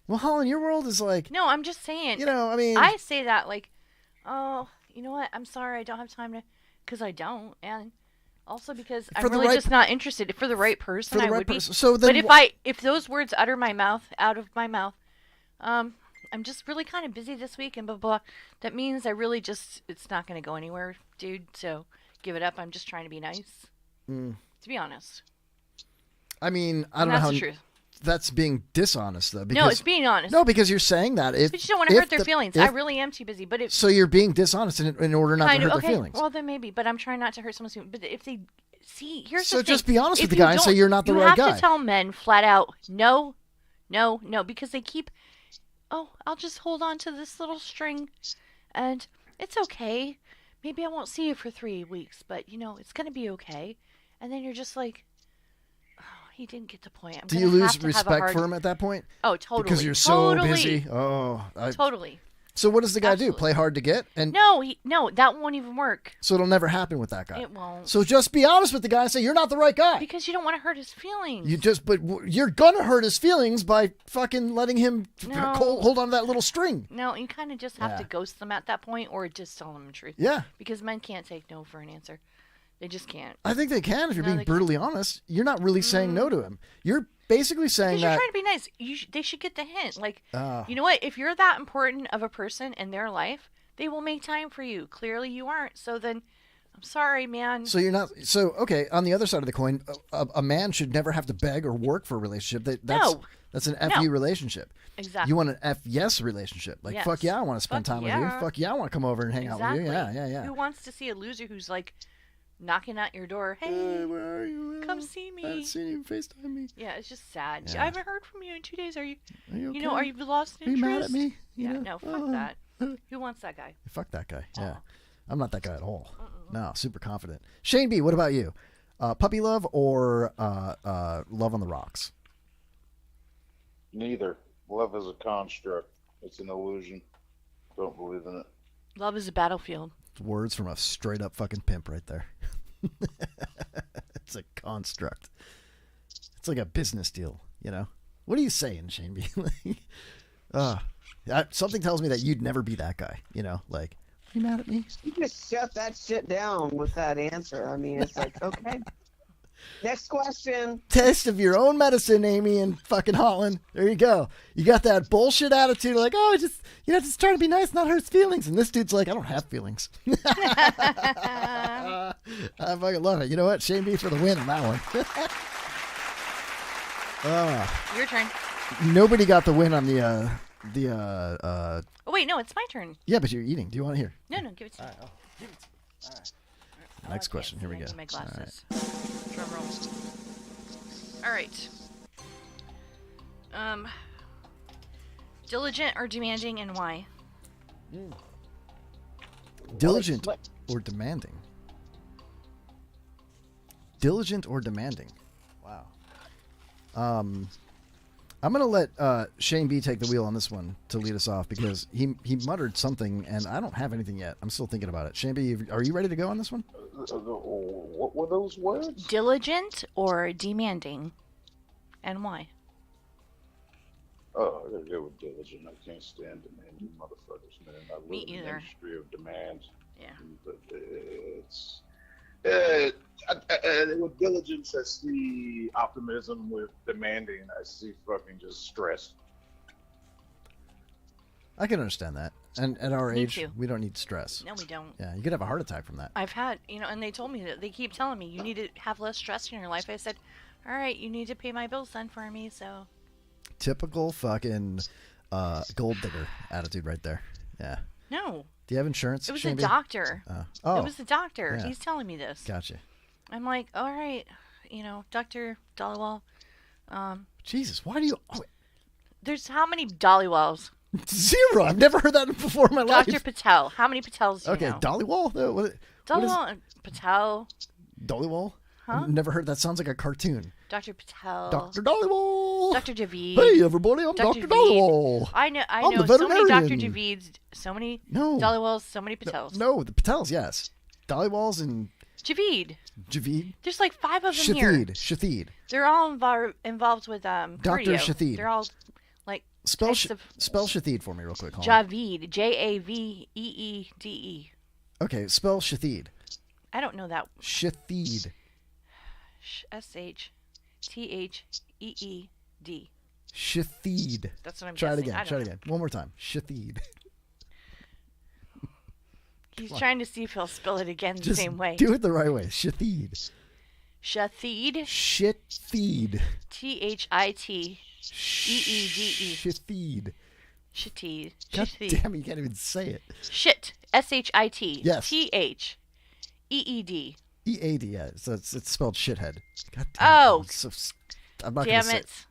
Well, Holland, your world is like, No, I'm just saying. I say that like, oh, you know what? I'm sorry, I don't have time to, because I don't, and also because I'm For the really right- just not interested. For the right person, For the I right would be. person. So then but if those words out of my mouth, I'm just really kind of busy this week and blah blah. That means I really just it's not going to go anywhere, dude. So give it up. I'm just trying to be nice. To be honest. I mean, I And don't know that's how the truth. that's being dishonest though. No, Because, it's being honest. No, because you're saying that if But you don't want to if hurt their the- feelings. if- I really am too busy. But if so you're being dishonest in order not to kind hurt of, their okay, feelings. well then maybe. But I'm trying not to hurt someone's feelings. But if they see, here's So the thing. just be honest If with the you guy and say don't- you're not the you right have guy. to tell men flat out, no, because they keep, oh, I'll just hold on to this little string, and it's okay. Maybe I won't see you for 3 weeks, but it's gonna be okay. And then you're just like, oh, he didn't get the point. I'm Do gonna you lose have to have a respect hard... for him at that point? Oh, totally. Because you're so Totally. busy. Oh, Totally. So what does the guy do? Play hard to get? And No, that won't even work. so it'll never happen with that guy. It won't. So just be honest with the guy and say you're not the right guy. Because you don't want to hurt his feelings. You're gonna hurt his feelings by fucking letting him No. hold on to that little string. No, you kind of just have to Yeah. ghost them at that point, or just tell them the truth. Yeah. Because men can't take no for an answer. They just can't. I think they can if you're No, being they brutally honest. You're not really saying no to him. You're basically saying Because you're that. trying to be nice. They should get the hint. Like, Ah. you know what? If you're that important of a person in their life, they will make time for you. Clearly, you aren't. So then, I'm sorry, man. So you're not. So okay. On the other side of the coin, a man should never have to beg or work for a relationship. That's an FU relationship. Exactly. You want an F yes relationship. Like Yes. fuck yeah, I want to spend time with you. Fuck yeah, I want to come over and hang out with you. Yeah. Who wants to see a loser who's like knocking at your door? Hey, where are you? Come see me. I haven't seen you. FaceTime me. Yeah, it's just sad. Yeah. I haven't heard from you in 2 days. Are you? you You know, okay? are you lost Are you interest? mad at me? Yeah. know? No, fuck that. Who wants that guy? Fuck that guy. Yeah. I'm not that guy at all. No, super confident. Shane B, what about you? Puppy love or love on the rocks? Neither. Love is a construct. It's an illusion. Don't believe in it. Love is a battlefield. Words from a straight up fucking pimp right there. It's a construct. It's like a business deal, you know? What are you saying, Shane B? Something tells me that you'd never be that guy, you know? Like, are you mad at me? You just shut that shit down with that answer. I mean, it's like, okay. Next question. Test of your own medicine, Amy and fucking Holland. There you go. You got that bullshit attitude like, oh, just trying to be nice, not hurt his feelings. And this dude's like, I don't have feelings. I fucking love it. You know what? Shane B for the win on that one. Your turn. Nobody got the win on the Oh wait, no, it's my turn. yeah, but you're eating. Do you want to hear? No, give it to me. All right. Next question. Here we go. My glasses. Drum roll. All right. Diligent or demanding, and why? Diligent or demanding? Diligent or demanding? Wow. I'm going to let Shane B take the wheel on this one to lead us off because he muttered something and I don't have anything yet. I'm still thinking about it. Shane B, are you ready to go on this one? What were those words? Diligent or demanding, and why? Oh, I gotta go with diligent. I can't stand demanding motherfuckers, man. I live Me in either. an industry of demand. Yeah. But it's with diligence, I see optimism. With demanding, I see fucking just stress. I can understand that. And at our Me age, too. we don't need stress. No, we don't. Yeah, you could have a heart attack from that. I've had, and they told me that they keep telling me you need to have less stress in your life. I said, all right, you need to pay my bills then for me, so. Typical fucking gold digger attitude right there. Yeah. No. Do you have insurance? It was Shane a B? doctor. Oh. It was the doctor. Yeah. He's telling me this. Gotcha. I'm like, all right, Dr. Dollywall. Jesus, why do you... Oh, there's how many Dollywalls? 0. I've never heard that before in my life. Dr. Patel. How many Patels do you know? Okay, Dollywall? What Dollywall and Patel. Dollywall? Huh? I've never heard that. Sounds like a cartoon. Dr. Patel. Dr. Dollywall. Dr. Javid. Hey, everybody, I'm Dr. Dollywall. I know I'm the so many Dr. veterinarian. Javids, so many No. Dollywalls, so many Patels. No, the Patels, yes. Dollywalls and Javid. Javid. There's like 5 of them here. Shathid. They're all involved with Dr. cardio. Shathid. They're all like Spell types of Shathid for me real quick. Javid. Javeede. Okay, spell Shathid. I don't know that. Shathid. SHTHEED. Shathid. That's what I'm Try it guessing. again. I don't Try it know. again. One more time. Shathid. He's trying to see if he'll spell it again the same way. Do it the right way. Shathid. Shathid. Shithid. THITEEDE. Shathid. Shathid. God Shathid. damn it, you can't even say it. Shit. SHIT. Yes. THEED. EAD, yeah. So it's spelled shithead. God damn Oh. I'm not Damn gonna it. Say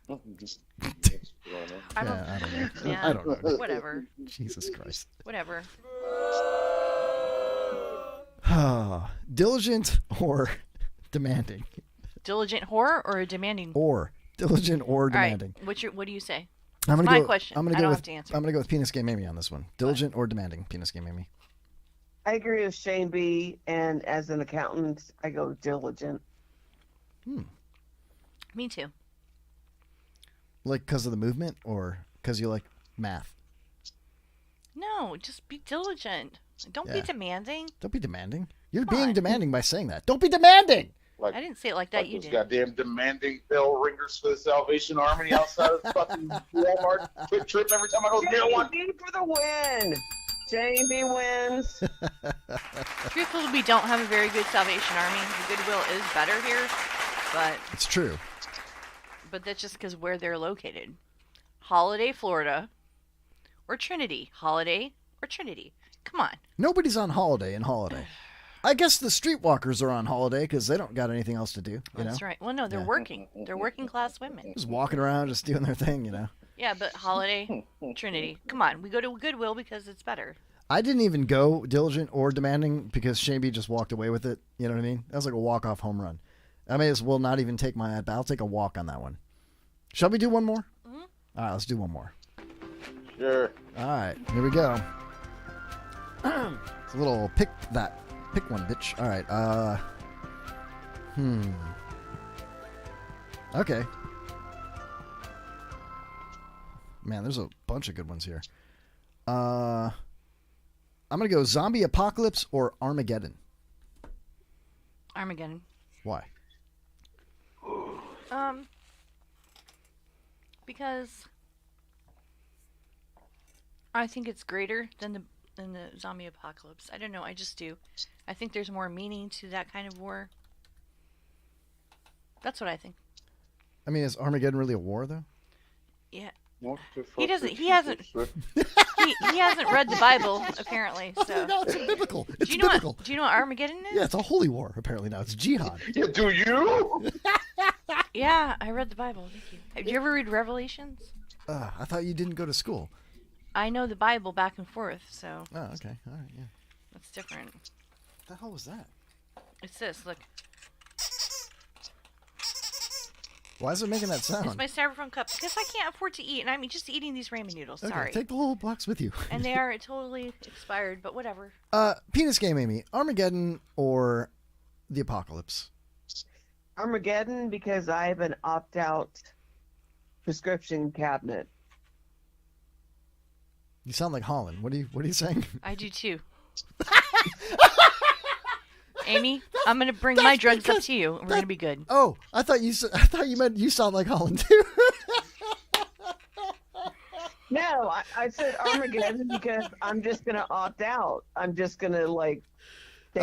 I don't know. Yeah, I don't know. Whatever. Jesus Christ. Whatever. Diligent or demanding? Diligent whore or a demanding? Or diligent or All right. demanding? What do you say? I'm It's gonna my go, question. I'm gonna I go don't with, have to answer. I'm gonna go with Penis Game Amy on this one. Diligent or demanding? Penis Game Amy. I agree with Shane B. And as an accountant, I go diligent. Me too. Like because of the movement or because you like math? No, just be diligent. Don't be Yeah. demanding. Don't be demanding. You're being demanding by saying that. Don't be demanding. Like, I didn't say it like that. like You those did. goddamn demanding bell ringers for the Salvation Army outside of fucking Walmart. Quick Trip every time I go get one. Shane B for the win. Jamie wins. Truthfully, we don't have a very good Salvation Army. The Goodwill is better here, but It's true. that's just because where they're located. Holiday, Florida, or Trinity. Holiday or Trinity. Come on. Nobody's on holiday in Holiday. I guess the streetwalkers are on holiday because they don't got anything else to do. You That's know? right. Well, no, they're working. They're working class women. Just walking around, just doing their thing, you know. Yeah, but Holiday, Trinity. Come on. We go to Goodwill because it's better. I didn't even go diligent or demanding because Shameby just walked away with it. You know what I mean? That was like a walk-off home run. I may as well not even take my ad, but I'll take a walk on that one. Shall we do one more? Mm-hmm. All right, let's do one more. Sure. All right, here we go. It's a little pick one, bitch. All right. Okay. Man, there's a bunch of good ones here. I'm gonna go zombie apocalypse or Armageddon. Armageddon. Why? Because I think it's greater than the zombie apocalypse. I don't know. I just do. I think there's more meaning to that kind of war. That's what I think. I mean, is Armageddon really a war though? Yeah. What the He fuck doesn't. is He hasn't. he hasn't read the Bible apparently. So. No, it's biblical. It's do you know biblical. Do you know what Armageddon is? Yeah, it's a holy war apparently now. It's jihad. Yeah, do you? Yeah, I read the Bible. Thank you. Have you ever read Revelations? I thought you didn't go to school. I know the Bible back and forth, so. Oh, okay. All right, yeah. That's different. What the hell was that? It's this. Look. Why is it making that sound? It's my styrofoam cup because I can't afford to eat, and I'm just eating these ramen noodles. Okay, Sorry. take the whole box with you. And they are totally expired, but whatever. Penis game, Amy. Armageddon or the apocalypse? Armageddon because I have an opt-out prescription cabinet. You sound like Holland. What are you saying? I do too. Amy, I'm gonna bring my drugs up to you, and we're gonna be good. Oh, I thought you meant you sound like Holland too. No, I said Armageddon because I'm just gonna opt out. I'm just gonna take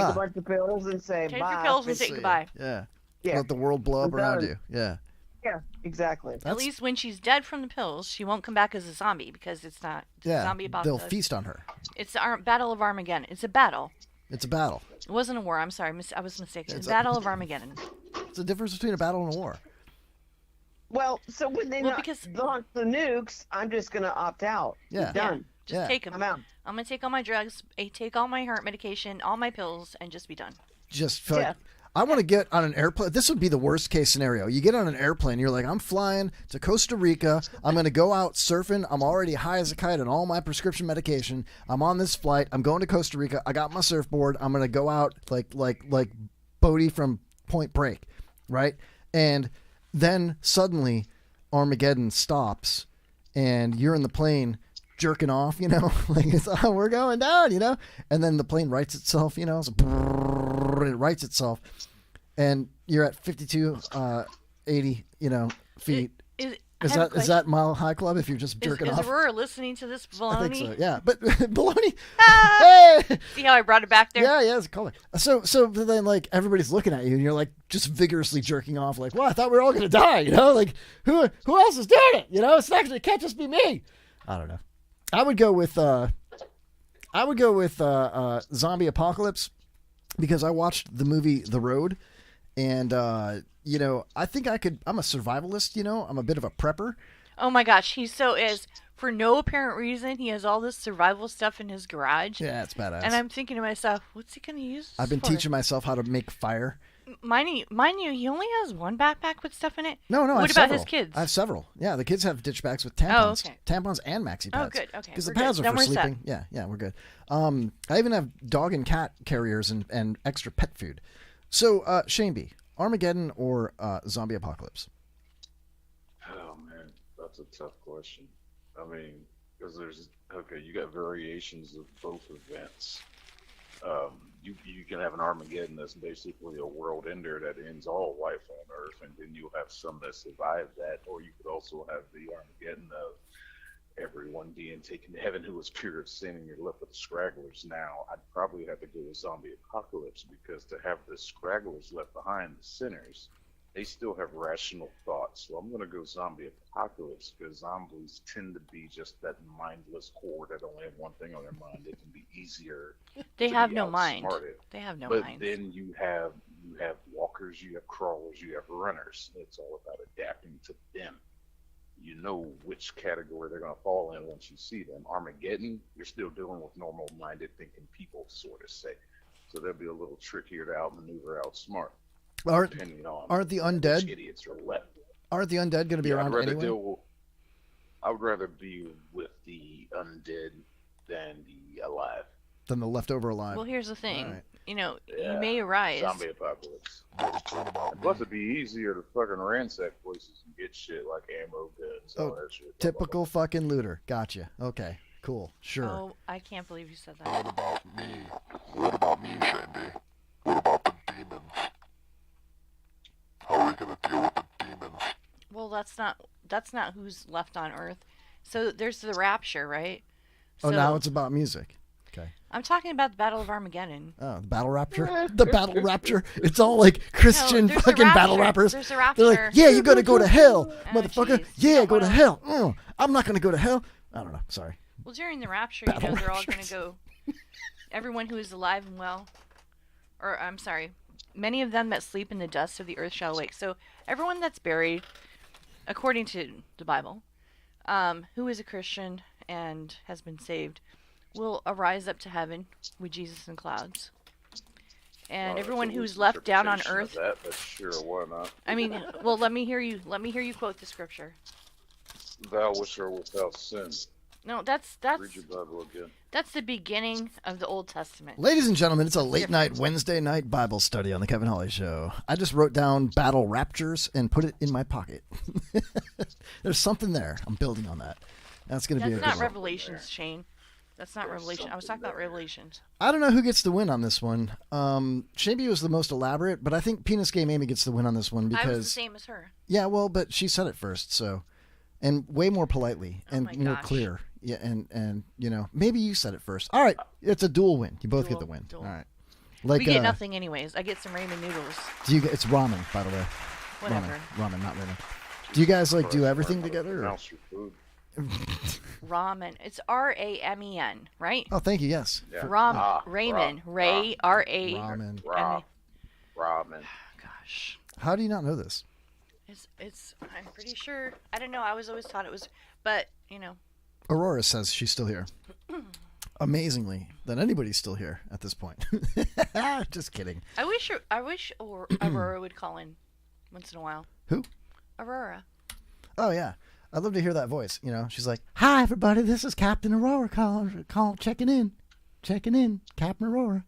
a bunch of pills and say Take bye. your pills and say goodbye. Yeah. Yeah. Let the world blow up I'm around done. you. Yeah. Yeah, exactly. At least when she's dead from the pills, she won't come back as a zombie because it's not Yeah. zombie They'll apocalypse. feast on her. It's the Battle of Armageddon. It's a battle. It's a battle. It wasn't a war. I'm sorry. I was mistaken. It's It's Battle of Armageddon. It's the difference between a battle and a war. Well, so when they launch the nukes, I'm just gonna opt out. Yeah. Done. Just take them. I'm out. I'm gonna take all my drugs, take all my heart medication, all my pills, and just be done. Just I want to get on an airplane. This would be the worst case scenario. You get on an airplane, you're like, I'm flying to Costa Rica. I'm going to go out surfing. I'm already high as a kite on all my prescription medication. I'm on this flight. I'm going to Costa Rica. I got my surfboard. I'm going to go out like Bodie from Point Break, right? And then suddenly Armageddon stops and you're in the plane jerking off, you know, like it's, oh, we're going down, you know, and then the plane rights itself, you know, it's it rights itself, and you're at 5280, you know, feet. Is that Mile High Club if you're just jerking is off? Aurora listening to this baloney? I think so. Yeah, but baloney. Ah! Hey! See how I brought it back there? Yeah, it's a color. So then like everybody's looking at you and you're like just vigorously jerking off, like, well, I thought we were all gonna die, you know, like who else is doing it? You know, it can't just be me. I don't know. I would go with zombie apocalypse because I watched the movie The Road, and you know, I think I'm a survivalist, you know, I'm a bit of a prepper. Oh my gosh, he so is. For no apparent reason, he has all this survival stuff in his garage. Yeah, it's badass. And I'm thinking to myself, what's he going to use this I've been for? teaching myself how to make fire. Mind you, he only has one backpack with stuff in it. No, I What have about several. his kids? I have several. Yeah, the kids have ditch bags with tampons. Oh, okay. Tampons and maxi pads. Oh, good. Okay, Because the we're pads good. are Then for we're set. sleeping. Yeah, we're good. I even have dog and cat carriers and extra pet food. So, Shameby, Armageddon or zombie apocalypse? Oh man, that's a tough question. I mean, because you got variations of both events. You can have an Armageddon that's basically a world ender that ends all life on Earth, and then you'll have some that survive that, or you could also have the Armageddon of everyone being taken to heaven who was pure of sin and you're left with the scragglers now, I'd probably have to go with zombie apocalypse, because to have the scragglers left behind, the sinners, they still have rational thoughts. So I'm going to go zombie apocalypse, because zombies tend to be just that mindless horde that only have one thing on their mind. They can be easier. They to have be no mind. outsmarted. They have no but mind. Then you have walkers, you have crawlers, you have runners. It's all about adapting to them. You know which category they're going to fall in once you see them. Armageddon, you're still dealing with normal-minded thinking people, sort of say. So they'll be a little trickier to outmaneuver, outsmart. Depending on Aren't the which undead? idiots are left. Aren't the undead going to be I'd around rather anyway? I would rather be with the undead than the alive. Than the leftover alive. Well, here's the thing. Right. You Yeah, may arise. Zombie apocalypse. And plus, it'd be easier to fucking ransack places and get shit like ammo, guns, all that shit. Typical fucking looter. Gotcha. Okay. Cool. Sure. Oh, I can't believe you said that. What about me? What about me, Shandy? What about the demons? How are we gonna deal with the demons? Well, that's not who's left on Earth. So there's the rapture, right? Oh, So now it's about music. Okay. I'm talking about the Battle of Armageddon. Oh, the battle rapture? The battle rapture? It's all like Christian there's a fucking battle rapture. rappers. There's a They're rapture. like, yeah, you gotta go to hell, motherfucker. jeez. Yeah, go to hell. I'm not gonna go to hell. I don't know. Sorry. Well, during the rapture, Battle they're all going to go. Everyone who is alive and well, or I'm sorry, many of them that sleep in the dust of the earth shall awake. So everyone that's buried, according to the Bible, who is a Christian and has been saved, will arise up to heaven with Jesus in clouds. And everyone who's left down on earth. That, but sure, why not? I mean, well, let me hear you quote the scripture. Thou which art without sin. No, that's Read your Bible again. that's the beginning of the Old Testament. Ladies and gentlemen, it's a late night Wednesday night Bible study on the Kevin Holly Show. I just wrote down battle raptures and put it in my pocket. There's something there. I'm building on that. That's going to be a That's good not one. Revelations, Shane. That's not Revelation. I was talking about Revelations. I don't know who gets the win on this one. Shambi was the most elaborate, but I think Penis Game Amy gets the win on this one because I was the same as her. Yeah, well, but she said it first, so and way more politely and more gosh. clear. Yeah, and you know, maybe you said it first. All right, it's a dual win. You both get the win. All right. Like we get nothing anyways. I get some ramen noodles. Do you? It's ramen, by the way. Whatever. Ramen, not ramen. Do you guys like do everything together? Or? Pronounce your food. Ramen. It's R-A-M-E-N, right? Oh, thank you. Yes. Yeah. Ramen. Ray. R-A. Ramen. Ramen. Gosh. How do you not know this? It's. I'm pretty sure. I don't know. I was always taught it was, but you know. Aurora says she's still here. Amazingly, that anybody's still here at this point. Just kidding. I wish Aurora would call in once in a while. Who? Aurora. Oh yeah, I'd love to hear that voice. You know, she's like, "Hi everybody, this is Captain Aurora checking in, Captain Aurora."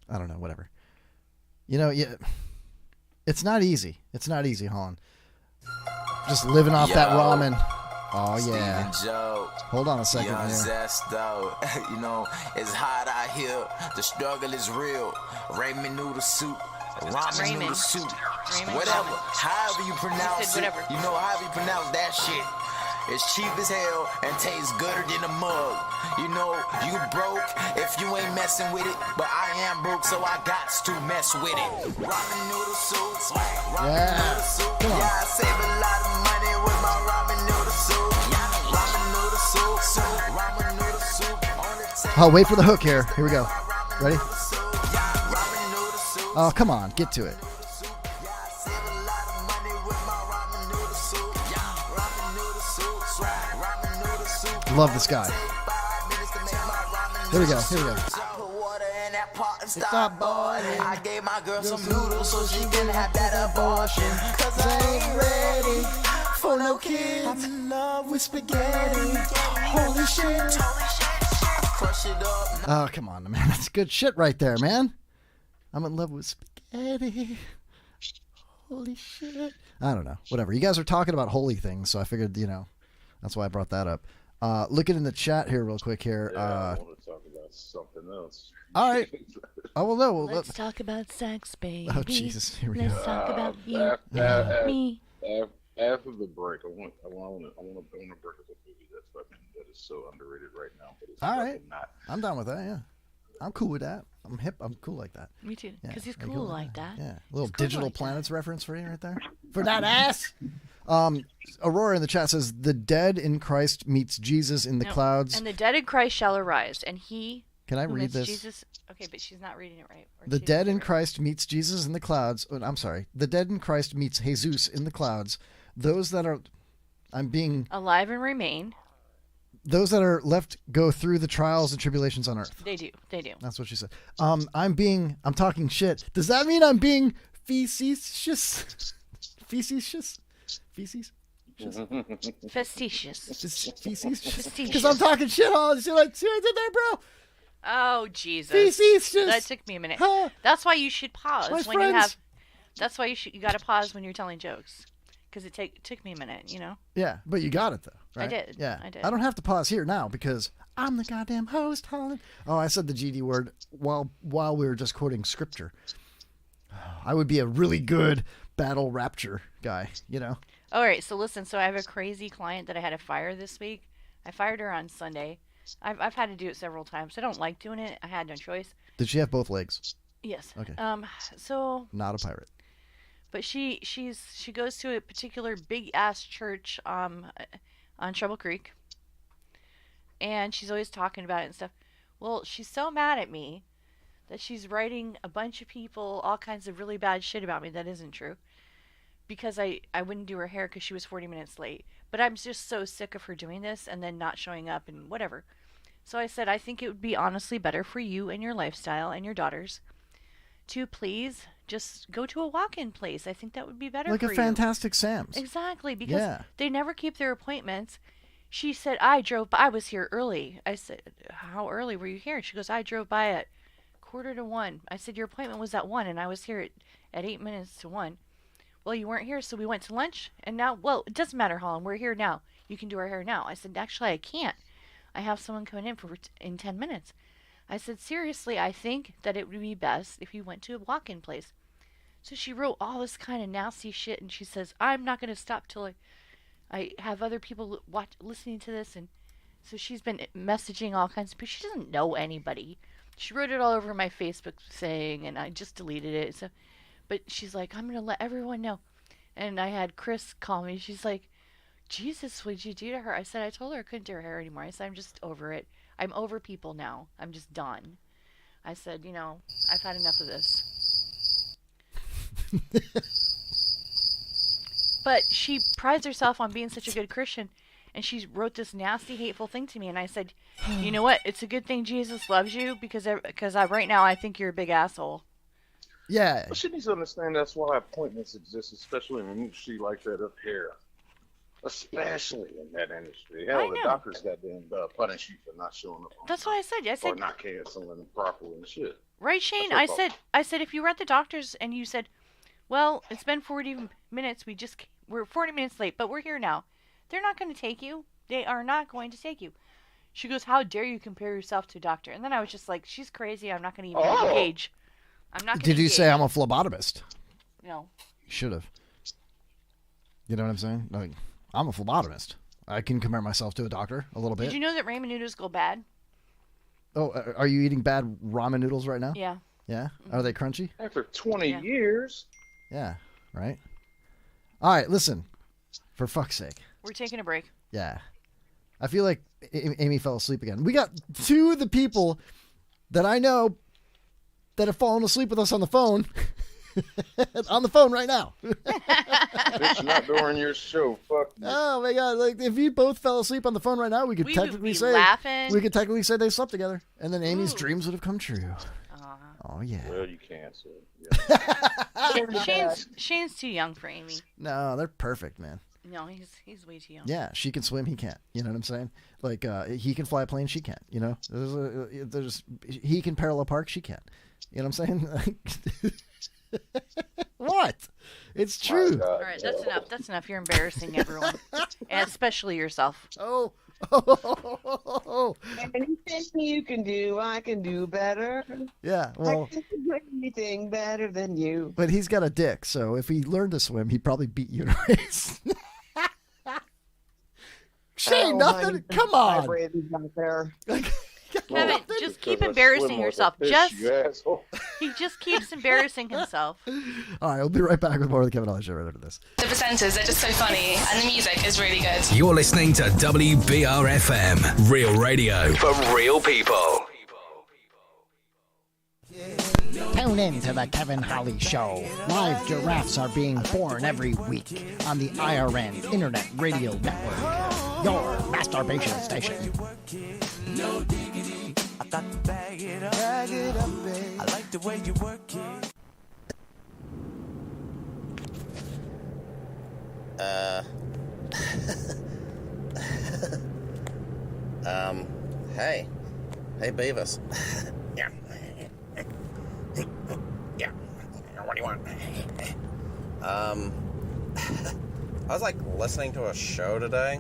I don't know, whatever. You know, yeah, it's not easy. It's not easy, Holland. Just living off that ramen. Oh yeah. Hold on a second Young here. Zesto. You know, it's hot out here. The struggle is real. Ramen noodle soup. Ramen noodle soup. Whatever. However you pronounce it. Whatever. You know, however you pronounce that shit. It's cheap as hell and tastes gooder than a mug. You know, you broke if you ain't messing with it. But I am broke, so I got to mess with it. Ramen noodle soup. Ramen noodle soup. Come on. Yeah, I save a lot of money with my ramen noodle soup. Ramen noodle soup. Ramen noodle soup. Oh, wait for the hook here. Here we go. Ready? Oh, come on, get to it. Love this guy. Here we go. Here we go. Stop boiling. I gave my girl some noodles so she can have that abortion. Cause I ain't ready for no kids. I'm in love with spaghetti. Holy shit. Crush it up. Oh, come on, man. That's good shit right there, man. I'm in love with spaghetti. Holy shit. I don't know. Whatever. You guys are talking about holy things, so I figured, you know, that's why I brought that up. Looking in the chat here real quick here. I want to talk about something else. All right. Oh, well, no. Let's talk about sex, baby. Oh, Jesus. Here we Let's go. talk about you and me. After the break, I want to break up a movie that's that is so underrated right now. But it's All right. fucking not. I'm down with that. Yeah, I'm cool with that. I'm hip. I'm cool like that. Me too. Yeah, Because he's are you cool like that. Yeah, a little He's cool Digital like that. Planets reference for you right there. For that ass. Aurora in the chat says the dead in Christ meets Jesus in the No, clouds. And the dead in Christ shall arise, and he. Can I who read meets this? Jesus. Okay, but she's not reading it right. Or The she dead didn't in get it Christ meets Jesus in the clouds. Oh, I'm sorry. The dead in Christ meets Jesus in the clouds. Those that are, I'm being, right. Alive and remain. those that are left go through the trials and tribulations on earth. They do. They do. That's what she said. I'm talking shit. Does that mean I'm being facetious? Facetious? Feces? Facetious. Feces? Because I'm talking shit. Oh, see what I did there, bro? Oh Jesus! Facetious. That took me a minute. Huh. That's why you should pause My when friends. you have. That's why you got to pause when you're telling jokes, because it took me a minute. You know. Yeah, but you got it though, right? I did. Yeah, I did. I don't have to pause here now because I'm the goddamn host, Holland. Oh, I said the GD word while we were just quoting scripture. I would be a really good battle rapture guy, you know. All right. So listen. So I have a crazy client that I had to fire this week. I fired her on Sunday. I've had to do it several times. I don't like doing it. I had no choice. Did she have both legs? Yes. Okay. So. Not a pirate. But she goes to a particular big ass church on Trouble Creek, and she's always talking about it and stuff. Well, she's so mad at me that she's writing a bunch of people all kinds of really bad shit about me that isn't true, because I wouldn't do her hair because she was 40 minutes late. But I'm just so sick of her doing this and then not showing up and whatever. So I said, I think it would be honestly better for you and your lifestyle and your daughters to please just go to a walk-in place. I think that would be better Like for a you. Fantastic Sam's. Exactly, because Yeah. they never keep their appointments. She said, I was here early. I said, how early were you here? She goes, I drove by at 1:45. I said, your appointment was at 1, and I was here at 8 minutes to 1. Well, you weren't here, so we went to lunch, and now, well, it doesn't matter, Holland. We're here now. You can do our hair now. I said, actually, I can't. I have someone coming in 10 minutes. I said, seriously, I think that it would be best if you went to a walk-in place. So she wrote all this kind of nasty shit, and she says, I'm not going to stop till I have other people listening to this. And so she's been messaging all kinds of people. She doesn't know anybody. She wrote it all over my Facebook thing, and I just deleted it. So, but she's like, I'm going to let everyone know. And I had Chris call me. She's like, Jesus, what'd you do to her? I said, I told her I couldn't do her hair anymore. I said, I'm just over it. I'm over people now. I'm just done. I said, I've had enough of this. But she prides herself on being such a good Christian, and she wrote this nasty, hateful thing to me. And I said, you know what? It's a good thing Jesus loves you, because right now I think you're a big asshole. Yeah. But she needs to understand that's why appointments exist, especially in an industry like that of hair. Especially in that industry. Hell, the doctors goddamn punish you for not showing up. That's what I said. I said, or not canceling properly and shit. Right, Shane? I said, if you were at the doctor's and you said, well, it's been 40 minutes. We're 40 minutes late, but we're here now. They're not going to take you. They are not going to take you. She goes, how dare you compare yourself to a doctor? And then I was just like, she's crazy. I'm not going to even engage. I'm not going to Did you say I'm a phlebotomist? No. You should have. You know what I'm saying? Like, I'm a phlebotomist. I can compare myself to a doctor a little bit. Did you know that ramen noodles go bad? Oh, are you eating bad ramen noodles right now? Yeah. Yeah? Are they crunchy? After 20 years. Yeah, right? All right, listen. For fuck's sake. We're taking a break. Yeah. I feel like Amy fell asleep again. We got two of the people that I know that have fallen asleep with us on the phone. On the phone right now. It's not during your show. Fuck you. Oh my god! Like if you both fell asleep on the phone right now, we could technically say they slept together, and then Amy's dreams would have come true. Oh yeah. Well, you can't. So, yeah. Shane's too young for Amy. No, they're perfect, man. No, he's way too young. Yeah, she can swim, he can't. You know what I'm saying? Like he can fly a plane, she can't. You know, he can parallel park, she can't. You know what I'm saying? What? It's true. All right, that's enough. That's enough. You're embarrassing everyone, and especially yourself. Oh. Anything you can do, I can do better. Yeah, well. I can do anything better than you. But he's got a dick, so if he learned to swim, he'd probably beat you in a race. She ain't nothing. Come on. Vibrators out there. Kevin, just keep Because I embarrassing swim like a yourself. fish, Just you asshole. he just keeps embarrassing himself. All right, we'll be right back with more of the Kevin Holly Show right after this. The presenters, they're just so funny, and the music is really good. You're listening to WBRFM, real radio for real people. Tune in to the Kevin Holly Show. Live giraffes are being born every week on the IRN Internet Radio Network, your masturbation station. No diggity. I got to bag it up. Bag it up, babe. I like the way you work it. Hey. Hey, Beavis. Yeah. Yeah. What do you want? I was like listening to a show today.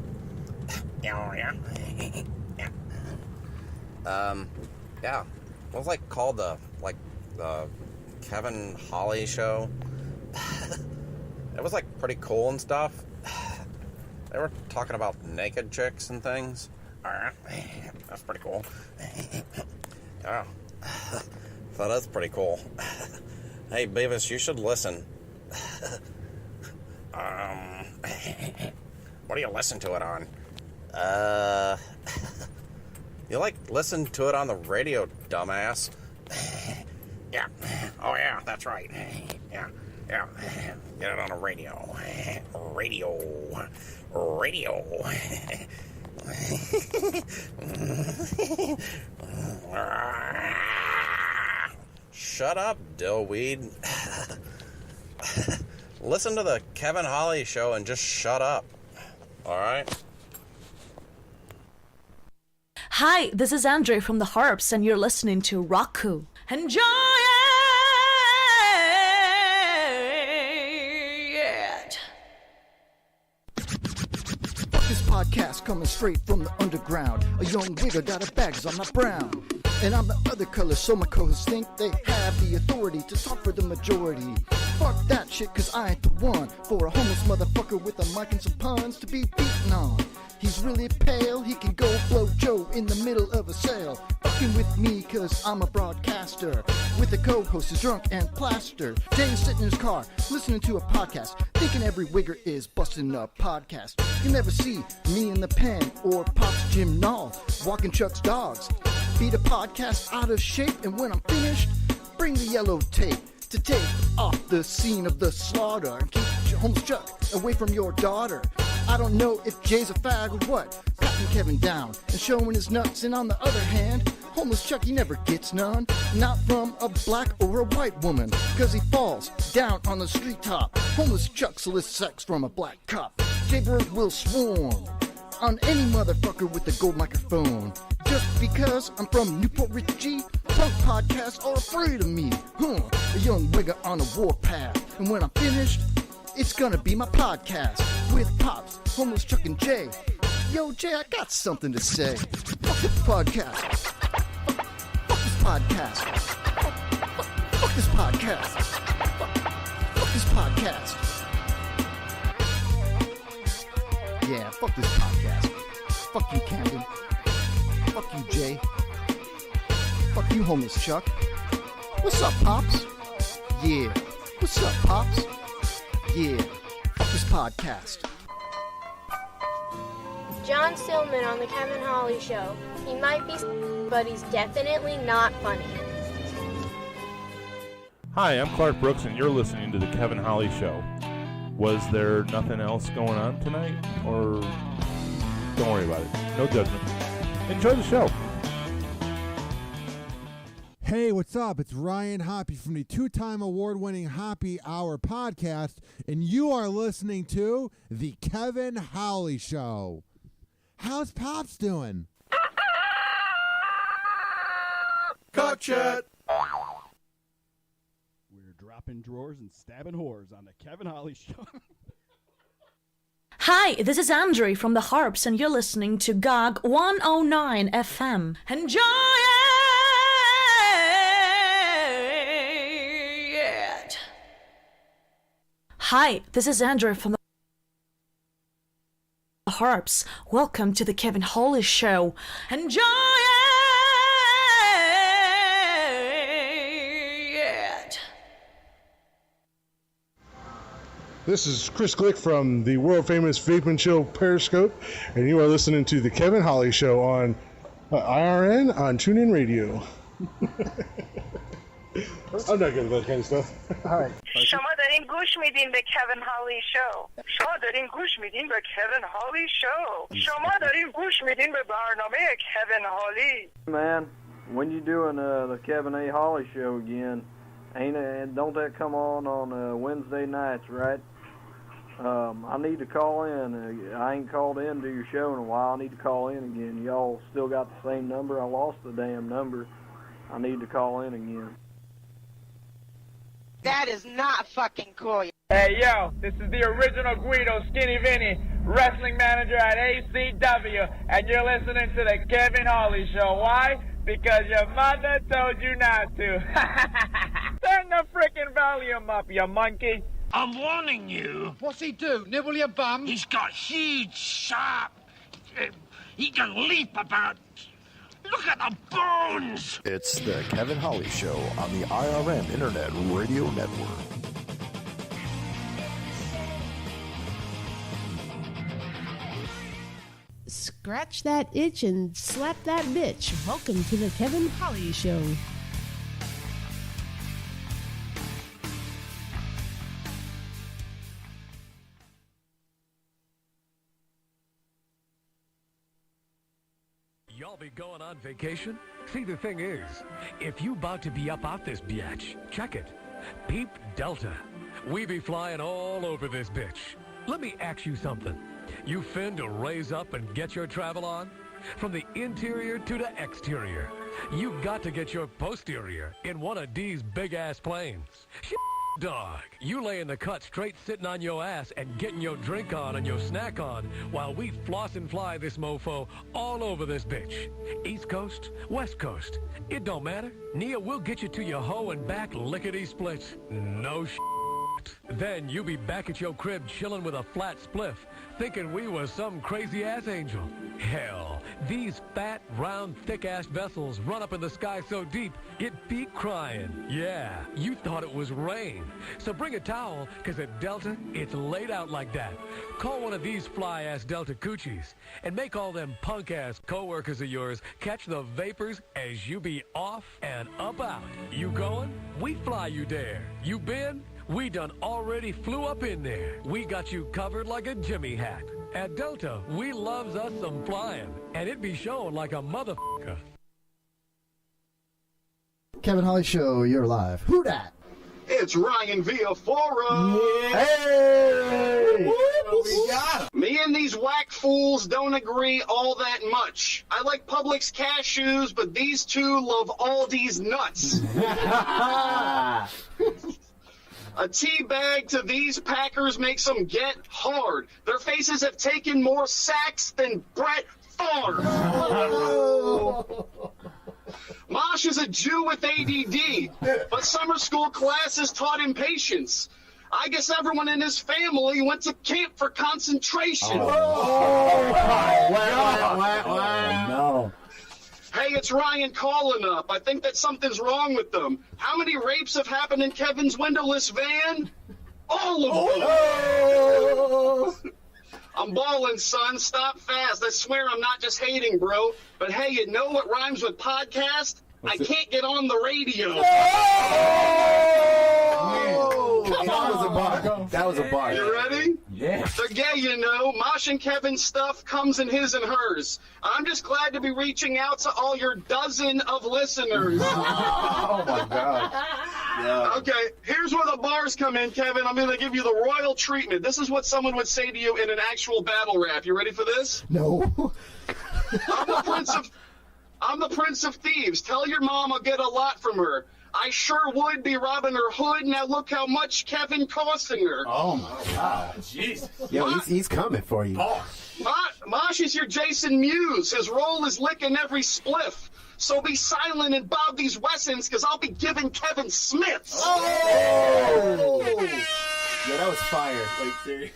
Yeah. Yeah. Yeah. It was like called the Kevin Holly Show. It was like pretty cool and stuff. They were talking about naked chicks and things. Alright. That's pretty cool. Yeah. So that's pretty cool. Hey, Beavis, you should listen. What do you listen to it on? You listen to it on the radio, dumbass. Yeah. Oh, yeah, that's right. Yeah. Get it on the radio. Radio. Shut up, dillweed. Listen to the Kevin Holly Show and just shut up. All right? Hi, this is Andre from the Harps, and you're listening to Raku. Enjoy it! This podcast coming straight from the underground. A young nigga got a bag 'cause I'm not brown. And I'm the other color, so my co-hosts think they have the authority to talk for the majority. Fuck that shit, 'cause I ain't the one for a homeless motherfucker with a mic and some puns to be beaten on. He's really pale, he can go blow Joe in the middle of a sale. Fucking with me, 'cause I'm a broadcaster. With a co-host who's drunk and plastered. Jay's sitting in his car, listening to a podcast, thinking every wigger is busting a podcast. You never see me in the pen or Pop's Jim Nall walking Chuck's dogs. Beat a podcast out of shape, and when I'm finished, bring the yellow tape to take off the scene of the slaughter and keep homeless Chuck away from your daughter. I don't know if Jay's a fag or what, patting Kevin down and showing his nuts, and on the other hand, homeless Chuck, he never gets none, not from a black or a white woman, 'cause he falls down on the street top. Homeless Chuck solicits sex from a black cop. Jay Bird will swarm on any motherfucker with a gold microphone. Just because I'm from Newport Richie, punk podcasts are afraid of me. A young wigger on a warpath. And when I'm finished, it's gonna be my podcast with Pops, Homeless Chuck, and Jay. Yo, Jay, I got something to say. Fuck this podcast. Fuck this podcast. Fuck this podcast. Fuck this podcast. Yeah, fuck this podcast. Fuck you, Camden. Fuck you, Jay. Fuck you, homeless Chuck. What's up, Pops? Yeah. What's up, Pops? Yeah. Fuck this podcast. John Stillman on the Kevin Holly Show. He might be, but he's definitely not funny. Hi, I'm Clark Brooks, and you're listening to the Kevin Holly Show. Was there nothing else going on tonight? Or don't worry about it. No judgment. Enjoy the show. Hey, what's up? It's Ryan Hoppy from the two-time award-winning Hoppy Hour podcast, and you are listening to The Kevin Holly Show. How's Pops doing? Gotcha. We're dropping drawers and stabbing whores on the Kevin Holly Show. Hi, this is Andre from the Harps, and you're listening to GOG 109 FM. Enjoy it! Hi, this is Andre from the Harps, welcome to the Kevin Holly Show. Enjoy it! This is Chris Glick from the world-famous Vaping Show Periscope, and you are listening to the Kevin Holly Show on IRN on TuneIn Radio. I'm not good at that kind of stuff. All right. شما دارین گوش میدین به Kevin Holly Show. شما دارین گوش میدین به Kevin Holly Show. شما دارین گوش میدین به برنامه Kevin Holly. Man, when you doing the Kevin A. Holly Show again? Don't that come on Wednesday nights, right? I need to call in. I ain't called in to your show in a while. I need to call in again. Y'all still got the same number? I lost the damn number. I need to call in again. That is not fucking cool. Hey, yo, this is the original Guido, Skinny Vinny, wrestling manager at ACW, and you're listening to the Kevin Holly Show. Why? Because your mother told you not to. Turn the frickin' volume up, you monkey. I'm warning you. What's he do? Nibble your bum? He's got huge, sharp... he can leap about... Look at the bones! It's the Kevin Holly Show on the IRN Internet Radio Network. Scratch that itch and slap that bitch. Welcome to the Kevin Holly Show. Y'all be going on vacation? See, the thing is, if you about to be up out this biatch, check it. Peep Delta. We be flying all over this bitch. Let me ask you something. You finna raise up and get your travel on? From the interior to the exterior. You got to get your posterior in one of these big-ass planes. Dog, you lay in the cut straight sitting on your ass and getting your drink on and your snack on while we floss and fly this mofo all over this bitch. East Coast, West Coast, it don't matter. Nia will get you to your hoe and back lickety-splits. No shit. Then you be back at your crib chilling with a flat spliff, thinking we was some crazy-ass angel. Hell, these fat, round, thick-ass vessels run up in the sky so deep, it be crying. Yeah, you thought it was rain. So bring a towel, because at Delta, it's laid out like that. Call one of these fly-ass Delta coochies, and make all them punk-ass co-workers of yours catch the vapors as you be off and up out. You going? We fly you there. You been? We done already flew up in there. We got you covered like a Jimmy hat. At Delta, we loves us some flying, and it be showing like a motherfucker. Kevin Holly Show, you're live. Who dat? It's Ryan Villafora. Yeah. Hey! We got him. Me and these whack fools don't agree all that much. I like Publix cashews, but these two love Aldi's nuts. A tea bag to these Packers makes them get hard. Their faces have taken more sacks than Brett Favre. Mosh is a Jew with ADD, but summer school classes taught him patience. I guess everyone in his family went to camp for concentration. No. Hey, it's Ryan calling up. I think that something's wrong with them. How many rapes have happened in Kevin's windowless van? All of them. I'm balling, son. Stop fast. I swear I'm not just hating, bro. But hey, you know what rhymes with podcast? I can't get on the radio. That was a bar. You ready? Yeah. They're gay, you know. Mosh and Kevin's stuff comes in his and hers. I'm just glad to be reaching out to all your dozen of listeners. Oh, my God. Yeah. Okay, here's where the bars come in, Kevin. I'm going to give you the royal treatment. This is what someone would say to you in an actual battle rap. You ready for this? No. I'm the Prince of Thieves. Tell your mom I'll get a lot from her. I sure would be robbing her hood. Now look how much Kevin costing her. Oh, my God. Jesus. Yo, he's coming for you. Mosh is your Jason Mewes. His role is licking every spliff. So be silent and bob these Wessons, because I'll be giving Kevin Smiths. Oh! Yeah, that was fire. Like, seriously.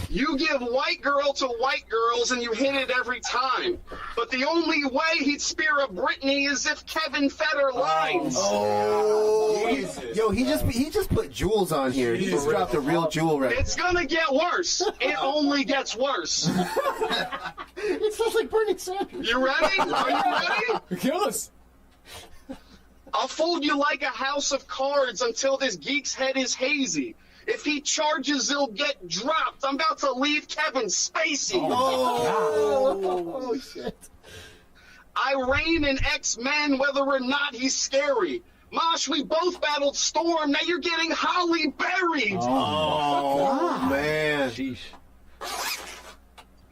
You give white girl to white girls and you hit it every time. But the only way he'd spear a Britney is if Kevin fed her lines. Yo, he just put jewels on here. He just dropped a real jewel right. It's gonna get worse. It only gets worse. It sounds like Bernie Sanders. You ready? Are you ready? Kill us. I'll fold you like a house of cards until this geek's head is hazy. If he charges, he'll get dropped. I'm about to leave Kevin Spacey. Oh, shit. I reign in X-Men whether or not he's scary. Mosh, we both battled Storm. Now you're getting Holly buried. Oh, man. Sheesh.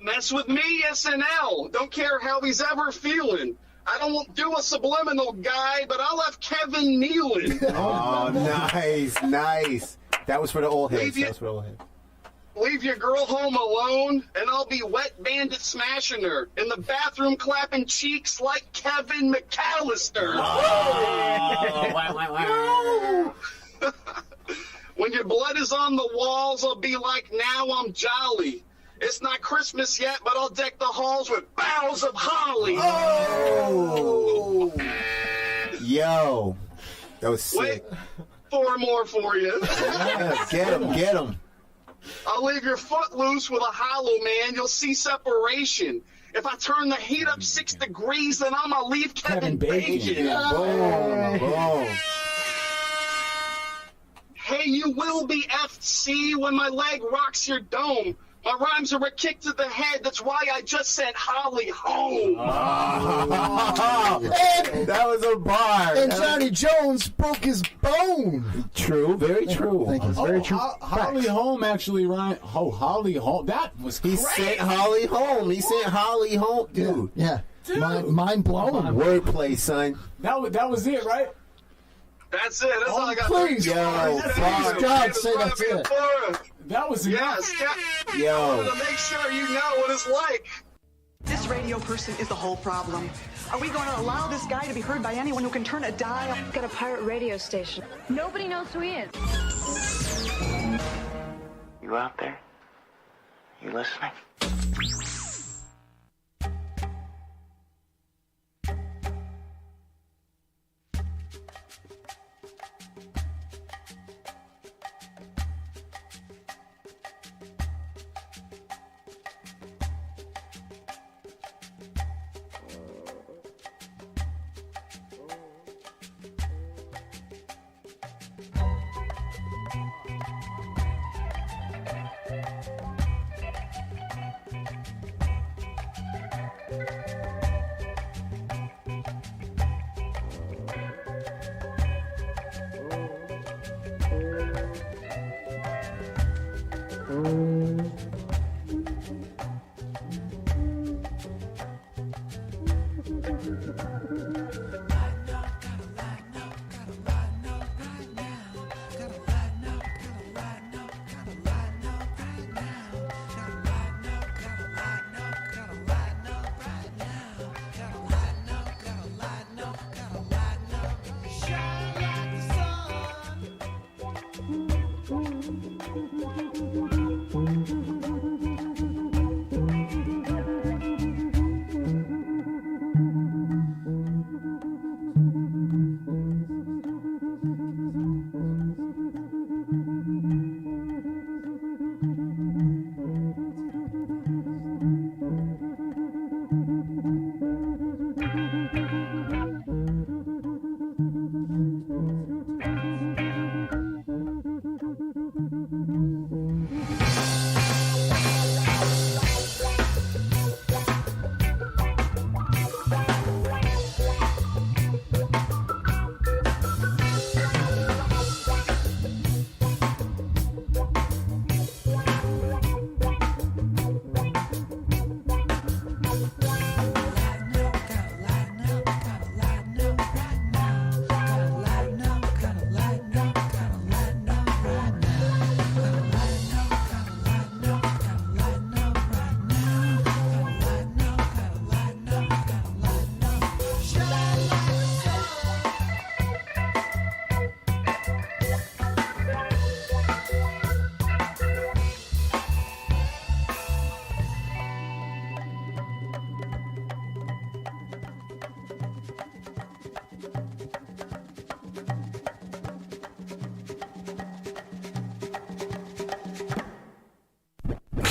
Mess with me, SNL. Don't care how he's ever feeling. I don't do a subliminal guy, but I left Kevin kneeling. Oh, nice. That was for the old heads. Leave your girl home alone, and I'll be wet bandit smashing her in the bathroom, clapping cheeks like Kevin McAllister. When your blood is on the walls, I'll be like, now I'm jolly. It's not Christmas yet, but I'll deck the halls with boughs of holly. Oh! Yo, that was sick. Wait, 4 more for you. Yeah, get him. I'll leave your foot loose with a hollow, man. You'll see separation. If I turn the heat up 6 degrees, then I'm going to leave Kevin Bacon. Boom. Hey, you will be FC when my leg rocks your dome. My rhymes are a kick to the head. That's why I just sent Holly home. That was a bar. And Johnny Jones broke his bone. True, very true. Thank you. Very true. Holly home actually, Ryan. Oh, Holly home. That was He sent Holly home. Dude. Yeah. Mind blown. Wordplay, son. That was it, right? That's it. That's all I got. Please, God, say that's it. That was enough. Yes, Yo. I wanted to make sure you know what it's like. This radio person is the whole problem. Are we going to allow this guy to be heard by anyone who can turn a dial? Got a pirate radio station. Nobody knows who he is. You out there? You listening?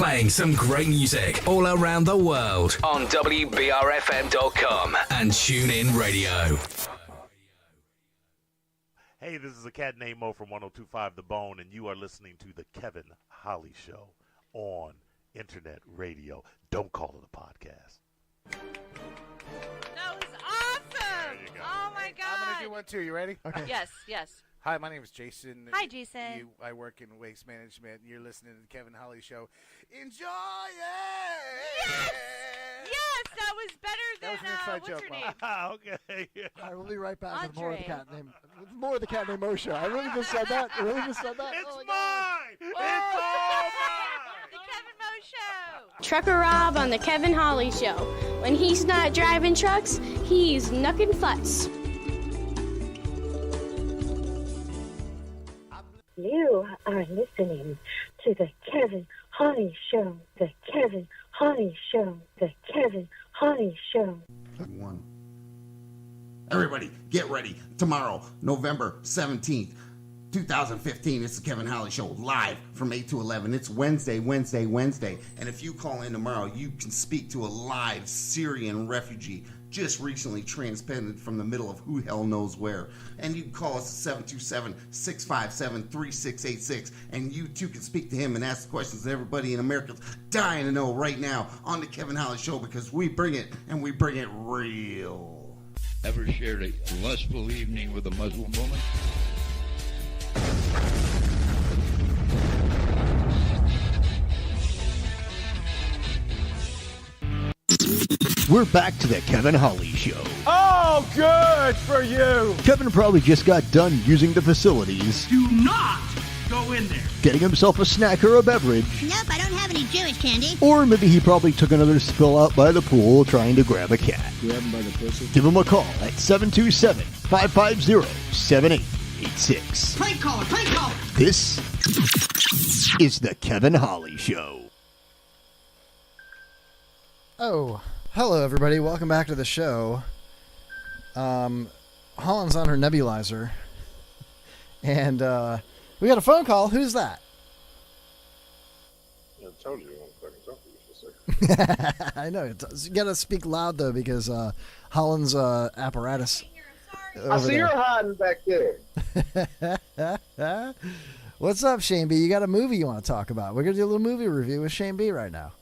Playing some great music all around the world on WBRFM.com and TuneIn Radio. Hey, this is a cat named Mo from 102.5 The Bone, and you are listening to The Kevin Holly Show on Internet Radio. Don't call it a podcast. That was awesome! Oh my God! I'm gonna do one too. You ready? Okay. Yes. Hi, my name is Jason. Hi, Jason. I work in waste management. You're listening to the Kevin Holly Show. Enjoy it! Yes, that was better than That was an inside what's joke, her Mom. name? Okay. All right, we'll be right back with more of the Andre. cat name. More of the cat named Mo show. I really just said that. I really just said that. It's Oh my mine! God. It's all The Kevin Mo Show. Trucker Rob on the Kevin Holly Show. When he's not driving trucks, he's knucking futz. You are listening to the Kevin Holly Show. The Kevin Holly Show. The Kevin Holly Show. One. Everybody, get ready. Tomorrow, November 17th, 2015, it's the Kevin Holly Show live from 8 to 11. It's Wednesday. And if you call in tomorrow, you can speak to a live Syrian refugee just recently transplanted from the middle of who hell knows where. And you can call us at 727-657-3686. And you too can speak to him and ask the questions that everybody in America's dying to know right now on the Kevin Holly Show, because we bring it, and we bring it real. Ever shared a lustful evening with a Muslim woman? We're back to the Kevin Holly Show. Oh, good for you. Kevin probably just got done using the facilities, Do not go in there. getting himself a snack or a beverage, Nope, I don't have any Jewish candy. or maybe he probably took another spill out by the pool trying to grab a cat. Grab him by the pussy. Give him a call at 727-550-7886. Prank caller. This is the Kevin Holly Show. Oh, hello everybody. Welcome back to the show. Holland's on her nebulizer. And we got a phone call. Who's that? I told you I want to fucking talk to you for a second. I know. You got to speak loud, though, because Holland's apparatus. I see her hiding back there. What's up, Shane B? You got a movie you want to talk about? We're going to do a little movie review with Shane B right now.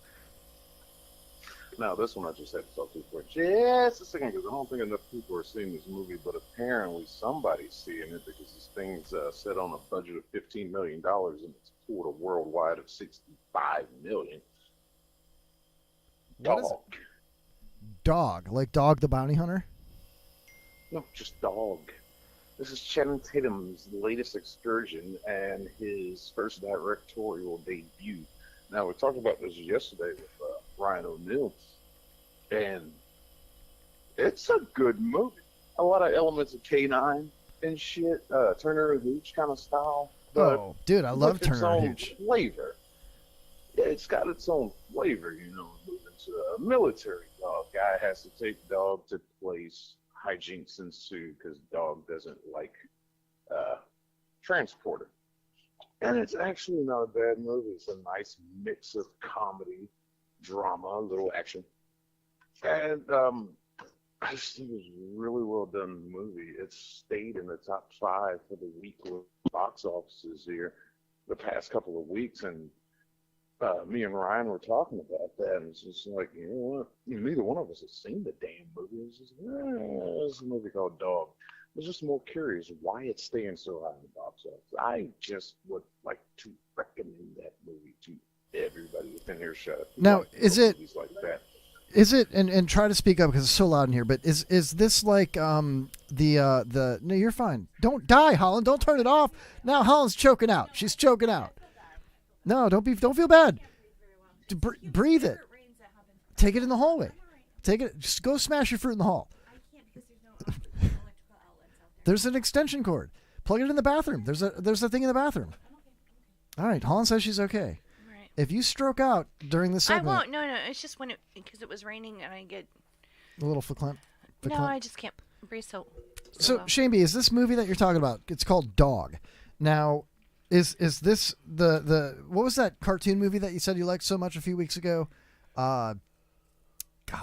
No, this one I just had to talk to you for just a second, because I don't think enough people are seeing this movie, but apparently somebody's seeing it, because this thing's set on a budget of $15 million, and it's pulled a worldwide of $65 million. What is it? Dog. Like Dog the Bounty Hunter? No, just Dog. This is Channing Tatum's latest excursion and his first directorial debut. Now, we talked about this yesterday with Ryan O'Neal, and it's a good movie. A lot of elements of K9 and shit, Turner and Hooch kind of style. Oh, dude, I love with its Turner and own Hooch. flavor. Yeah, it's got its own flavor, you know. Moving to a military dog. Guy has to take dog to place. Hijinks ensue because dog doesn't like transporter. And it's actually not a bad movie. It's a nice mix of comedy, drama, a little action. And I just think it was a really well done movie. It stayed in the top 5 for the weekly box offices here the past couple of weeks. And me and Ryan were talking about that. And it's just like, you know what? Neither one of us has seen the damn movie. It's just, it's a movie called Dog. I was just more curious why it's staying so high in the box office. I just would like to recommend that movie to everybody within earshot. Now, is it... Movies like that. Is it, and try to speak up because it's so loud in here, but is this like no, you're fine. Don't die, Holland. Don't turn it off. Now Holland's choking out. She's choking out. No, don't feel bad. Breathe it. Take it in the hallway. Take it. Just go smash your fruit in the hall. There's an extension cord. Plug it in the bathroom. There's a thing in the bathroom. All right, Holland says she's okay. If you stroke out during this segment... I won't. No. It's just because it was raining and I get... A little verklempt. No, I just can't breathe so So, well. Shane B, is this movie that you're talking about, it's called Dog. Now, Is this the what was that cartoon movie that you said you liked so much a few weeks ago? God,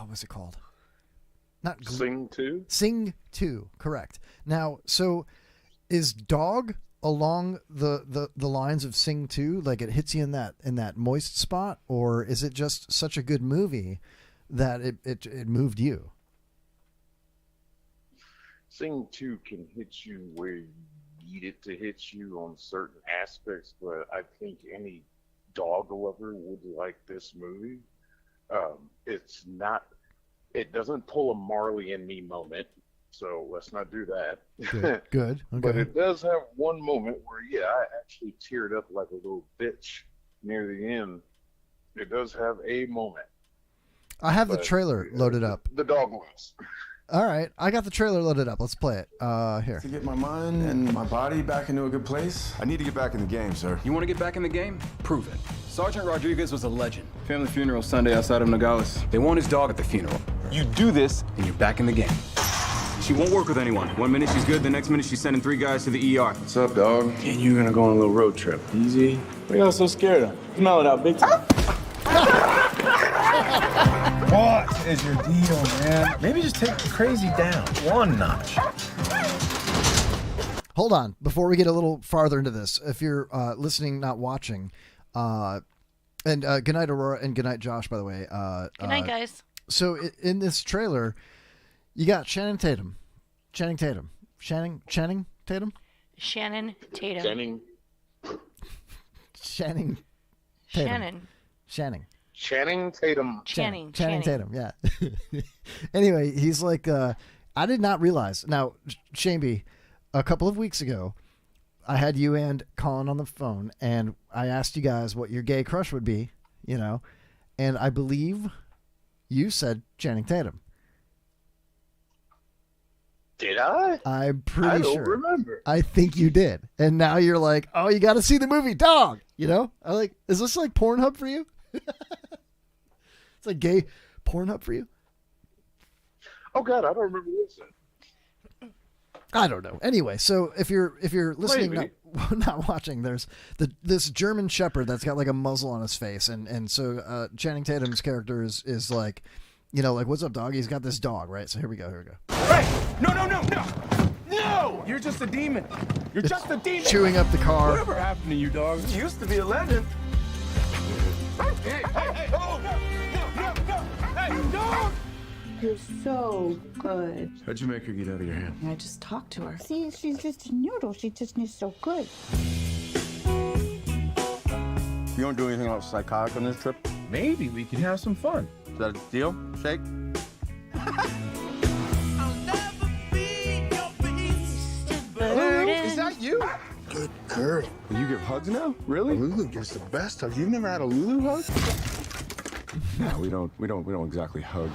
what's it called? Not Sing 2? Sing 2, correct. Now, so is Dog along the lines of Sing 2? Like it hits you in that moist spot, or is it just such a good movie that it moved you? Sing 2 can hit you where you need it to hit you on certain aspects, but I think any dog lover would like this movie. It doesn't pull a Marley and Me moment, so let's not do that. Good. Okay. But it does have one moment where, I actually teared up like a little bitch near the end. It does have a moment. I have the trailer loaded up. The dog lives. All right, I got the trailer loaded up. Let's play it. Here. To get my mind and my body back into a good place, I need to get back in the game, sir. You want to get back in the game? Prove it. Sergeant Rodriguez was a legend. Family funeral Sunday outside of Nogales. They want his dog at the funeral. You do this, and you're back in the game. She won't work with anyone. 1 minute she's good, the next minute she's sending 3 guys to the ER. What's up, dog? And you're gonna go on a little road trip. Easy. What are y'all so scared of? Smell it out big time. What is your deal, man? Maybe just take the crazy down one notch. Hold on, before we get a little farther into this, if you're listening, not watching, and good night, Aurora, and good night, Josh, by the way. Good night, guys. So in this trailer, you got Channing Tatum. Channing Tatum. Channing Tatum? Shannon Tatum. Channing Tatum. Channing Tatum. Channing Tatum, yeah. Anyway, he's like, I did not realize. Now, Shameby, a couple of weeks ago, I had you and Colin on the phone, and I asked you guys what your gay crush would be, and I believe you said Channing Tatum. Did I? I'm pretty sure. I don't remember. I think you did. And now you're like, oh, you got to see the movie Dog. I like, is this like Pornhub for you? It's like gay Pornhub for you? Oh God, I don't remember this. I don't know. Anyway, so if you're listening, not watching, there's this German Shepherd that's got like a muzzle on his face, and so Channing Tatum's character is like, like, what's up, dog? He's got this dog, right? So here we go. Hey! No! You're just a demon. You're just a demon. Chewing up the car. Whatever happened to you, dog? You used to be a legend. Hey! Oh! No! Hey, dog! You're so good. How'd you make her get out of your hand? I just talked to her. See, she's just a noodle. She just is so good. You don't do anything else psychotic on this trip? Maybe we can have some fun. Is that a deal, Shake? Is that you? Good girl. You give hugs now? Really? Lulu gives the best hug. You've never had a Lulu hug? No, we don't exactly hug.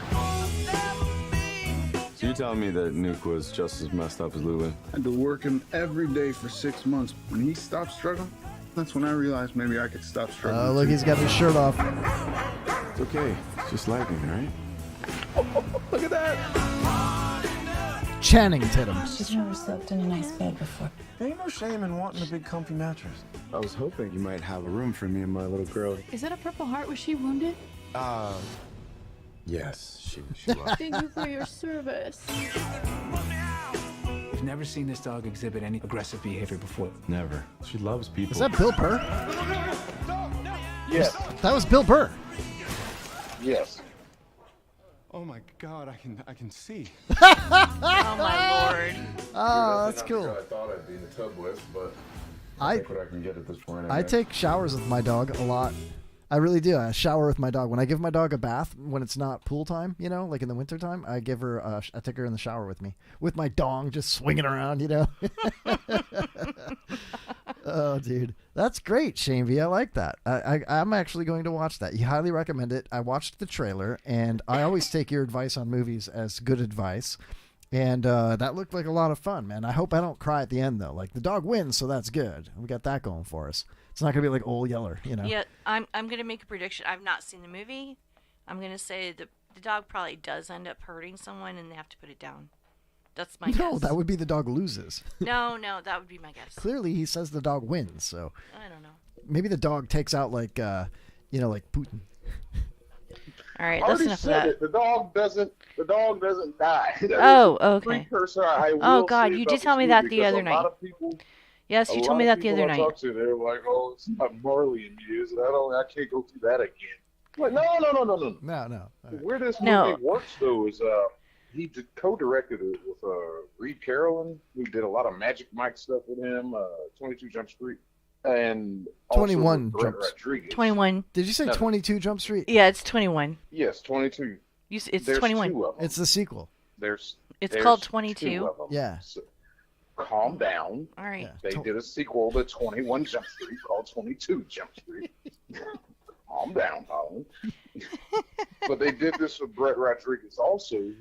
So you're telling me that Nuke was just as messed up as Lulu? I had to work him every day for 6 months. When he stopped struggling, that's when I realized maybe I could stop struggling. Oh, look, he's got his shirt off. It's okay. It's just lightning, right? Look at that! Channing Tatum. She's never slept in a nice bed before. There ain't no shame in wanting a big comfy mattress. I was hoping you might have a room for me and my little girl. Is that a Purple Heart? Was she wounded? Yes, she was. Thank you for your service. I've never seen this dog exhibit any aggressive behavior before. Never. She loves people. Is that Bill Burr? Yes. That was Bill Burr. Yes. Oh my God, I can see. Oh my Lord. Oh, that's cool. I thought I'd be in the tub with, but I take what I can get at this point. I take showers with my dog a lot. I really do. I shower with my dog. When I give my dog a bath, when it's not pool time, like in the winter time, I give her, I take her in the shower with me, with my dong just swinging around, Oh, dude. That's great, Shameby. I like that. I'm actually going to watch that. You highly recommend it. I watched the trailer, and I always take your advice on movies as good advice. And that looked like a lot of fun, man. I hope I don't cry at the end, though. Like, the dog wins, so that's good. We got that going for us. It's not going to be like Old Yeller, Yeah, I'm going to make a prediction. I've not seen the movie. I'm going to say the dog probably does end up hurting someone, and they have to put it down. That's my guess. No, that would be the dog loses. No, that would be my guess. Clearly, he says the dog wins. So I don't know. maybe the dog takes out like Putin. All right, I that's already enough of said that. it. The dog doesn't die. That Oh, is a okay. precursor I will Oh, God, say you about did tell this me that movie, the because other a night. lot of people, Yes, you told me that the other I night. talk to, they're like, "Oh, it's not Marley amused. I can't go through that again." Like, no. No. Where this No. movie works though is he co-directed it with Reed Carolyn, who did a lot of Magic Mike stuff with him, 22 Jump Street, and also 21 with Brett Jumps. Rodriguez. 21. Did you say No. 22 Jump Street? Yeah, it's 21. Yes, 22. It's There's 21. 2 of them. It's the sequel. It's called 2 22. of them. Yeah. So, calm down. All right. They did a sequel to 21 Jump Street called 22 Jump Street. Calm down, Holland. But they did this with Brett Rodriguez also.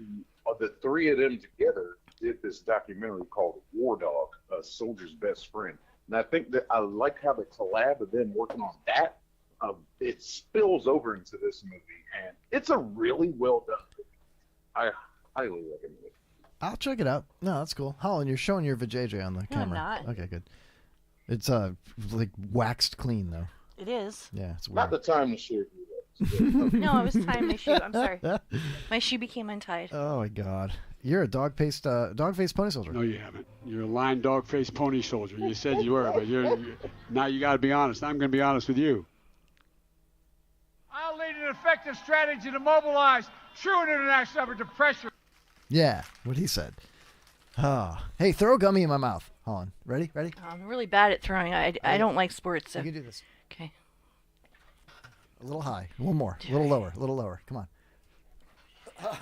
The 3 of them together did this documentary called War Dog, A Soldier's Best Friend. And I think that I like how the collab of them working on that, it spills over into this movie. And it's a really well done movie. I highly recommend it. I'll check it out. No, that's cool. Holland, you're showing your vajayjay on the camera. I'm not. Okay, good. It's like waxed clean though. It is. Yeah, it's weird. Not the time to share that. No, I was tying my shoe. I'm sorry. My shoe became untied. Oh my god. You're a dog-faced pony soldier. No, you haven't. You're a lying dog-faced pony soldier. You said you were, but now you got to be honest. I'm going to be honest with you. I'll lead an effective strategy to mobilize true international effort to pressure. Yeah, what he said. Hey, throw a gummy in my mouth. Holland. Ready? I'm really bad at throwing. I don't like sports. So. You can do this. Okay. A little high. A little more. A little lower. Come on.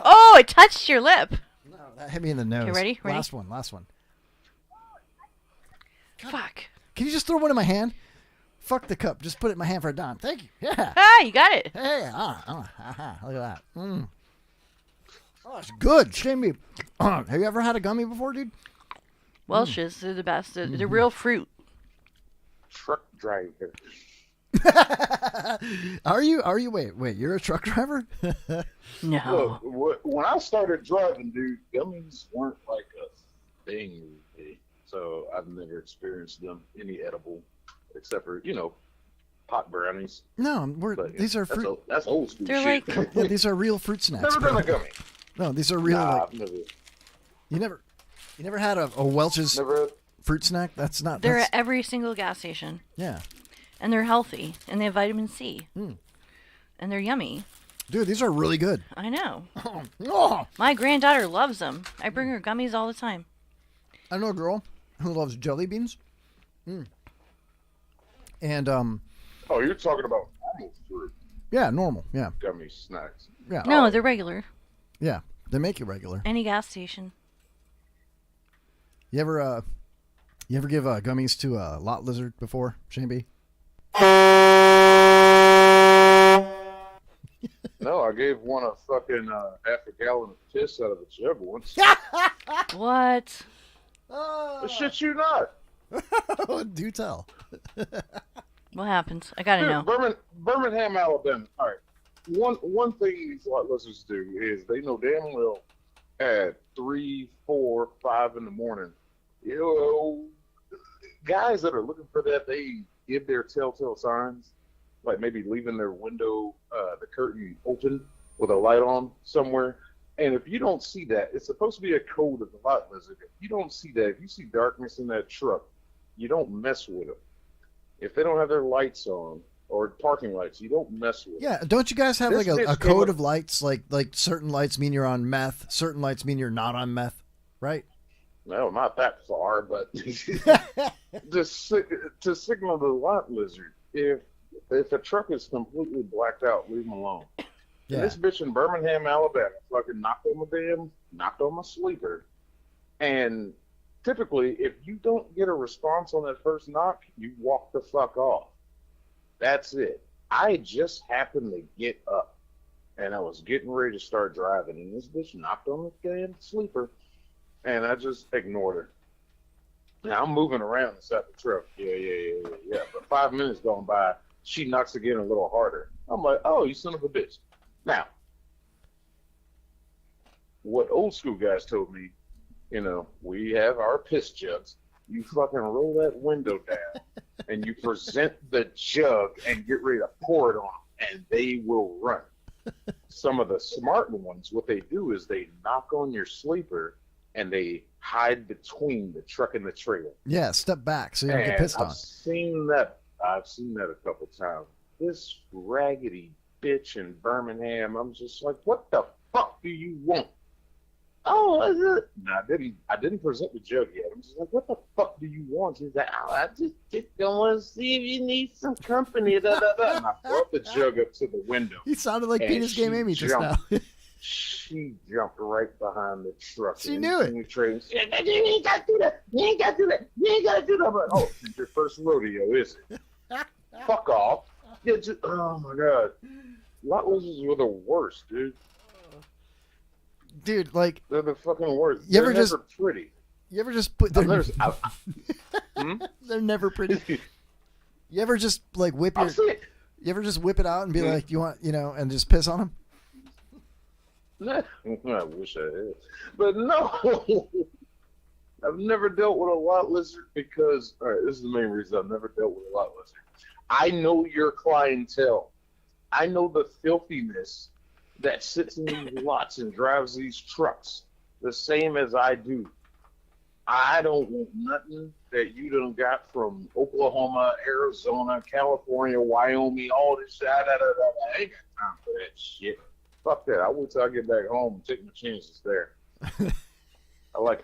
Oh, it touched your lip. No, that hit me in the nose. Okay, ready? Last one. Fuck. Can you just throw one in my hand? Fuck the cup. Just put it in my hand for a dime. Thank you. Yeah. Ah, you got it. Hey, look at that. Oh, it's good. Shame me. Have you ever had a gummy before, dude? Welch's, they're the best. They're real fruit. Truck driver. Are you? Wait, you're a truck driver? No. Look, when I started driving, dude, gummies weren't like a thing. So I've never experienced them any edible, except for, pot brownies. No, these are that's fruit. That's old school They're shit. like- Yeah, these are real fruit snacks. Never bro. done a gummy. No, these are real. Nah, like, I've never. you never had a Welch's Never. fruit snack? That's not. They're that's, at every single gas station. yeah, And they're healthy. And they have vitamin C. Mm. And they're yummy. dude, these are really good. I know. Oh, My granddaughter loves them. I bring her gummies all the time. I know a girl who loves jelly beans. And Oh, you're talking about normal fruit yeah, normal. Yeah, gummy snacks. yeah. No, they're regular. Yeah, they make it regular. Any gas station. You ever give gummies to a lot lizard before, Shane B? No, I gave one a fucking half a gallon of piss out of a jug once. What? But shit, you not. Do tell. What happens? I gotta Dude, know. Birmingham, Alabama. All right. One thing these lot lizards do is they know damn well at 3, 4, 5 in the morning, guys that are looking for that, they give their telltale signs, like maybe leaving their window, the curtain open with a light on somewhere. And if you don't see that, it's supposed to be a code of the lot lizard. If you don't see that, if you see darkness in that truck, you don't mess with them. If they don't have their lights on or parking lights, you don't mess with them. Yeah, don't you guys have This like a bitch code came of lights? Like certain lights mean you're on meth, certain lights mean you're not on meth, right? No, not that far, but to signal the lot lizard, if a truck is completely blacked out, leave them alone. Yeah. And this bitch in Birmingham, Alabama, fucking knocked on my sleeper. And typically, if you don't get a response on that first knock, you walk the fuck off. That's it. I just happened to get up, and I was getting ready to start driving, and this bitch knocked on the damn sleeper, and I just ignored her. Now I'm moving around inside the truck. Yeah. But 5 minutes gone by, she knocks again a little harder. I'm like, oh, you son of a bitch. Now, what old school guys told me You know, we have our piss jugs. You fucking roll that window down and you present the jug and get ready to pour it on them, and they will run. Some of the smart ones, what they do is they knock on your sleeper and they hide between the truck and the trailer. Yeah, step back so you don't get And pissed on. I've seen that a couple times. This raggedy bitch in Birmingham, I'm just like, what the fuck do you want? Oh, is it? No, I didn't present the jug yet. I'm just like, what the fuck do you want? He's like, oh, I just want to see if you need some company. Da, da, da. And I brought the jug up to the window. He sounded like and Penis Game Amy just now. She jumped right behind the truck. She knew it. You ain't got to do that. You ain't got to do that. You ain't got to do that. I'm like, oh, it's your first rodeo, is it? Fuck off. Oh, my God. Lot lizards were the worst, dude. Dude, like, they're the fucking worst. You ever They're just never pretty. You ever just put They're never pretty. You ever just like whip your? You ever just whip it out and be like, you want, and just piss on them? I wish I had, but no. I've never dealt with a lot lizard because, all right, this is the main reason I've never dealt with a lot lizard. I know your clientele. I know the filthiness that sits in these lots and drives these trucks the same as I do. I don't want nothing that you done got from Oklahoma, Arizona, California, Wyoming, all this shit. I ain't got time for that shit. Fuck that. I wait till I get back home and take my chances there. I like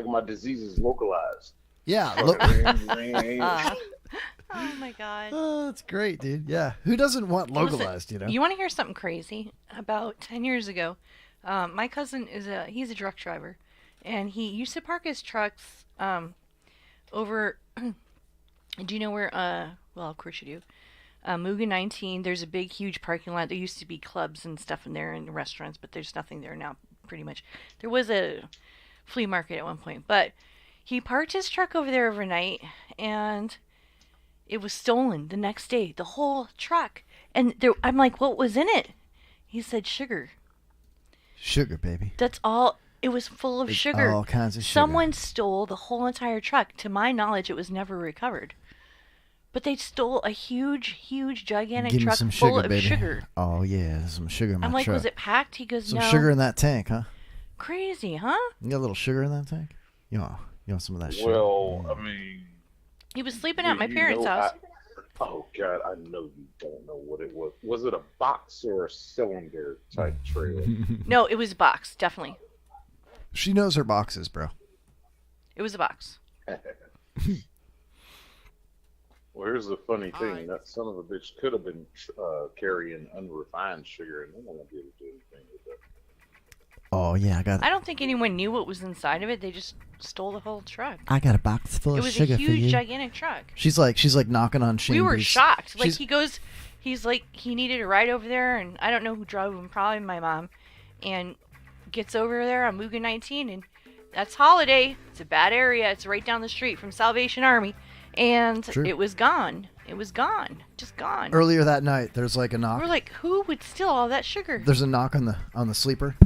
my diseases localized. Yeah. Oh my God. Oh, that's great, dude. Yeah. Who doesn't want localized, Listen, You want to hear something crazy? About 10 years ago, my cousin he's a truck driver, and he used to park his trucks over. Do you know where? Well, of course you do. Mugen 19. There's a big, huge parking lot. There used to be clubs and stuff in there and restaurants, but there's nothing there now. Pretty much, there was a flea market at one point, but he parked his truck over there overnight, and it was stolen the next day, the whole truck. And I'm like, what was in it? He said sugar. Sugar, baby. That's all. It was full of sugar. All kinds of sugar. Someone stole the whole entire truck. To my knowledge, it was never recovered. But they stole a huge, huge, gigantic Give me truck some full sugar, of baby. sugar. Oh, yeah. There's some sugar in my I'm like, truck. was it packed? He goes, some no. sugar in that tank, huh? Crazy, huh? You got a little sugar in that tank? You want some of that sugar? Well, I mean, He was sleeping at my parents' house. Oh, God, I know you don't know what it was. Was it a box or a cylinder type trailer? No, it was a box, definitely. She knows her boxes, bro. It was a box. Well, here's the funny thing. That son of a bitch could have been carrying unrefined sugar, and they won't be able to do anything with that. Oh, yeah, I don't think anyone knew what was inside of it. They just stole the whole truck. I got a box full It of was sugar a for you. huge, gigantic truck. She's like knocking on Shane We were Booth's- shocked. Like, she's- he's like, he needed a ride over there, and I don't know who drove him, probably my mom, and gets over there on Mugen 19, and that's Holiday. It's a bad area. It's right down the street from Salvation Army, and True. it was gone. It was gone. Just gone. Earlier that night, there's like a knock. We're like, who would steal all that sugar? There's a knock on the sleeper.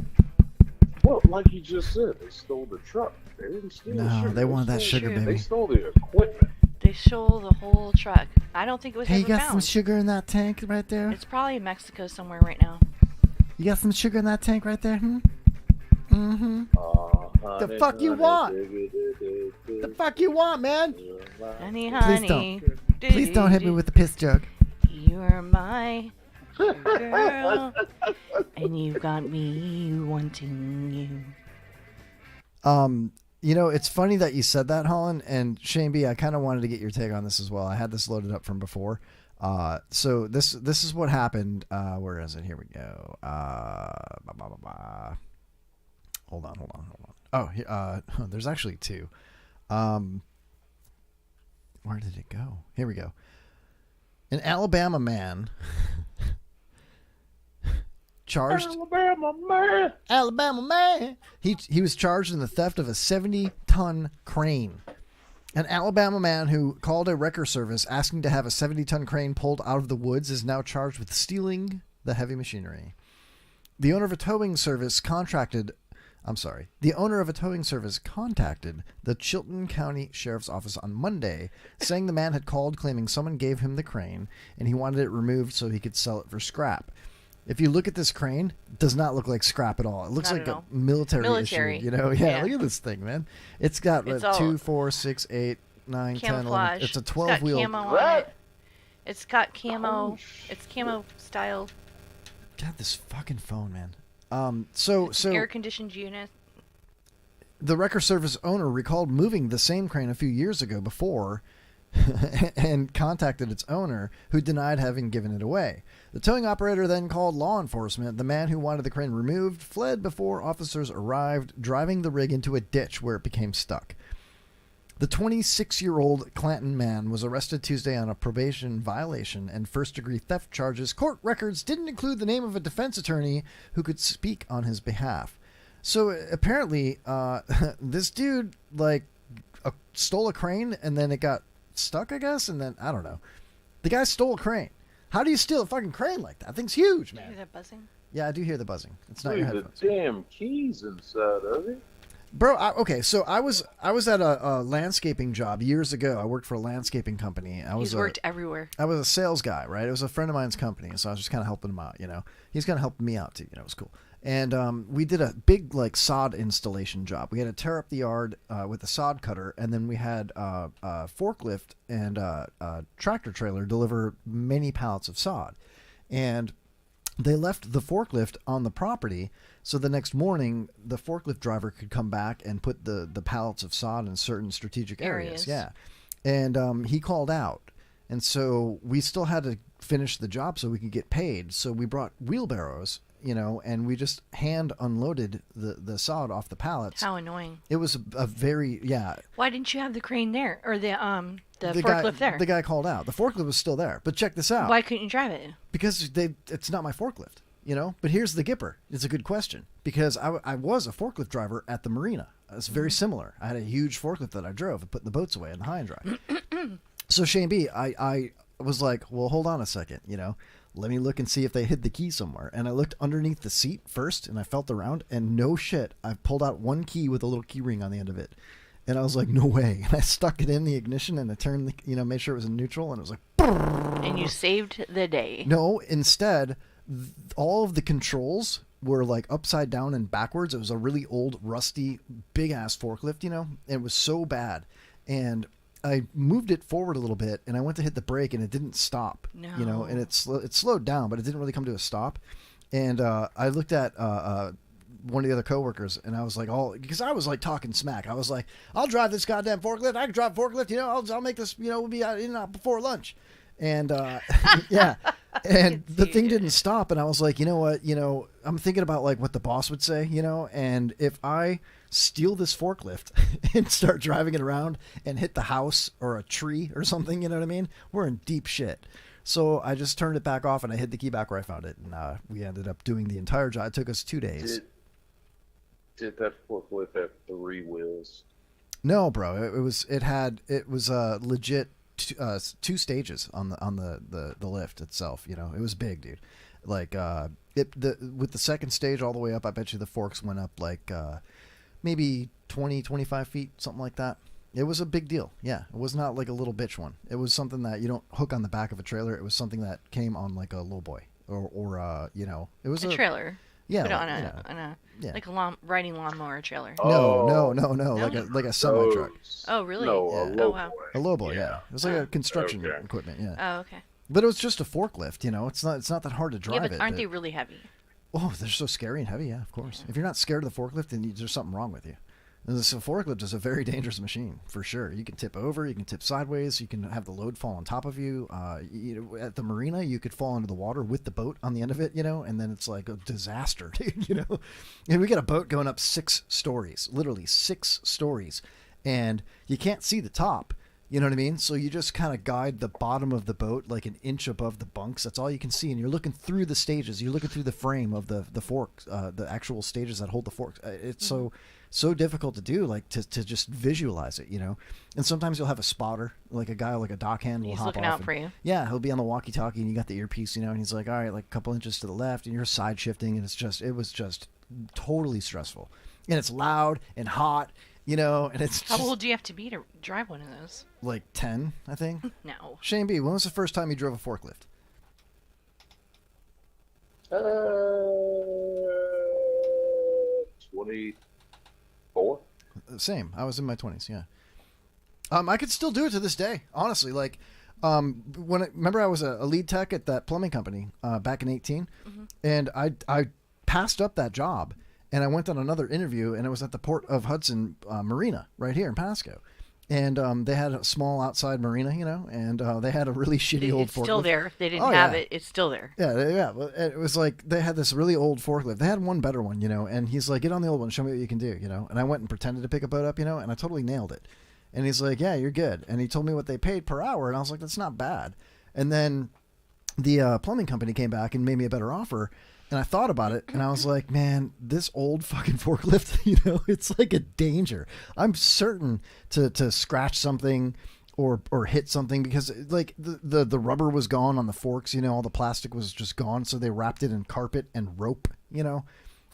Well, like you just said, they stole the truck. They didn't steal the No, sugar. they wanted that stole sugar, the- baby. They stole the equipment. They stole the whole truck. I don't think it was Hey, you ever got found. some sugar in that tank right there? It's probably in Mexico somewhere right now. You got some sugar in that tank right there? Mm-hmm. The fuck you want? The fuck you want, man? Honey, Please honey. don't. Please don't hit me with the piss jug. You're my girl, and you got me wanting you. It's funny that you said that, Holland, and Shane B, I kind of wanted to get your take on this as well. I had this loaded up from before. So this is what happened. Where is it? Here we go. Hold on. Oh, there's actually two. Where did it go? Here we go. An Alabama man charged. Alabama man. He was charged in the theft of a 70-ton crane. An Alabama man who called a wrecker service asking to have a 70-ton crane pulled out of the woods is now charged with stealing the heavy machinery. The owner of a towing service contracted I'm sorry. The owner of a towing service contacted the Chilton County Sheriff's Office on Monday, saying the man had called claiming someone gave him the crane and he wanted it removed so he could sell it for scrap. If you look at this crane, it does not look like scrap at all. It looks Not like at a all. military issue, you know? Yeah, look at this thing, man. It's got It's 2, 4, 6, 8, 9, 10, 11. Camouflage. It's a It's got 12-wheel. camo on it. It's got camo. It's camo style. God, this fucking phone, man. So Air conditioned unit. the wrecker service owner recalled moving the same crane a few years ago before and contacted its owner, who denied having given it away. The towing operator then called law enforcement. The man who wanted the crane removed fled before officers arrived, driving the rig into a ditch where it became stuck. The 26-year-old Clanton man was arrested Tuesday on a probation violation and first-degree theft charges. Court records didn't include the name of a defense attorney who could speak on his behalf. So apparently, this dude stole a crane and then it got stuck, I guess, and then I don't know. The guy stole a crane. How do you steal a fucking crane like that? That thing's huge, Do you man. hear that buzzing? Yeah, I do hear the buzzing. It's not your Leave headphones. the damn keys inside of it. Bro, okay, so I was at a landscaping job years ago. I worked for a landscaping company. He's worked everywhere. I was a sales guy, right? It was a friend of mine's company, so I was just kind of helping him out, you know. He's kind of helping me out too, you know. It was cool. And we did a big sod installation job. We had to tear up the yard with a sod cutter, and then we had a forklift and a tractor trailer deliver many pallets of sod. And they left the forklift on the property, so the next morning the forklift driver could come back and put the pallets of sod in certain strategic areas. Yeah. And he called out. And so we still had to finish the job so we could get paid. So we brought wheelbarrows, you know, and we just hand unloaded the sod off the pallets. How annoying. It was a very, Why didn't you have the crane there? Or the forklift guy, there? The guy called out. The forklift was still there. But check this out. Why couldn't you drive it? Because it's not my forklift, you know? But here's the Gipper. It's a good question. Because I was a forklift driver at the marina. It's very similar. I had a huge forklift that I drove and put the boats away in the high and dry. So Shane B, I was like, well, hold on a second, you know? Let me look and see if they hid the key somewhere. And I looked underneath the seat first, and I felt around, and no shit, I pulled out one key with a little key ring on the end of it. And I was like, no way. And I stuck it in the ignition, and I turned made sure it was in neutral, and it was like, and you saved the day. No, instead, all of the controls were upside down and backwards. It was a really old, rusty, big-ass forklift, you know? And it was so bad. And I moved it forward a little bit, and I went to hit the brake, and it didn't stop. No. You know, and it slowed down, but it didn't really come to a stop. And I looked at one of the other coworkers, and I was like, because I was talking smack. I was like, I'll drive this goddamn forklift. I can drive a forklift. You know, I'll make this. You know, we'll be out in and out before lunch. And yeah, and the thing didn't stop, and I was like, you know what? You know, I'm thinking about what the boss would say. You know, and if I steal this forklift and start driving it around and hit the house or a tree or something, you know what I mean? We're in deep shit. So I just turned it back off and I hid the key back where I found it, and we ended up doing the entire job. It took us 2 days. Did that forklift have 3 wheels? No, bro. It was legit 2 stages on the lift itself. You know, it was big, dude. With the second stage all the way up, I bet you the forks went up maybe 20, 25 feet, something like that. It was a big deal. Yeah, it was not a little bitch one. It was something that you don't hook on the back of a trailer. It was something that came on a lowboy or you know, it was a trailer. Yeah, Put it on a like a riding lawnmower trailer. No, like a semi truck. Oh, really? No, yeah. a Oh, wow. A lowboy, yeah. It was like a construction equipment, yeah. Oh, okay. But it was just a forklift, you know. It's not that hard to drive. Yeah, but aren't they really heavy? Oh, they're so scary and heavy, yeah, of course. Yeah. If you're not scared of the forklift, then there's something wrong with you. And this forklift is a very dangerous machine, for sure. You can tip over, you can tip sideways, you can have the load fall on top of you. At the marina, you could fall into the water with the boat on the end of it, you know, and then it's like a disaster, you know. And we got a boat going up 6 stories, literally 6 stories, and you can't see the top. You know what I mean? So you just kind of guide the bottom of the boat like an inch above the bunks. That's all you can see. And you're looking through the stages. You're looking through the frame of the forks, the actual stages that hold the forks. It's so difficult to do, to just visualize it, you know? And sometimes you'll have a spotter, like a guy, like a dockhand will He's hop looking off. out for you. Yeah, he'll be on the walkie-talkie and you got the earpiece, you know, and he's like, all right, a couple inches to the left, and you're side shifting, and it was just totally stressful. and it's loud and hot, you know, and it's How just old do you have to be to drive one of those? like 10, I think. No. Shane B, when was the first time you drove a forklift? 24. Same. I was in my 20s. Yeah. I could still do it to this day. Honestly, like, remember I was a lead tech at that plumbing company back in 18, and I passed up that job, and I went on another interview, and it was at the Port of Hudson Marina right here in Pasco. And they had a small outside marina, you know, and they had a really shitty old forklift. It's still there. They didn't Oh, have yeah. it. It's still there. Yeah. Well, it was like they had this really old forklift. They had one better one, you know, and he's like, get on the old one, show me what you can do, you know. And I went and pretended to pick a boat up, you know, and I totally nailed it. And he's like, yeah, you're good. And he told me what they paid per hour, and I was like, that's not bad. And then the plumbing company came back and made me a better offer. And I thought about it, and I was like, man, this old fucking forklift, you know, it's like a danger. I'm certain to scratch something or hit something because, like, the rubber was gone on the forks, you know, all the plastic was just gone, so they wrapped it in carpet and rope, you know.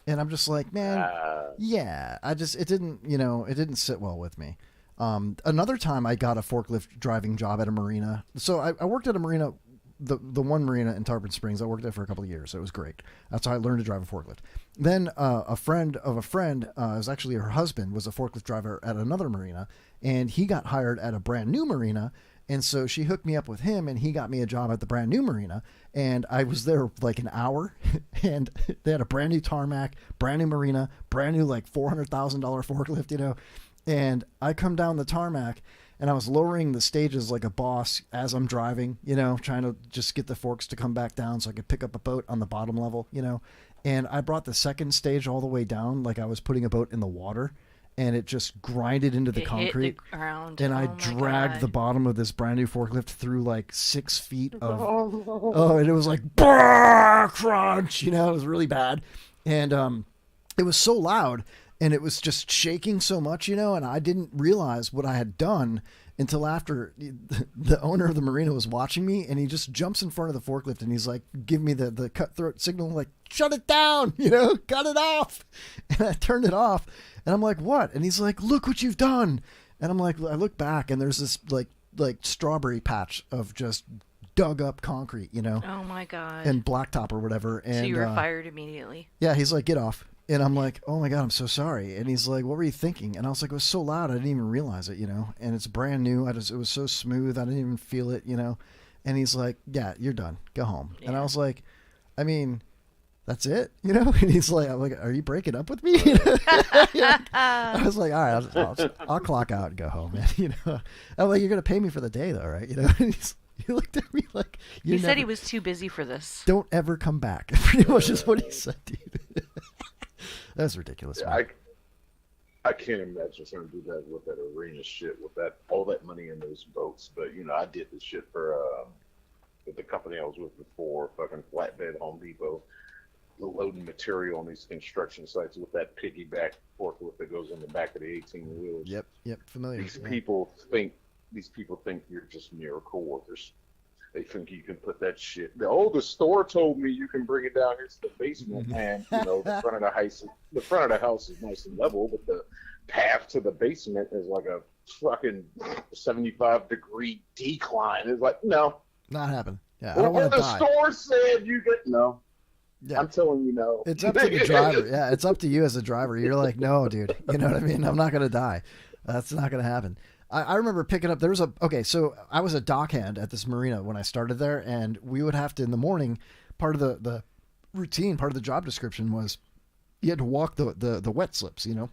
And I'm just like, man, yeah, it didn't sit well with me. Another time I got a forklift driving job at a marina. So I worked at a marina, the one marina in Tarpon Springs. I worked there for a couple of years. It was great. That's how I learned to drive a forklift. Then a friend of a friend, it was actually her husband, was a forklift driver at another marina, and he got hired at a brand new marina. And so she hooked me up with him, and he got me a job at the brand new marina. And I was there like an hour, and they had a brand new tarmac, brand new marina, brand new like $400,000 forklift, you know. And I come down the tarmac, and I was lowering the stages like a boss as I'm driving, you know, trying to just get the forks to come back down so I could pick up a boat on the bottom level, you know. And I brought the second stage all the way down like I was putting a boat in the water, and it just grinded into the concrete. Hit the ground. And I dragged the bottom of this brand new forklift through like 6 feet of and it was like crunch, you know, it was really bad. And it was so loud, and it was just shaking so much, you know, and I didn't realize what I had done until after the owner of the marina was watching me, and he just jumps in front of the forklift, and he's like, give me the cutthroat signal, like, shut it down, you know, cut it off. And I turned it off, and I'm like, what? And he's like, look what you've done. And I'm like, I look back, and there's this like strawberry patch of just dug up concrete, you know. Oh my God. And blacktop or whatever. And so you were fired immediately. Yeah, he's like, get off. And I'm like, oh my God, I'm so sorry. And he's like, what were you thinking? And I was like, it was so loud, I didn't even realize it, you know. And it's brand new. It was so smooth, I didn't even feel it, you know. And he's like, yeah, you're done. Go home. Yeah. And I was like, I mean, that's it, you know. And he's like, I'm like, are you breaking up with me? I was like, all right, I'll clock out and go home, man. You know. I'm like, you're gonna pay me for the day, though, right? You know. And he looked at me like, he said he was too busy for this. Don't ever come back. Pretty much is what he said, dude. That's ridiculous. Yeah, I can't imagine trying to do that with that arena shit, with that all that money in those boats. But you know, I did this shit for with the company I was with before, fucking Flatbed Home Depot, loading material on these construction sites with that piggyback forklift that goes in the back of the 18 wheels. Yep, familiar. These people think you're just miracle workers. They think you can put that shit. The store told me you can bring it down here to the basement, and you know the front of the house is nice and level, but the path to the basement is like a fucking 75-degree decline. It's like, no, not happening. Yeah, I don't want to die. The store said you could. No, yeah. I'm telling you, no. It's up to the driver. Yeah, it's up to you as a driver. You're like, no, dude. You know what I mean? I'm not gonna die. That's not gonna happen. I remember picking up, so I was a dockhand at this marina when I started there, and we would have to, in the morning, part of the routine, part of the job description was you had to walk the wet slips, you know,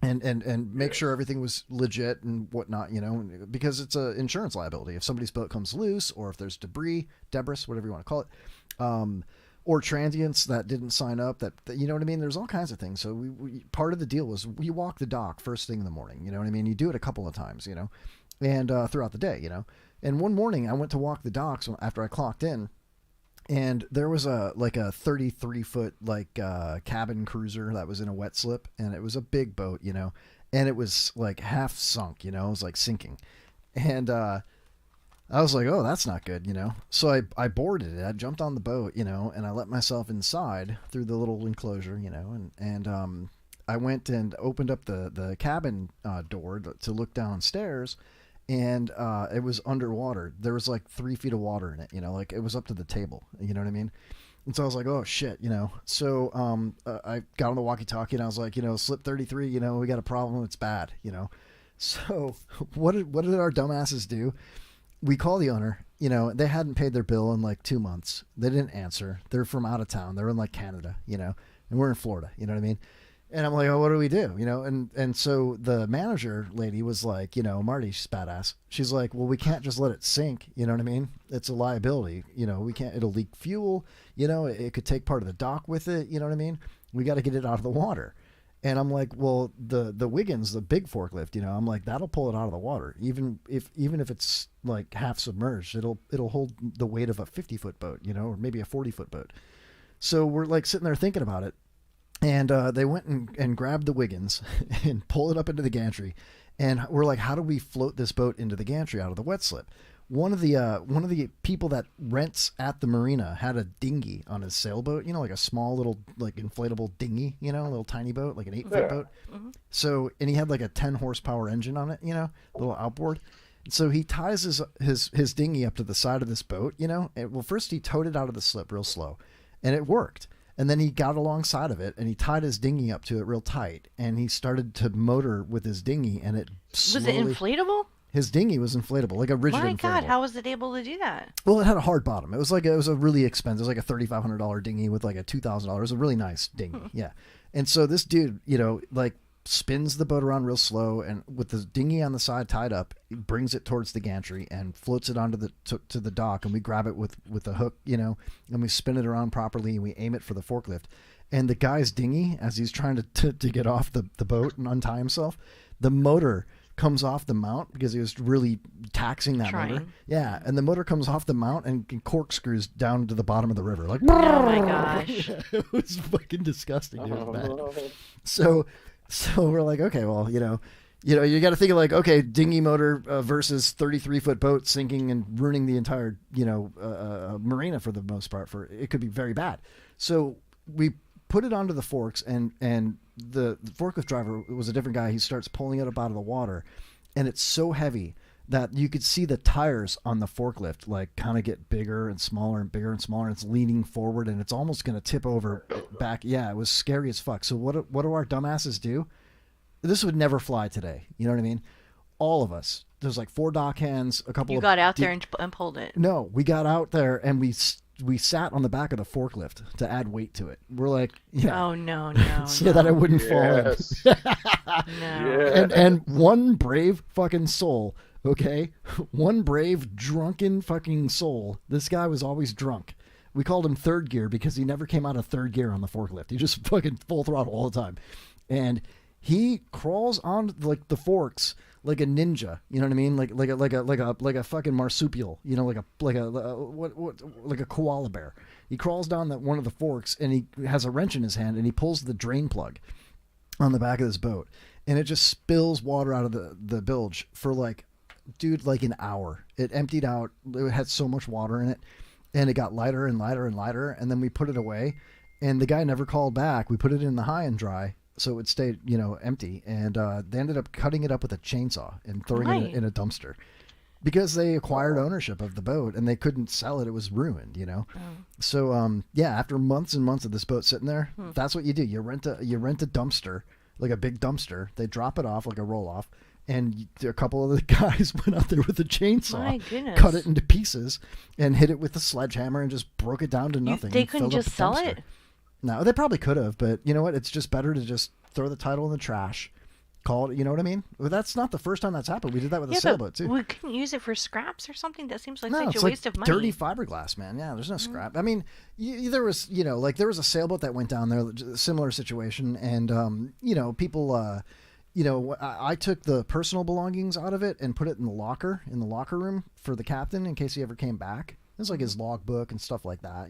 and make sure everything was legit and whatnot, you know, because it's a insurance liability. If somebody's boat comes loose, or if there's debris, whatever you want to call it, or transients that didn't sign up, that you know what I mean? There's all kinds of things. So we part of the deal was we walk the dock first thing in the morning, you know what I mean? You do it a couple of times, you know, and throughout the day, you know. And one morning I went to walk the docks after I clocked in, and there was a 33-foot cabin cruiser that was in a wet slip, and it was a big boat, you know, and it was like half sunk, you know, it was like sinking. And I was like, oh, that's not good, you know. So I boarded it. I jumped on the boat, you know, and I let myself inside through the little enclosure, you know, and I went and opened up the cabin door to look downstairs, and it was underwater. There was like 3 feet of water in it, like it was up to the table. You know what I mean? And so I was like, oh shit, So I got on the walkie-talkie and I was like, slip 33, we got a problem. It's bad, So what did our dumbasses do? We call the owner. They hadn't paid their bill in like 2 months. They didn't answer. They're from out of town. They're in like Canada, and we're in Florida. You know what I mean? And I'm like, oh, what do we do? And so the manager lady was like, Marty, she's badass. She's like, well, we can't just let it sink. You know what I mean? It's a liability. We can't, it'll leak fuel. It could take part of the dock with it. You know what I mean? We got to get it out of the water. And I'm like, well, the Wiggins, the big forklift, I'm like, that'll pull it out of the water. Even if it's like half submerged, it'll hold the weight of a 50-foot boat, or maybe a 40-foot boat. So we're like sitting there thinking about it. And they went and grabbed the Wiggins and pulled it up into the gantry. And we're like, how do we float this boat into the gantry out of the wet slip? One of the people that rents at the marina had a dinghy on his sailboat, like a small little like inflatable dinghy, a little tiny boat, like an 8-foot boat. Mm-hmm. So, and he had like a 10 horsepower engine on it, a little outboard. So he ties his dinghy up to the side of this boat, and, well, first he towed it out of the slip real slow, and it worked. And then he got alongside of it and he tied his dinghy up to it real tight, and he started to motor with his dinghy, and it slowly... Was it inflatable? His dinghy was inflatable, like a rigid inflatable. My God, how was it able to do that? Well, it had a hard bottom. It was a really expensive. It was like a $3,500 dinghy with like a $2,000. It was a really nice dinghy, yeah. And so this dude, like spins the boat around real slow, and with the dinghy on the side tied up, he brings it towards the gantry and floats it onto to the dock, and we grab it with a hook, and we spin it around properly, and we aim it for the forklift. And the guy's dinghy, as he's trying to get off the boat and untie himself, the motor comes off the mount because he was really taxing that motor. Yeah, and the motor comes off the mount and corkscrews down to the bottom of the river. Like, oh my gosh. It was fucking disgusting. It was bad. So we're like, okay, well, you got to think of like, okay, dinghy motor versus 33-foot boat sinking and ruining the entire, marina for the most part. It could be very bad. So we put it onto the forks, and the forklift driver was a different guy. He starts pulling it up out of the water, and it's so heavy that you could see the tires on the forklift like kind of get bigger and smaller and bigger and smaller, and it's leaning forward, and it's almost going to tip over back. Yeah, it was scary as fuck. So what do our dumbasses do? This would never fly today. You know what I mean? All of us. There's like 4 dock hands, a couple. You got out there and pulled it. No, we got out there and we sat on the back of the forklift to add weight to it. We're like, oh no, so that it wouldn't fall in. No. And one brave fucking soul, okay? One brave drunken fucking soul. This guy was always drunk. We called him third gear because he never came out of third gear on the forklift. He just fucking full throttle all the time. And he crawls on like the forks like a ninja, you know what I mean? Like a fucking marsupial, like a koala bear. He crawls down one of the forks, and he has a wrench in his hand, and he pulls the drain plug on the back of this boat, and it just spills water out of the bilge for like an hour. It emptied out. It had so much water in it, and it got lighter and lighter and lighter, and then we put it away, and the guy never called back. We put it in the high and dry, so it would stay, empty. And they ended up cutting it up with a chainsaw and throwing it in a dumpster because they acquired ownership of the boat and they couldn't sell it. It was ruined, So, after months and months of this boat sitting there, that's what you do. You rent a dumpster, like a big dumpster. They drop it off like a roll off. And a couple of the guys went out there with a chainsaw, cut it into pieces, and hit it with a sledgehammer and just broke it down to nothing. They couldn't just sell it? No, they probably could have, but you know what? It's just better to just throw the title in the trash. Call it, you know what I mean? Well, that's not the first time that's happened. We did that with a sailboat, too. We couldn't use it for scraps or something? That seems like such a it's waste of money. Dirty fiberglass, man. Yeah, there's no scrap. I mean, there was, there was a sailboat that went down there, similar situation, and, people... I took the personal belongings out of it and put it in the locker room for the captain in case he ever came back. It was like his logbook and stuff like that,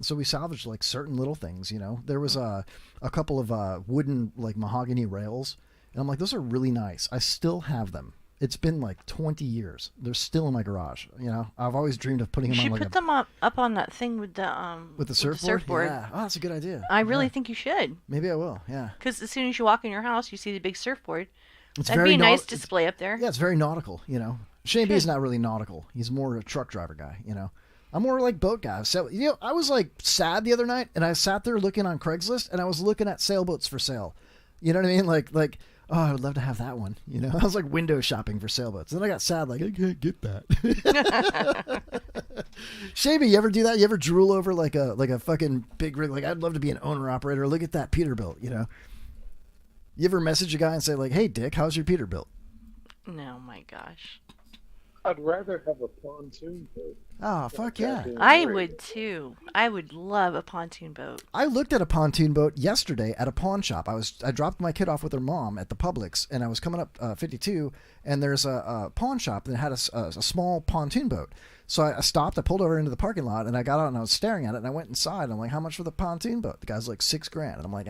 So we salvaged like certain little things, There was a couple of wooden like mahogany rails, and I'm like, those are really nice. I still have them. It's been like 20 years. They're still in my garage. You know, I've always dreamed of putting You them should on like put them up on that thing with the surfboard. Yeah. Oh, that's a good idea. I really Yeah. think you should. Maybe I will. Yeah. Because as soon as you walk in your house, you see the big surfboard. It's That'd very be a nice naut- display up there. Yeah, it's very nautical. You know, Shane B is not really nautical. He's more a truck driver guy. You know, I'm more like boat guy. So you know, I was like sad the other night, and I sat there looking on Craigslist, and I was looking at sailboats for sale. You know what I mean? Like. Oh, I would love to have that one. You know, I was like window shopping for sailboats. Then I got sad, like, I can't get that. Shavy, you ever do that? You ever drool over like a fucking big rig? Like, I'd love to be an owner operator. Look at that Peterbilt, you know? You ever message a guy and say, like, hey, Dick, how's your Peterbilt? No, my gosh. I'd rather have a pontoon boat. Oh, fuck yeah. I would too. I would love a pontoon boat. I looked at a pontoon boat yesterday at a pawn shop. I dropped my kid off with her mom at the Publix, and I was coming up 52, and there's a pawn shop that had a small pontoon boat. So I stopped, I pulled over into the parking lot, and I got out and I was staring at it, and I went inside, and I'm like, how much for the pontoon boat? The guy's like, $6,000. And I'm like,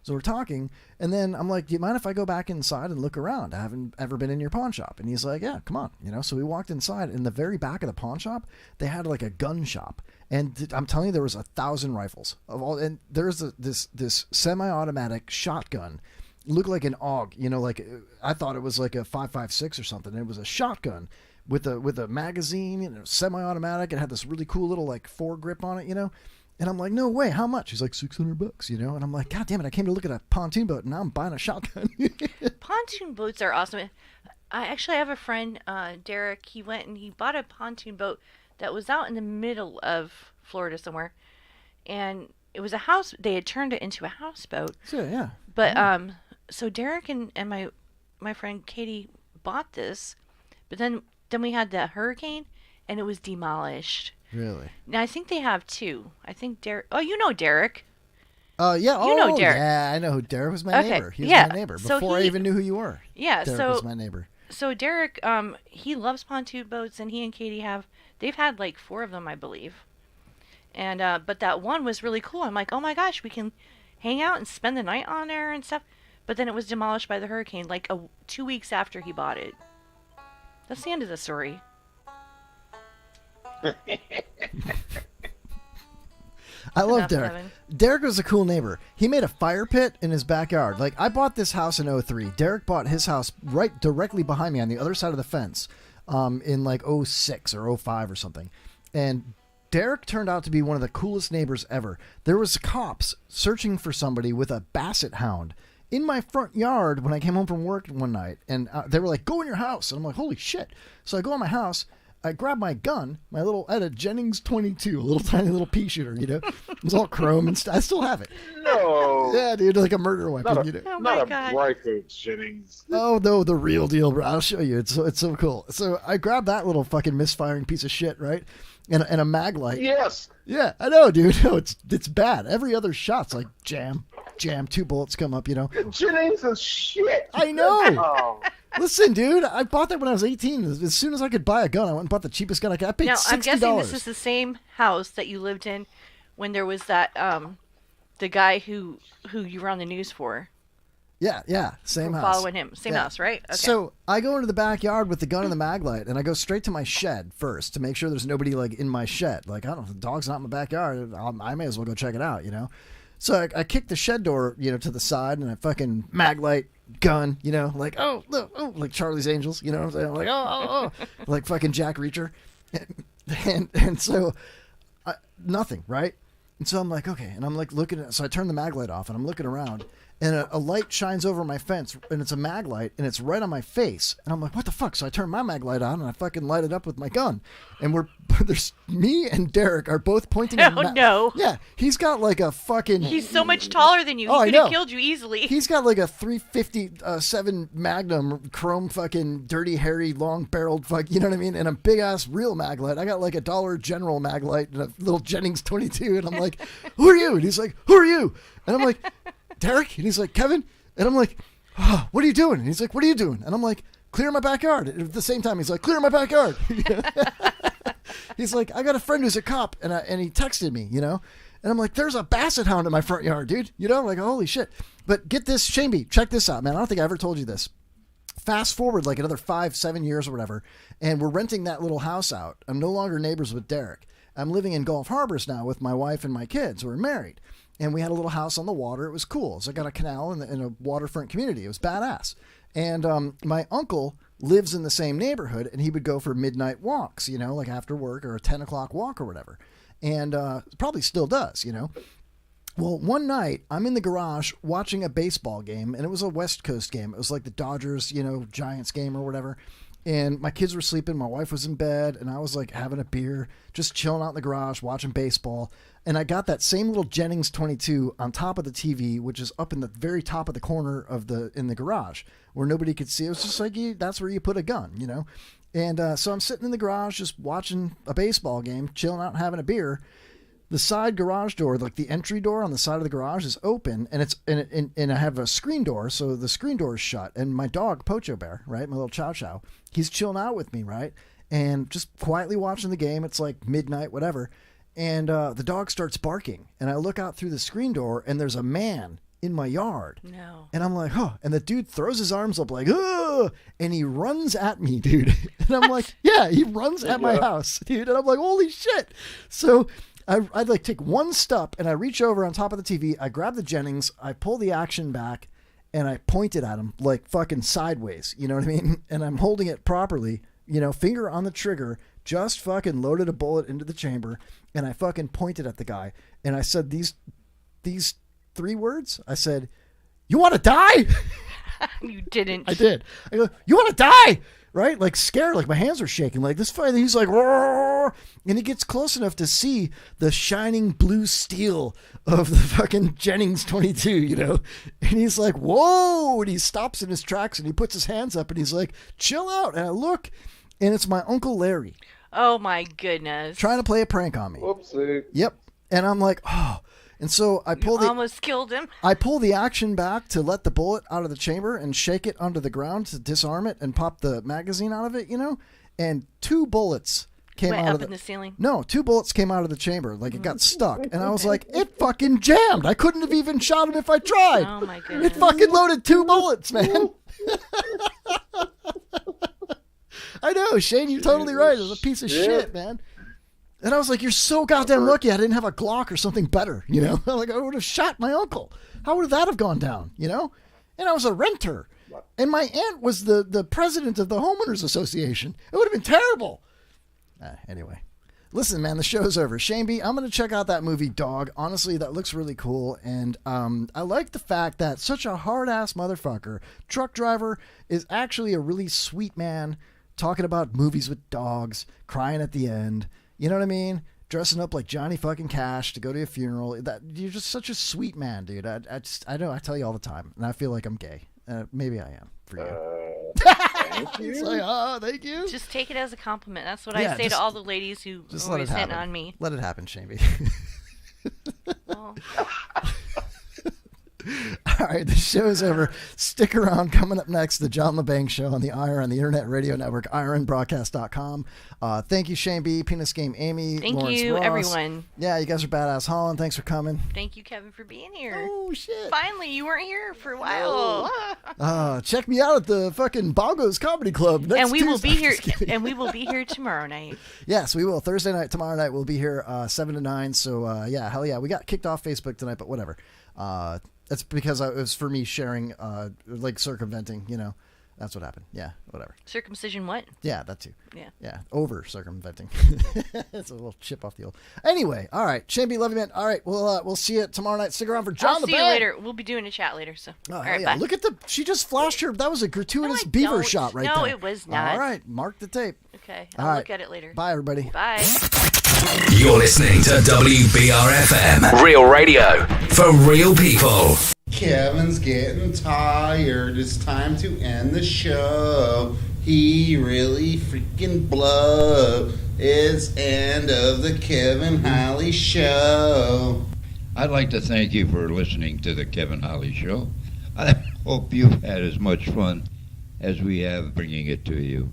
So we're talking, and then I'm like, do you mind if I go back inside and look around? I haven't ever been in your pawn shop. And he's like, yeah, come on. You know, so we walked inside. In the very back of the pawn shop, they had like a gun shop. And I'm telling you, there was 1,000 rifles of all. And there's this semi-automatic shotgun. Looked like an AUG, you know, like I thought it was like a 5.56 or something. It was a shotgun with a magazine, and it was semi-automatic. It had this really cool little like foregrip on it, you know. And I'm like, no way, how much? He's like, $600, you know? And I'm like, God damn it, I came to look at a pontoon boat, and now I'm buying a shotgun. Pontoon boats are awesome. I actually have a friend, Derek. He went and he bought a pontoon boat that was out in the middle of Florida somewhere. And it was a house. They had turned it into a houseboat. So, yeah. But, so Derek and my friend Katie bought this. But then we had the hurricane, and it was demolished. Really? Now, I think they have two. I think Derek... Oh, you know Derek. Yeah. You know Derek. Yeah, I know who Derek was. My Okay, neighbor. He was yeah, my neighbor so before I he- even knew who you were. Yeah, Derek so was my neighbor. So Derek, he loves pontoon boats, and he and Katie they've had like 4 of them, I believe. And but that one was really cool. I'm like, oh my gosh, we can hang out and spend the night on there and stuff. But then it was demolished by the hurricane like 2 weeks after he bought it. That's the end of the story. I love Enough, Derek. Kevin. Derek was a cool neighbor. He made a fire pit in his backyard. Like, I bought this house in 03. Derek bought his house right directly behind me on the other side of the fence in like 06 or 05 or something. And Derek turned out to be one of the coolest neighbors ever. There was cops searching for somebody with a basset hound in my front yard when I came home from work one night. And they were like, go in your house. And I'm like, holy shit. So I go in my house. I grabbed my gun, I had a Jennings 22, a little tiny little pea shooter, you know. It was all chrome and stuff. I still have it. No. Yeah, dude, like a murder weapon, Not a, you know. not a Bryco Jennings. Oh no, the real deal, bro. I'll show you. It's so cool. So I grabbed that little fucking misfiring piece of shit, right? And a mag light. Yes. Yeah, I know, dude. No, it's bad. Every other shot's like jam, 2 bullets come up, you know. Jennings is shit. I know. Oh. Listen, dude, I bought that when I was 18. As soon as I could buy a gun, I went and bought the cheapest gun I could. I paid Now, $60. I'm guessing this is the same house that you lived in when there was that the guy who you were on the news for. Yeah, same house. Following him. Same house, right? Okay. So I go into the backyard with the gun and the mag light, and I go straight to my shed first to make sure there's nobody like in my shed. Like, I don't know, the dog's not in my backyard. I may as well go check it out, you know? So I kick the shed door, you know, to the side, and I fucking mag light, gun, you know, like, oh, look, oh, like Charlie's Angels, you know what I'm saying? Like, oh, like fucking Jack Reacher. And so, nothing, right? And so I'm like, okay, and I'm like looking at, so I turn the mag light off, and I'm looking around, and a light shines over my fence, and it's a mag light, and it's right on my face. And I'm like, what the fuck? So I turn my mag light on, and I fucking light it up with my gun. And there's me and Derek are both pointing at Oh, no. Yeah, he's got like a fucking... He's so much taller than you. Oh, I He could have know. killed you easily. He's got like a 357 Magnum chrome fucking dirty, hairy, long-barreled fuck, you know what I mean? And a big-ass real mag light. I got like a Dollar General mag light and a little Jennings 22. And I'm like, who are you? And he's like, who are you? And I'm like, Derek? And he's like, Kevin? And I'm like, oh, what are you doing? And he's like, what are you doing? And I'm like, clear my backyard. And at the same time, he's like, clear my backyard. He's like, I got a friend who's a cop. And he texted me, you know? And I'm like, there's a basset hound in my front yard, dude. You know, like, holy shit. But get this, Shameby, check this out, man. I don't think I ever told you this. Fast forward like another 5-7 years or whatever, and we're renting that little house out. I'm no longer neighbors with Derek. I'm living in Gulf Harbors now with my wife and my kids. We're married. And we had a little house on the water. It was cool. So I got a canal in a waterfront community. It was badass. And my uncle lives in the same neighborhood, and he would go for midnight walks, you know, like after work or a 10 o'clock walk or whatever. And probably still does, you know. Well, one night I'm in the garage watching a baseball game, and it was a West Coast game. It was like the Dodgers, you know, Giants game or whatever. And my kids were sleeping. My wife was in bed, and I was like having a beer, just chilling out in the garage, watching baseball. And I got that same little Jennings 22 on top of the TV, which is up in the very top of the corner in the garage where nobody could see. It was just like, that's where you put a gun, you know? And so I'm sitting in the garage, just watching a baseball game, chilling out and having a beer. The side garage door, like the entry door on the side of the garage, is open, and I have a screen door, so the screen door is shut. And my dog, Pocho Bear, right, my little Chow Chow, he's chilling out with me, right, and just quietly watching the game. It's like midnight, whatever, and the dog starts barking, and I look out through the screen door, and there's a man in my yard. No. And I'm like, huh. And the dude throws his arms up like, oh, and he runs at me, dude. And I'm like, yeah, he runs at my house, dude. And I'm like, holy shit. So I'd like take one step and I reach over on top of the TV. I grab the Jennings, I pull the action back, and I point it at him like fucking sideways. You know what I mean? And I'm holding it properly, you know, finger on the trigger, just fucking loaded a bullet into the chamber, and I fucking pointed at the guy. And I said these 3 words. I said, "You want to die?" You didn't. I did. I go, "You want to die?" Right? Like scared, like my hands are shaking. Like this fight, he's like, roar, and he gets close enough to see the shining blue steel of the fucking Jennings 22, you know? And he's like, whoa, and he stops in his tracks and he puts his hands up and he's like, chill out. And I look, and it's my Uncle Larry. Oh my goodness. Trying to play a prank on me. Whoopsie. Yep. And I'm like, oh. And so I pull almost killed him. I pull the action back to let the bullet out of the chamber and shake it onto the ground to disarm it and pop the magazine out of it, you know? And 2 bullets came out of in the ceiling? No, 2 bullets came out of the chamber. Like it got stuck. And I was like, it fucking jammed. I couldn't have even shot him if I tried. Oh my goodness. It fucking loaded 2 bullets, man. I know, Shane, you're totally right. It was a piece of shit, man. And I was like, you're so goddamn lucky I didn't have a Glock or something better, you know? Like, I would have shot my uncle. How would that have gone down, you know? And I was a renter. And my aunt was the president of the Homeowners Association. It would have been terrible. Anyway. Listen, man, the show's over. Shane B, I'm going to check out that movie, Dog. Honestly, that looks really cool. And I like the fact that such a hard-ass motherfucker, truck driver, is actually a really sweet man talking about movies with dogs, crying at the end. You know what I mean? Dressing up like Johnny fucking Cash to go to a funeral. You're just such a sweet man, dude. I know. I tell you all the time, and I feel like I'm gay. Maybe I am for you. Thank you. He's like, oh, thank you. Just take it as a compliment. That's what I say to all the ladies who always hit on me. Let it happen, Shamey. Well. All right, the show's over. Stick around. Coming up next, the John LeBang Show on the IRN, the Internet Radio Network, IRNBroadcast.com. Thank you, Shane B, Penis Game Amy, Thank Lawrence you, Ross. everyone. Yeah, you guys are badass. Holland, thanks for coming. Thank you, Kevin, for being here. Oh, shit. Finally, you weren't here for a while. Check me out at the fucking Bongos Comedy Club next And we will Tuesday. be here. And we will be here tomorrow night. Yes, we will. Thursday night, tomorrow night, we'll be here 7 to 9. So, yeah, hell yeah. We got kicked off Facebook tonight, but whatever. That's because it was for me sharing, like circumventing, you know. That's what happened. Yeah, whatever. Circumcision what? Yeah, that too. Yeah. Yeah, over circumventing. It's a little chip off the old. Anyway, all right. Shamby, love you, man. All right, we'll see you tomorrow night. Stick around for John I'll see you later. We'll be doing a chat later. So. Oh, all hell right, yeah. bye. Look at she just flashed her. That was a gratuitous beaver don't. shot right No, there. it was not. All right, mark the tape. Okay, All I'll right. look at it later. Bye, everybody. Bye. You're listening to WBRFM. Real radio for real people. Kevin's getting tired. It's time to end the show. He really freaking blew. It's end of the Kevin Holly Show. I'd like to thank you for listening to the Kevin Holly Show. I hope you've had as much fun as we have bringing it to you.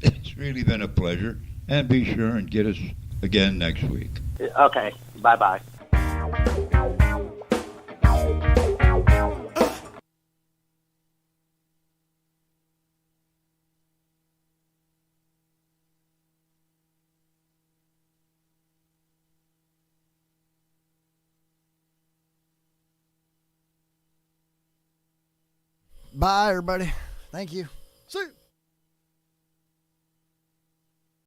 It's really been a pleasure, and be sure and get us again next week. Okay, bye-bye. Bye, everybody. Thank you. See you.